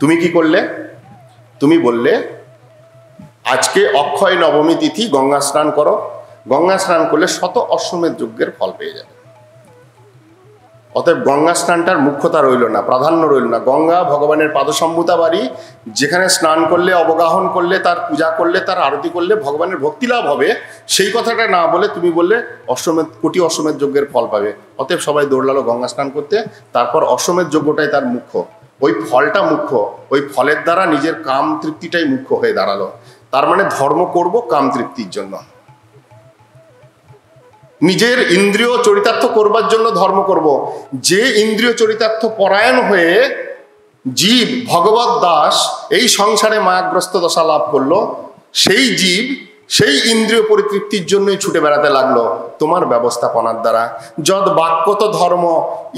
তুমি কি করলে? তুমি বললে আজকে অক্ষয় নবমী তিথি, গঙ্গা স্নান করো, গঙ্গা স্নান করলে 100 অশ্বমেধ যজ্ঞের ফল পেয়ে যাবে। অতএব গঙ্গা স্নানটার মুখ্যতা রইল না, প্রাধান্য রইল না। গঙ্গা ভগবানের পাদসম্ভূতা বাড়ি, যেখানে স্নান করলে, অবগাহন করলে, তার পূজা করলে, তার আরতি করলে ভগবানের ভক্তি লাভ হবে, সেই কথাটা না বলে তুমি বললে কোটি অশ্বমেধ যজ্ঞের ফল পাবে। অতএব সবাই দৌড়ালো গঙ্গা স্নান করতে। তারপর অশ্বমেধ যজ্ঞটাই তার মুখ্য, ওই ফলটা মুখ্য, ওই ফলের দ্বারা নিজের কাম তৃপ্তিটাই মুখ্য হয়ে দাঁড়ালো। তার মানে ধর্ম করব কাম তৃপ্তির জন্য, নিজের ইন্দ্রিয় চরিতার্থ করবার জন্য ধর্ম করব। যে ইন্দ্রিয় চরিতার্থ পরায়ণ হয়ে জীব ভগবত দাস এই সংসারে মায়াগ্রস্ত দশা লাভ করলো, সেই জীব সেই ইন্দ্রিয় পরিতৃপ্তির জন্যই ছুটে বেড়াতে লাগলো তোমার ব্যবস্থাপনার দ্বারা। যদ বাক্যত ধর্ম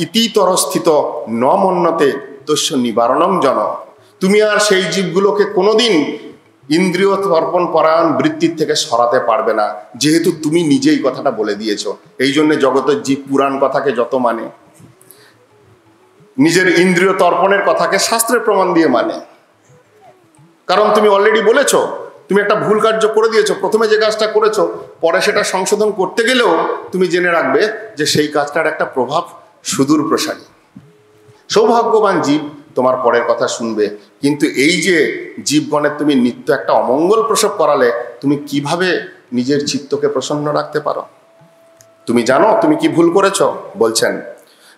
ইতিতরস্থিত ন মন্যতে তস্য নিবারণং জন। তুমি আর সেই জীবগুলোকে কোনোদিন ইন্দ্রিয় তর্পণ পরায়ণ বৃত্তির থেকে সরাতে পারবে না, যেহেতু তুমি নিজেই কথাটা বলে দিয়েছো। এই জন্য জগতের জীব পুরাণ কথাকে যত মানে, নিজের ইন্দ্রিয় তর্পণের কথাকে শাস্ত্রের প্রমাণ দিয়ে মানে। কারণ তুমি অলরেডি বলেছো, তুমি একটা ভুল কার্য করে দিয়েছো, প্রথমে যে কাজটা করেছো পরে সেটা সংশোধন করতে গেলেও তুমি জেনে রাখবে যে সেই কাজটার একটা প্রভাব সুদূর প্রসারী। সৌভাগ্যবান জীব তোমার পরের কথা শুনবে, কিন্তু এই যে জীবগণের তুমি নিত্য একটা অমঙ্গল প্রসব করালে তুমি কিভাবে নিজের চিত্তকে প্রসন্ন রাখতে পারো? তুমি জানো তুমি কি ভুল করেছো? বলছেন,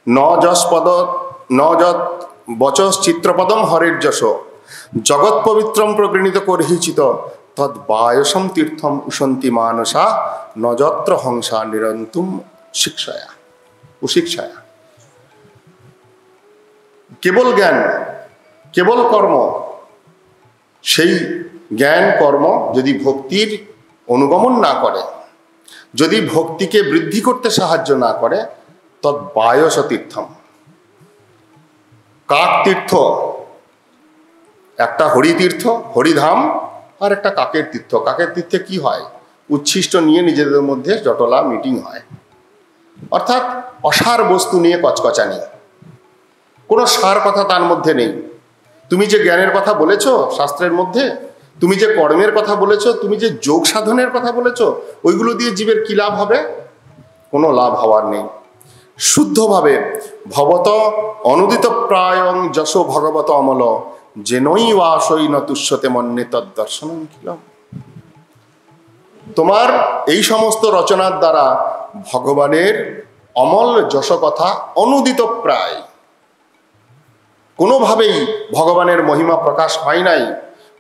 ন যৎ বচস চিত্রপদম হরির যশ জগৎ পবিত্রম প্রগৃণীত করহিচিত তদ বায়সম তীর্থম উশন্তি মানসা নযত্র হংসা নিরন্তুম শিক্ষায়া উশিক্ষায়া। কেবল জ্ঞান, কেবল কর্ম, সেই জ্ঞান কর্ম যদি ভক্তির অনুগমন না করে, যদি ভক্তিকে বৃদ্ধি করতে সাহায্য না করে, তৎ বায়স তীর্থম, কাক তীর্থ, একটা হরিতীর্থ হরিধাম আর একটা কাকের তীর্থ। কাকের তীর্থে কি হয়? উচ্ছিষ্ট নিয়ে নিজেদের মধ্যে জটলা মিটিং হয়, অর্থাৎ অসার বস্তু নিয়ে কচকচানি, কোনো সার কথা তার মধ্যে নেই। তুমি যে জ্ঞানের কথা বলেছো শাস্ত্রের মধ্যে, তুমি যে কর্মের কথা বলেছো, তুমি যে যোগ সাধনের কথা বলেছো, ওইগুলো দিয়ে জীবের কি লাভ হবে? কোনো লাভ হওয়ার নেই। শুদ্ধভাবে ভবত অনুদিত প্রায়ং যশ ভগবত অমল যেনই ওয়াসই ন তুষ্যতে মন্যে তদ্দর্শনং কিলম। তোমার এই সমস্ত রচনার দ্বারা ভগবানের অমল যশ কথা অনুদিত প্রায়, কোনোভাবেই ভগবানের মহিমা প্রকাশ হয় নাই,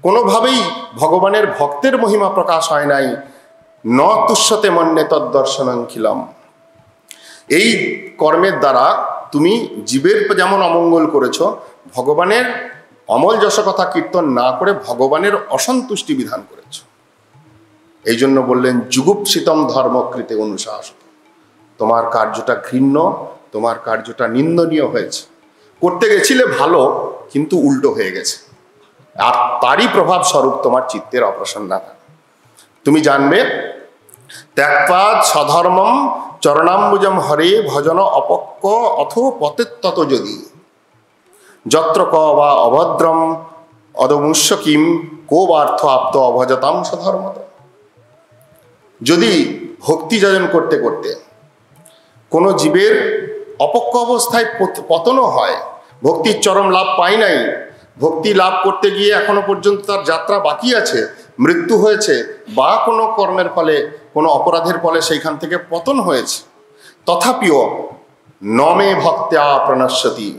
কোনোভাবেই ভগবানের ভক্তের মহিমা প্রকাশ হয় নাই। ন তুষ্যতে মন্যে তদ্দর্শনং খিলম। এই কর্মের দ্বারা তুমি জীবের যেমন অমঙ্গল করেছ, ভগবানের অমল যশ কথা কীর্তন না করে ভগবানের অসন্তুষ্টি বিধান করেছ। এই জন্য বললেন যুগুপ্সিতম ধর্মকৃতে অনুশাসিত। তোমার কার্যটা ঘৃণ্য, তোমার কার্যটা নিন্দনীয় হয়েছে। করতে গেছিলে ভালো, কিন্তু উল্টো হয়ে গেছে, আর তারই প্রভাব স্বরূপ তোমার চিত্তের অপ্রসন্নতা। তুমি জানবে ত্যাগপাদ স্বধর্মম চরণাম্বুজম হরে ভজন অপক্ক অথ পতেত্তত যদি যত্র ক বা অভদ্রম অদমুষ্য কিম কো বার্থ আপ্ত অভজতাম স্বধর্মত। যদি ভক্তি যজন করতে করতে কোনো জীবের অপক্ক অবস্থায় পতনও হয়, ভক্তির চরম লাভ পায় নাই, ভক্তি লাভ করতে গিয়ে এখনো পর্যন্ত তার যাত্রা বাকি আছে, মৃত্যু হয়েছে, বা কোনো কর্মের ফলে কোনো অপরাধের ফলে সেইখান থেকে পতন হয়েছে, তথাপিও নমে ভক্ত্যা প্রণশ্যতি,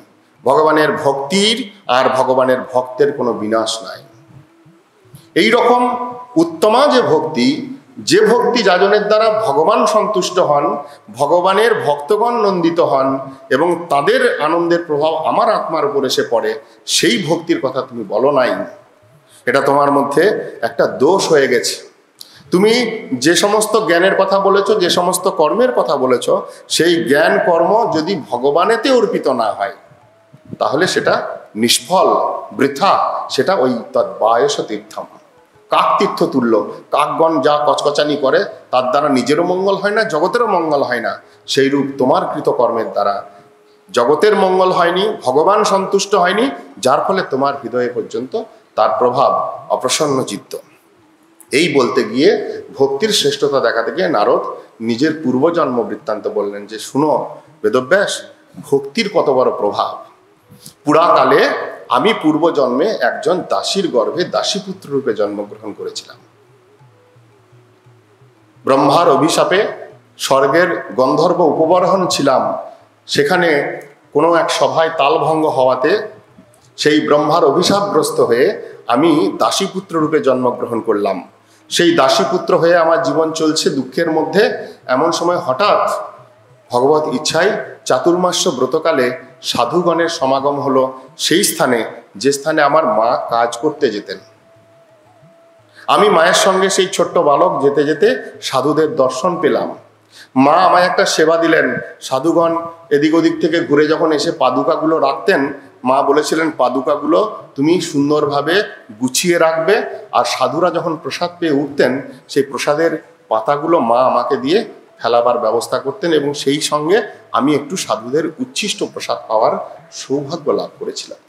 ভগবানের ভক্তির আর ভগবানের ভক্তের কোনো বিনাশ নাই। এই রকম উত্তমা যে ভক্তি, যে ভক্তি যাজনের দ্বারা ভগবান সন্তুষ্ট হন, ভগবানের ভক্তগণ নন্দিত হন এবং তাদের আনন্দের প্রভাব আমার আত্মার উপর এসে পড়ে, সেই ভক্তির কথা তুমি বলো নাই। এটা তোমার মধ্যে একটা দোষ হয়ে গেছে। তুমি যে সমস্ত জ্ঞানের কথা বলেছো, যে সমস্ত কর্মের কথা বলেছো, সেই জ্ঞান কর্ম যদি ভগবানেতে অর্পিত না হয় তাহলে সেটা নিষ্ফল, বৃথা, সেটা ওই তদ্বায়স তীর্থম, কাক তীর্থ তুল্য। কাকগণ যা কচকচানি করে তার দ্বারা নিজেরও মঙ্গল হয় না, জগতেরও মঙ্গল হয় না। সেই রূপ তোমার কৃতকর্মের দ্বারা জগতের মঙ্গল হয়নি, ভগবান সন্তুষ্ট হয়নি, যার ফলে তোমার হৃদয়ে পর্যন্ত তার প্রভাব অপ্রসন্ন চিত্ত। এই বলতে গিয়ে ভক্তির শ্রেষ্ঠতা দেখাতে গিয়ে নারদ নিজের পূর্বজন্ম বৃত্তান্ত বললেন যে শুনো বেদব্যাস, ভক্তির কত বড় প্রভাব। পুরাকালে আমি পূর্বজন্মে একজন দাসীর গর্ভে দাসীপুত্র রূপে জন্মগ্রহণ করেছিলাম। ব্রহ্মার অভিশাপে স্বর্গের গন্ধর্ব উপবর্হণ ছিলাম। সেখানে কোনো এক সভায় তালভঙ্গ হওয়াতে সেই ব্রহ্মার অভিশাপগ্রস্ত হয়ে আমি দাসীপুত্র রূপে জন্মগ্রহণ করলাম। সেই দাসীপুত্র হয়ে আমার জীবন চলছে দুঃখের মধ্যে। এমন সময় হঠাৎ ভগবত ইচ্ছায় চাতুর্মাস্য ব্রতকালে সাধুগণের সমাগম হলো সেই স্থানে, যে স্থানে আমার মা কাজ করতে যেতেন। আমি মায়ের সঙ্গে সেই ছোট্ট বালক যেতে যেতে সাধুদের দর্শন পেলাম। মা আমায় একটা সেবা দিলেন। সাধুগণ এদিক ওদিক থেকে ঘুরে যখন এসে পাদুকাগুলো রাখতেন, মা বলেছিলেন পাদুকাগুলো তুমি সুন্দরভাবে গুছিয়ে রাখবে, আর সাধুরা যখন প্রসাদ পেয়ে উঠতেন সেই প্রসাদের পাতাগুলো মা আমাকে দিয়ে ফেলাবার ব্যবস্থা করতেন, এবং সেই সঙ্গে আমি একটু সাধুদের উচ্ছিষ্ট প্রসাদ পাওয়ার সৌভাগ্য লাভ করেছিলাম।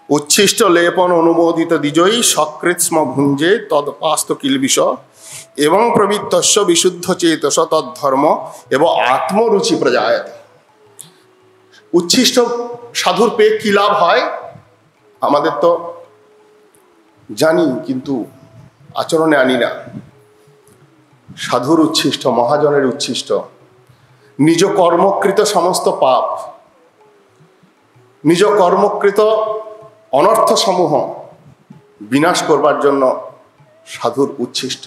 উচ্ছিষ্ট লেপন অনুমোদিত দ্বিজয়ী সকৃৎস্ম ভুঞ্জে তদপাস্ত কিলবিষ এবং প্রবৃত্তস্য বিশুদ্ধ চেতস তদ্ধর্ম এবং আত্মরুচি প্রজায়তে। উচ্ছিষ্ট সাধুর পেয়ে কি লাভ হয় আমাদের তো জানি, কিন্তু আচরণে আনি না। সাধুর উচ্ছিষ্ট, মহাজনের উচ্ছিষ্ট নিজ কর্মকৃত সমস্ত পাপ, নিজ কর্মকৃত অনর্থ সমূহ বিনাশ করবার জন্য সাধুর উচ্ছিষ্ট।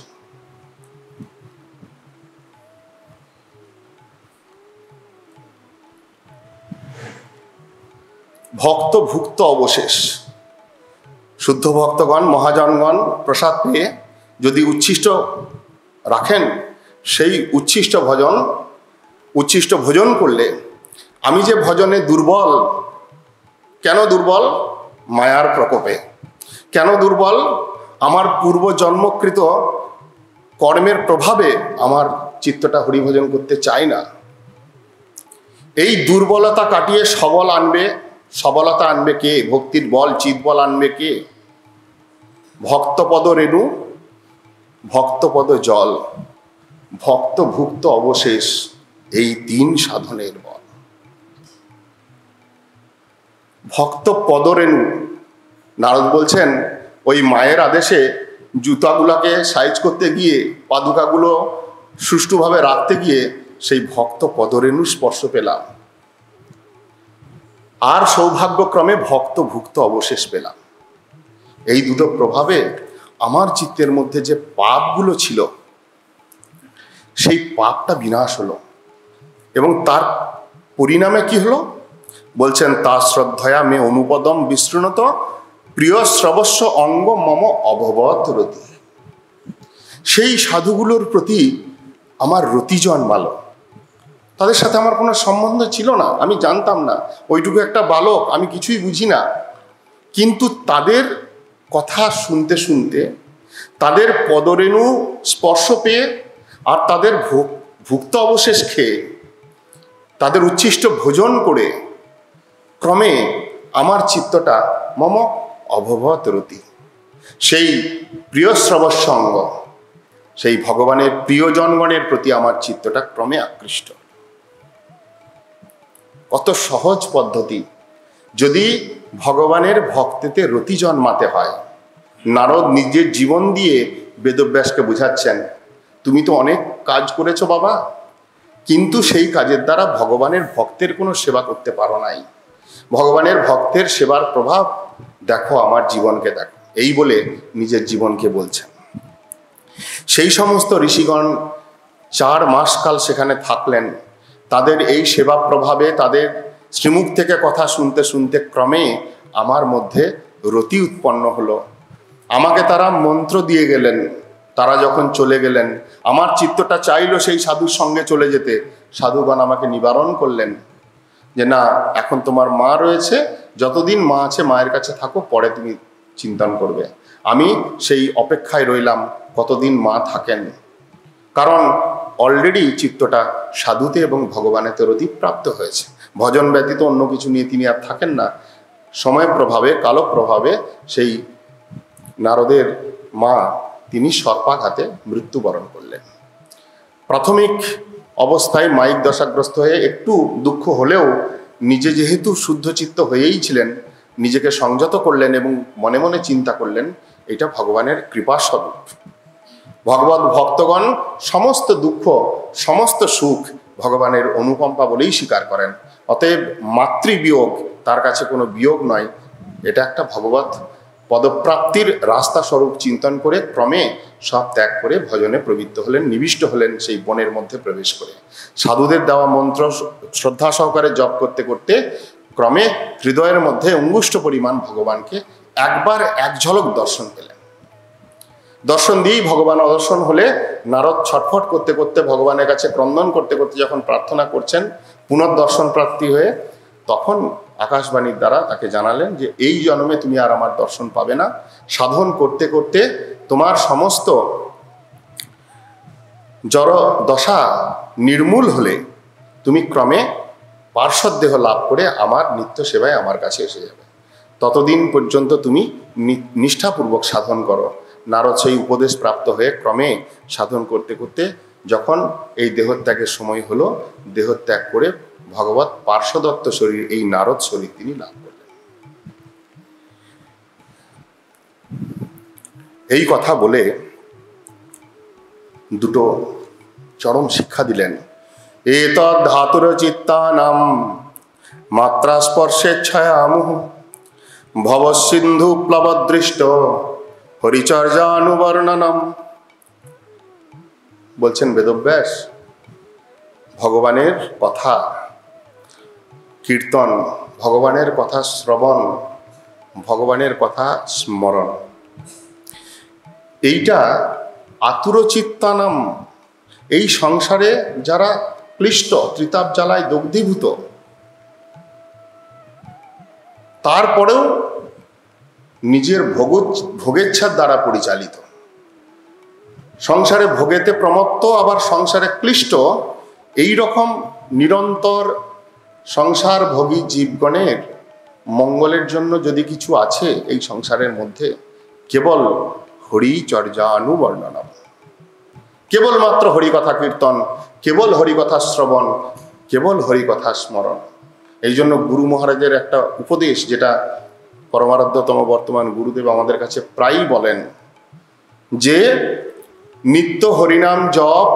ভক্ত ভুক্ত অবশেষ। শুদ্ধ ভক্তগণ, মহাজনগণ প্রসাদ পেয়ে যদি উচ্ছিষ্ট রাখেন, সেই উচ্ছিষ্ট ভোজন করলে আমি যে ভজনে দুর্বল, কেন দুর্বল? মায়ার প্রকোপে। কেন দুর্বল? আমার পূর্ব জন্মকৃত কর্মের প্রভাবে আমার চিত্তটা হরিভজন করতে চায় না। এই দুর্বলতা কাটিয়ে সবলতা আনবে কে? ভক্তির বল, চিৎ বল আনবে কে? ভক্তপদ রেণু, ভক্তপদ জল, ভক্ত ভুক্ত অবশেষ, এই 3 সাধনের বল। ভক্ত পদরেণু, নারদ বলছেন ওই মায়ের আদেশে জুতাগুলাকে সাইজ করতে গিয়ে, পাদুকাগুলো সুষ্ঠুভাবে রাখতে গিয়ে সেই ভক্ত পদরেণু স্পর্শ পেলাম, আর সৌভাগ্যক্রমে ভক্ত ভুক্ত অবশেষ পেলাম। এই দুটো প্রভাবে আমার চিত্তের মধ্যে যে পাপগুলো ছিল, সেই পাপটা বিনাশ হলো। এবং তার পরিণামে কি হলো? বলছেন তা শ্রদ্ধয়া মে অনুপদম বিশৃণত প্রিয় শ্রবস্ব অঙ্গ মম অভবত রতি। সেই সাধুগুলোর প্রতি আমার রতি জন্মালো। তাদের সাথে আমার কোনো সম্বন্ধ ছিল না, আমি জানতাম না, ওইটুকু একটা বালক, আমি কিছুই বুঝি না। কিন্তু তাদের কথা শুনতে শুনতে, তাদের পদরেণু স্পর্শ পেয়ে, আর তাদের ভুক্ত অবশেষ খেয়ে, তাদের উচ্ছিষ্ট ভোজন করে ক্রমে আমার চিত্তটা মম অভবত রতি, সেই প্রিয় শ্রবস্ব অঙ্গ, সেই ভগবানের প্রিয়জনগণের প্রতি আমার চিত্তটা ক্রমে আকৃষ্ট। কত সহজ পদ্ধতি! যদি ভগবানের ভক্তিতে রতি জন্মাতে হয়, নারদ নিজের জীবন দিয়ে বেদব্যাসকে বুঝাচ্ছেন, তুমি তো অনেক কাজ করেছো বাবা, কিন্তু সেই কাজের দ্বারা ভগবানের ভক্তের কোনো সেবা করতে পারো নাই। ভগবানের ভক্তের সেবার প্রভাব দেখো, আমার জীবনকে দেখো, এই বলে নিজের জীবনকে বলছেন। সেই সমস্ত ঋষিগণ 4 মাস কাল সেখানে থাকলেন। তাদের এই সেবা প্রভাবে, তাদের শ্রীমুখ থেকে কথা শুনতে শুনতে ক্রমে আমার মধ্যে রতি উৎপন্ন হলো। আমাকে তারা মন্ত্র দিয়ে গেলেন। তারা যখন চলে গেলেন, আমার চিত্তটা চাইল সেই সাধুর সঙ্গে চলে যেতে। সাধুগণ আমাকে নিবারণ করলেন যে না, এখন তোমার মা রয়েছে, যতদিন মা আছে মায়ের কাছে থাকো, পরে তুমি চিন্তন করবে। আমি সেই অপেক্ষায় রইলাম কতদিন মা থাকেন, কারণ অলরেডি চিত্তটা সাধুতে এবং ভগবানেতে রতিপ্রাপ্ত হয়েছে। ভজন ব্যতীত অন্য কিছু নিয়ে তিনি আর থাকেন না। সময় প্রভাবে, কালপ্রভাবে সেই নারদের মা তিনি সর্পাঘাতে মৃত্যুবরণ করলেন। প্রাথমিক অবস্থায় মাইক দশাগ্রস্ত হয়ে একটু দুঃখ হলেও নিজে যেহেতু শুদ্ধচিত্ত হয়েই ছিলেন, নিজেকে সংযত করলেন এবং মনে মনে চিন্তা করলেন এটা ভগবানের কৃপাস্বরূপ। ভগবত ভক্তগণ সমস্ত দুঃখ, সমস্ত সুখ ভগবানের অনুকম্পা বলেই স্বীকার করেন। অতএব মাতৃবিয়োগ তার কাছে কোনো বিয়োগ নয়, এটা একটা ভগবত পদপ্রাপ্তির রাস্তা স্বরূপ চিন্তন করে ক্রমে সব ত্যাগ করে ভজনে প্রবৃত্ত হলেন, নিবিষ্ট হলেন সেই বনের মধ্যে প্রবেশ করে। সাধুদের দেওয়া মন্ত্র শ্রদ্ধা সহকারে জপ করতে করতে ক্রমে হৃদয়ের মধ্যে অঙ্গুষ্ঠ পরিমাণ ভগবানকে একবার এক ঝলক দর্শন পেলেন। দর্শন দিয়েই ভগবান অদর্শন হলে নারদ ছটফট করতে করতে, ভগবানের কাছে ক্রন্দন করতে করতে যখন প্রার্থনা করছেন পুনর্দর্শন প্রাপ্তি হয়ে, তখন আকাশবাণীর দ্বারা তাকে জানালেন যে এই জন্মে তুমি আর আমার দর্শন পাবে না। সাধন করতে করতে তোমার সমস্ত জড় দশা নির্মূল হলে তুমি ক্রমে পার্শ্বদেহ লাভ করে আমার নিত্য সেবায় আমার কাছে এসে যাবে। ততদিন পর্যন্ত তুমি নিষ্ঠাপূর্বক সাধন করো। নারদ সেই উপদেশ প্রাপ্ত হয়ে ক্রমে সাধন করতে করতে যখন এই দেহত্যাগের সময় হলো, দেহত্যাগ করে ভগবৎ পার্শ্বদত্ত শরীর, এই নারদ শরীর তিনি লাভ করলেন। এই কথা বলে দুটো চরম শিক্ষা দিলেন। এতদ ধাতুর চিত্তানাম মাত্রা স্পর্শেচ্ছায়ামুহ ভবসিন্ধু প্লবদৃষ্ট হরিচর্যানুবর্ণনম। বলছেন বেদব্যাস, ভগবানের কথা কীর্তন, ভগবানের কথা শ্রবণ, ভগবানের কথা স্মরণ, এইটা আতুরচিত্তানাম, এই সংসারে যারা ক্লিষ্ট, ত্রিতাপ জ্বালায় দগ্ধীভূত, তারপরেও নিজের ভোগেচ্ছার দ্বারা পরিচালিত, সংসারে ভোগেতে প্রমত্ত, আবার সংসারে ক্লিষ্ট, এই রকম নিরন্তর সংসার ভোগী জীবগণের মঙ্গলের জন্য যদি কিছু আছে এই সংসারের মধ্যে, কেবল হরিচর্যানুবর্ণনম, কেবলমাত্র হরিকথা কীর্তন, কেবল হরিকথা শ্রবণ, কেবল হরিকথা স্মরণ। এই জন্য গুরু মহারাজের একটা উপদেশ, যেটা পরমারাধ্যতম বর্তমান গুরুদেব আমাদের কাছে প্রায়ই বলেন, যে নিত্য হরিনাম জপ,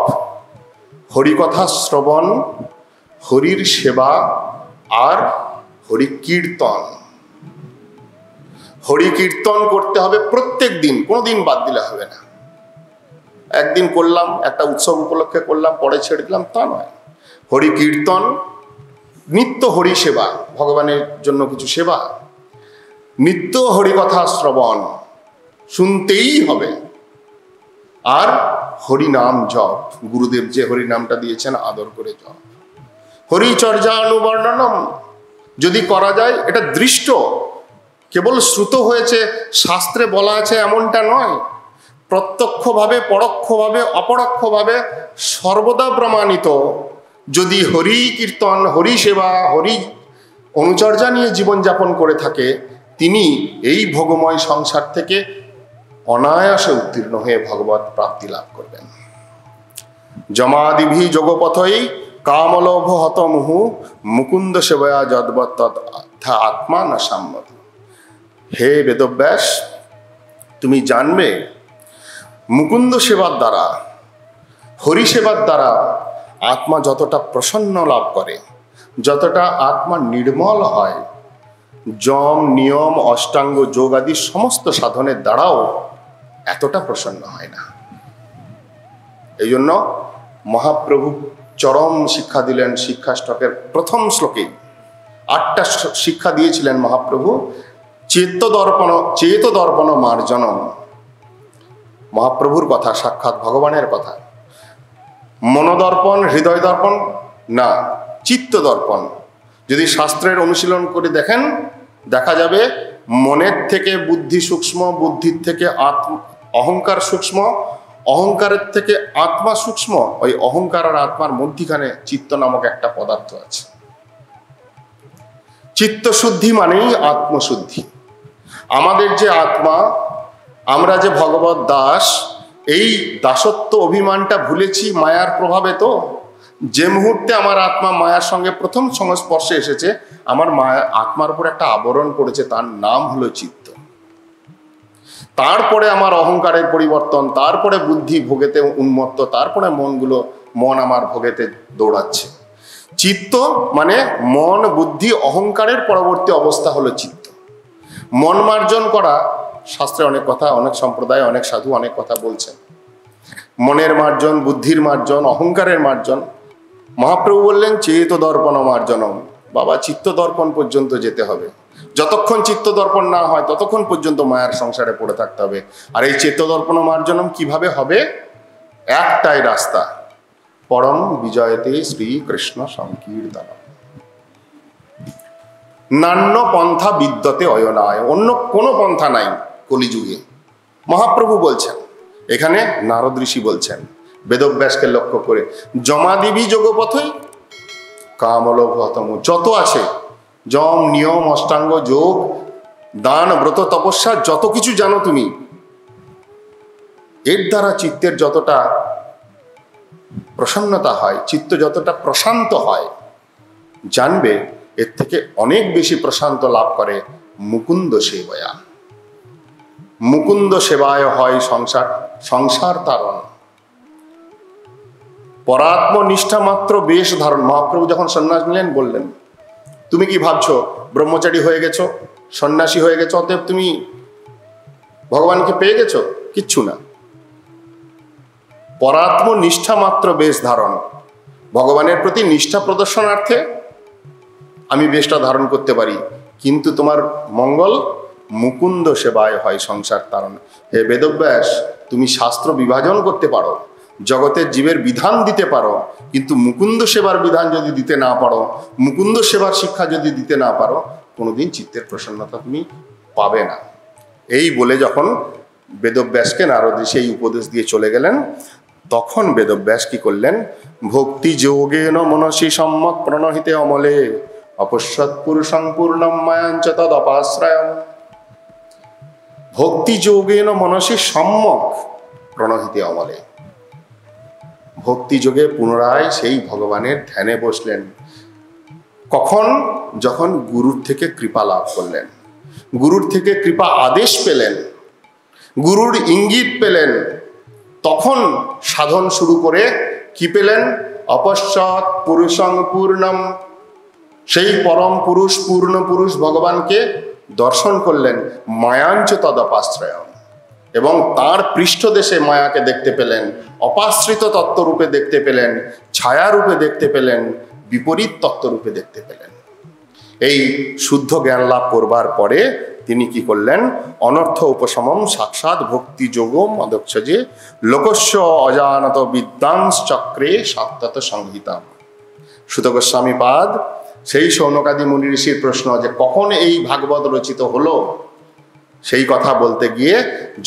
হরিকথা শ্রবণ, হরির সেবা আর হরি কীর্তন। হরি কীর্তন করতে হবে প্রত্যেক দিন, কোনোদিন বাদ দিলে হবে না। একদিন করলাম, একটা উৎসব উপলক্ষে করলাম, পরে ছেড়ে দিলাম, তা নয়। হরি কীর্তন, নিত্য হরি সেবা, ভগবানের জন্য কিছু সেবা, নিত্য হরিকথা শ্রবণ, শুনতেই হবে, আর হরিনাম জপ, গুরুদেব যে হরিনামটা দিয়েছেন আদর করে জপ। হরিচর্যানুবর্ণনম যদি করা যায়, এটা দৃষ্ট, কেবল শ্রুত হয়েছে, শাস্ত্রে বলা আছে এমনটা নয়, প্রত্যক্ষভাবে, পরোক্ষভাবে, অপরোক্ষভাবে সর্বদা প্রমাণিত। যদি হরি কীর্তন, হরি সেবা, হরি অনুচর্যা নিয়ে জীবনযাপন করে থাকে, তিনি এই ভোগময় সংসার থেকে অনায়াসে উত্তীর্ণ হয়ে ভগবৎ প্রাপ্তি লাভ করবেন। যমাদিভি যোগপথই কামলোভ হত মুহু মুকুন্দ সেবয়া যদ্বৎ আত্মা না সাম্যত। হে বেদব্যাস, তুমি জানবে মুকুন্দ সেবার দ্বারা, হরি সেবার দ্বারা আত্মা যতটা প্রসন্ন লাভ করে, যতটা আত্মা নির্মল হয়, যম নিয়ম অষ্টাঙ্গ যোগ আদি সমস্ত সাধনের দ্বারাও এতটা প্রসন্ন হয় না। এই জন্য মহাপ্রভু চরম শিক্ষা দিলেন। শিক্ষাষ্টকের প্রথম শ্লোকে 8টা শিক্ষা দিয়েছিলেন মহাপ্রভু। চেত দর্পণ মার্জনম, মহাপ্রভুর কথা, সাক্ষাৎ ভগবানের কথা। মনোদর্পণ, হৃদয় দর্পণ না, চিত্ত দর্পণ। যদি শাস্ত্রের অনুশীলন করে দেখেন, দেখা যাবে মনের থেকে বুদ্ধি সূক্ষ্ম, বুদ্ধির থেকে অহংকার সূক্ষ্ম, অহংকারের থেকে আত্মা সূক্ষ্ম। ওই অহংকার আর আত্মার মধ্যিখানে চিত্ত নামক একটা পদার্থ আছে। চিত্তশুদ্ধি মানেই আত্মশুদ্ধি। আমাদের যে আত্মা, আমরা যে ভগবত দাস, এই দাসত্ব অভিমানটা ভুলেছি মায়ার প্রভাবে। তো যে মুহূর্তে আমার আত্মা মায়ার সঙ্গে প্রথম সংস্পর্শে এসেছে, আমার মায়া আত্মার উপর একটা আবরণ পড়েছে, তার নাম হলো চিত্ত। তারপরে আমার অহংকারের পরিবর্তন, তারপরে বুদ্ধি ভোগেতে উন্মত্ত, তারপরে মন আমার ভোগেতে দৌড়াচ্ছে। চিত্ত মানে মন, বুদ্ধি, অহংকারের পরবর্তী অবস্থা হলো চিত্ত। মন মার্জন করা, শাস্ত্রে অনেক কথা, অনেক সম্প্রদায়, অনেক সাধু অনেক কথা বলছেন। মনের মার্জন, বুদ্ধির মার্জন, অহংকারের মার্জন। মহাপ্রভু বললেন চেত দর্পণ মার্জনম। বাবা, চিত্ত দর্পণ পর্যন্ত যেতে হবে। যতক্ষণ চিত্ত দর্পণ না হয় ততক্ষণ পর্যন্ত মায়ার সংসারে পড়ে থাকতে হবে। আর এই চেত দর্পণ মার্জনম কিভাবে হবে? একটাই রাস্তা, পরম বিজয়তে শ্রীকৃষ্ণ সংকীর্তন। নান্য পন্থা বিদ্যতে অয়নায়, অন্য কোনো পন্থা নাই কলিযুগে। মহাপ্রভু বলছেন, এখানে নারদ ঋষি বলছেন বেদব্যাসকে লক্ষ্য করে, যমাদিবি যোগপথই কামলোভ হতম, যত আছে যম নিয়ম অষ্টাঙ্গ যোগ, দান, ব্রত, তপস্যা যত কিছু জানো তুমি, এর দ্বারা চিত্তের যতটা প্রসন্নতা হয়, চিত্ত যতটা প্রশান্ত হয়, জানবে এর থেকে অনেক বেশি প্রশান্ত লাভ করে মুকুন্দ সেবয়া। মুকুন্দ সেবায় হয় সংসার তারণ। পরাত্ম নিষ্ঠা মাত্র বেশ ধারণ। মহাপ্রভু যখন সন্ন্যাস নিলেন বললেন, তুমি কি ভাবছো ব্রহ্মচারী হয়ে গেছো, সন্ন্যাসী হয়ে গেছো, অতএব তুমি ভগবানকে পেয়ে গেছো? কিচ্ছু না। পরাত্ম নিষ্ঠা মাত্র বেশ ধারণ। ভগবানের প্রতি নিষ্ঠা প্রদর্শনার্থে আমি বেশটা ধারণ করতে পারি, কিন্তু তোমার মঙ্গল মুকুন্দ সেবায় হয় সংসার তারণ। হে বেদব্যাস, তুমি শাস্ত্র বিভাজন করতে পারো, জগতের জীবের বিধান দিতে পারো, কিন্তু মুকুন্দ সেবার বিধান যদি দিতে না পারো, মুকুন্দ সেবার শিক্ষা যদি দিতে না পারো, কোনোদিন চিত্তের প্রসন্নতা তুমি পাবে না। এই বলে যখন বেদব্যাসকে নারদ ঋষি এই উপদেশ দিয়ে চলে গেলেন, তখন বেদব্যাস কি করলেন? ভক্তি যোগেন মনসি সম্যক প্রণহিতে অমলে অপশ্যৎ পুরুষং পূর্ণম মায়াঞ্চ তদ অপাশ্রয়ম। ভক্তি যোগেন মনসি সম্যক প্রণহিতে অমলে। ভক্তি যোগে পুনরায় সেই ভগবানের ধ্যানে বসলেন। কখন? যখন গুরুর থেকে কৃপা লাভ করলেন, গুরুর থেকে কৃপা আদেশ পেলেন, গুরুর ইঙ্গিত পেলেন, তখন সাধন শুরু করে কি পেলেন? অপশ্চাৎ পুরুষং পূর্ণম। সেই পরম পুরুষ, পূর্ণ পুরুষ ভগবানকে দর্শন করলেন। মায়াঞ্চ তদপাশ্রয়ম। এবং তার পৃষ্ঠদেশে মায়াকে দেখতে পেলেন, অপাশ্রিত তত্ত্বরূপে দেখতে পেলেন, ছায়ারূপে দেখতে পেলেন, বিপরীত তত্ত্বরূপে দেখতে পেলেন। এই শুদ্ধ জ্ঞান লাভ করবার পরে তিনি কি করলেন? অনর্থ উপশমম সাক্ষাৎ ভক্তি যোগম অদক্ষজে লোকস্য অজানত বিদ্যাংশ চক্রে সাত্তত সংহিতা। সুত গোস্বামী পাদ সেই শৌনকাদি মুনি ঋষির প্রশ্ন যে কখন এই ভাগবত রচিত হলো, সেই কথা বলতে গিয়ে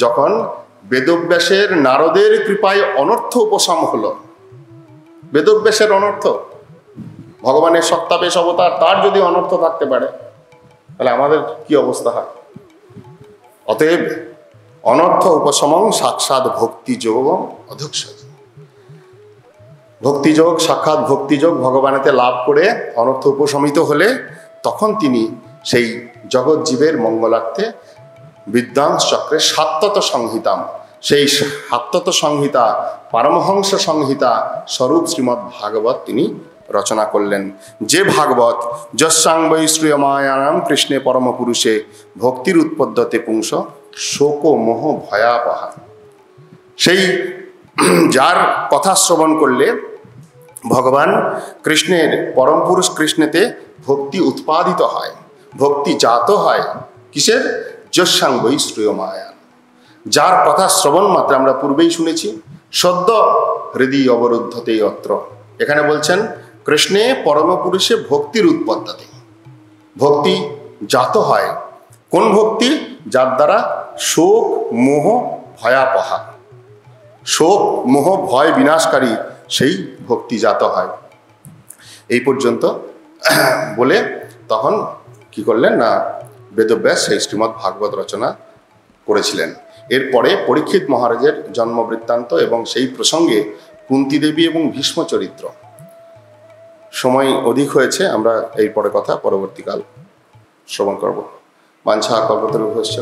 যখন বেদব্যাসের নারদের কৃপায় অনর্থ উপশম হলো। বেদব্যাসের অনর্থ, ভগবানের সত্তাবেশ অবতার, তার যদি অনর্থ থাকতে পারে তাহলে আমাদের কি অবস্থা হয়? অতএব অনর্থ উপশমং সাক্ষাৎ ভক্তিযোগ অধক্ষজ। ভক্তিযোগ, সাক্ষাৎ ভক্তিযোগ ভগবানেতে লাভ করে অনর্থ উপশমিত হলে তখন তিনি সেই জগৎ জীবের মঙ্গলার্থে বিদ্যাংশ চক্রে সাত্তত সংহিতাম, সেই সাত্তত সংহিতা, পারমহংস সংহিতা স্বরূপ শ্রীমদ্ ভাগবত তিনি রচনা করলেন। যে ভাগবত যস্যাং বৈ শ্রীয়মায়ানাম কৃষ্ণে পরম পুরুষে ভক্তির উৎপদ্যতে পুংস শোক মোহ ভয়াপহা। সেই যার কথা শ্রবণ করলে ভগবান কৃষ্ণের, পরম পুরুষ কৃষ্ণেতে ভক্তি উৎপাদিত হয়, ভক্তি জাত হয়। কিসের? যস্যাং বৈ শ্রীয়মায়ান। যার কথা শ্রবণ মাত্র, আমরা পূর্বেই শুনেছি, সদ্য হৃদয় অবরুদ্ধতে অত্র। এখানে বলছেন কৃষ্ণে পরম পুরুষে ভক্তির উৎপত্তিতে, ভক্তি জাত হয়। কোন ভক্তি? যার দ্বারা শোক মোহ ভয়াপহা, শোক মোহ ভয় বিনাশকারী সেই ভক্তি জাত হয়। এই পর্যন্ত বলে তখন কি করলেন না, বেদব্যাস সেই শ্রীমদ্ ভাগবত রচনা করেছিলেন। এরপরে পরীক্ষিত মহারাজের জন্ম বৃত্তান্ত এবং সেই প্রসঙ্গে কুন্তী দেবী এবং ভীষ্ম চরিত্র। সময় অধিক হয়েছে, আমরা এই পরে কথা পরবর্তীকাল শ্রবণ করব। বাঞ্ছা কল্পতরু ভস্য।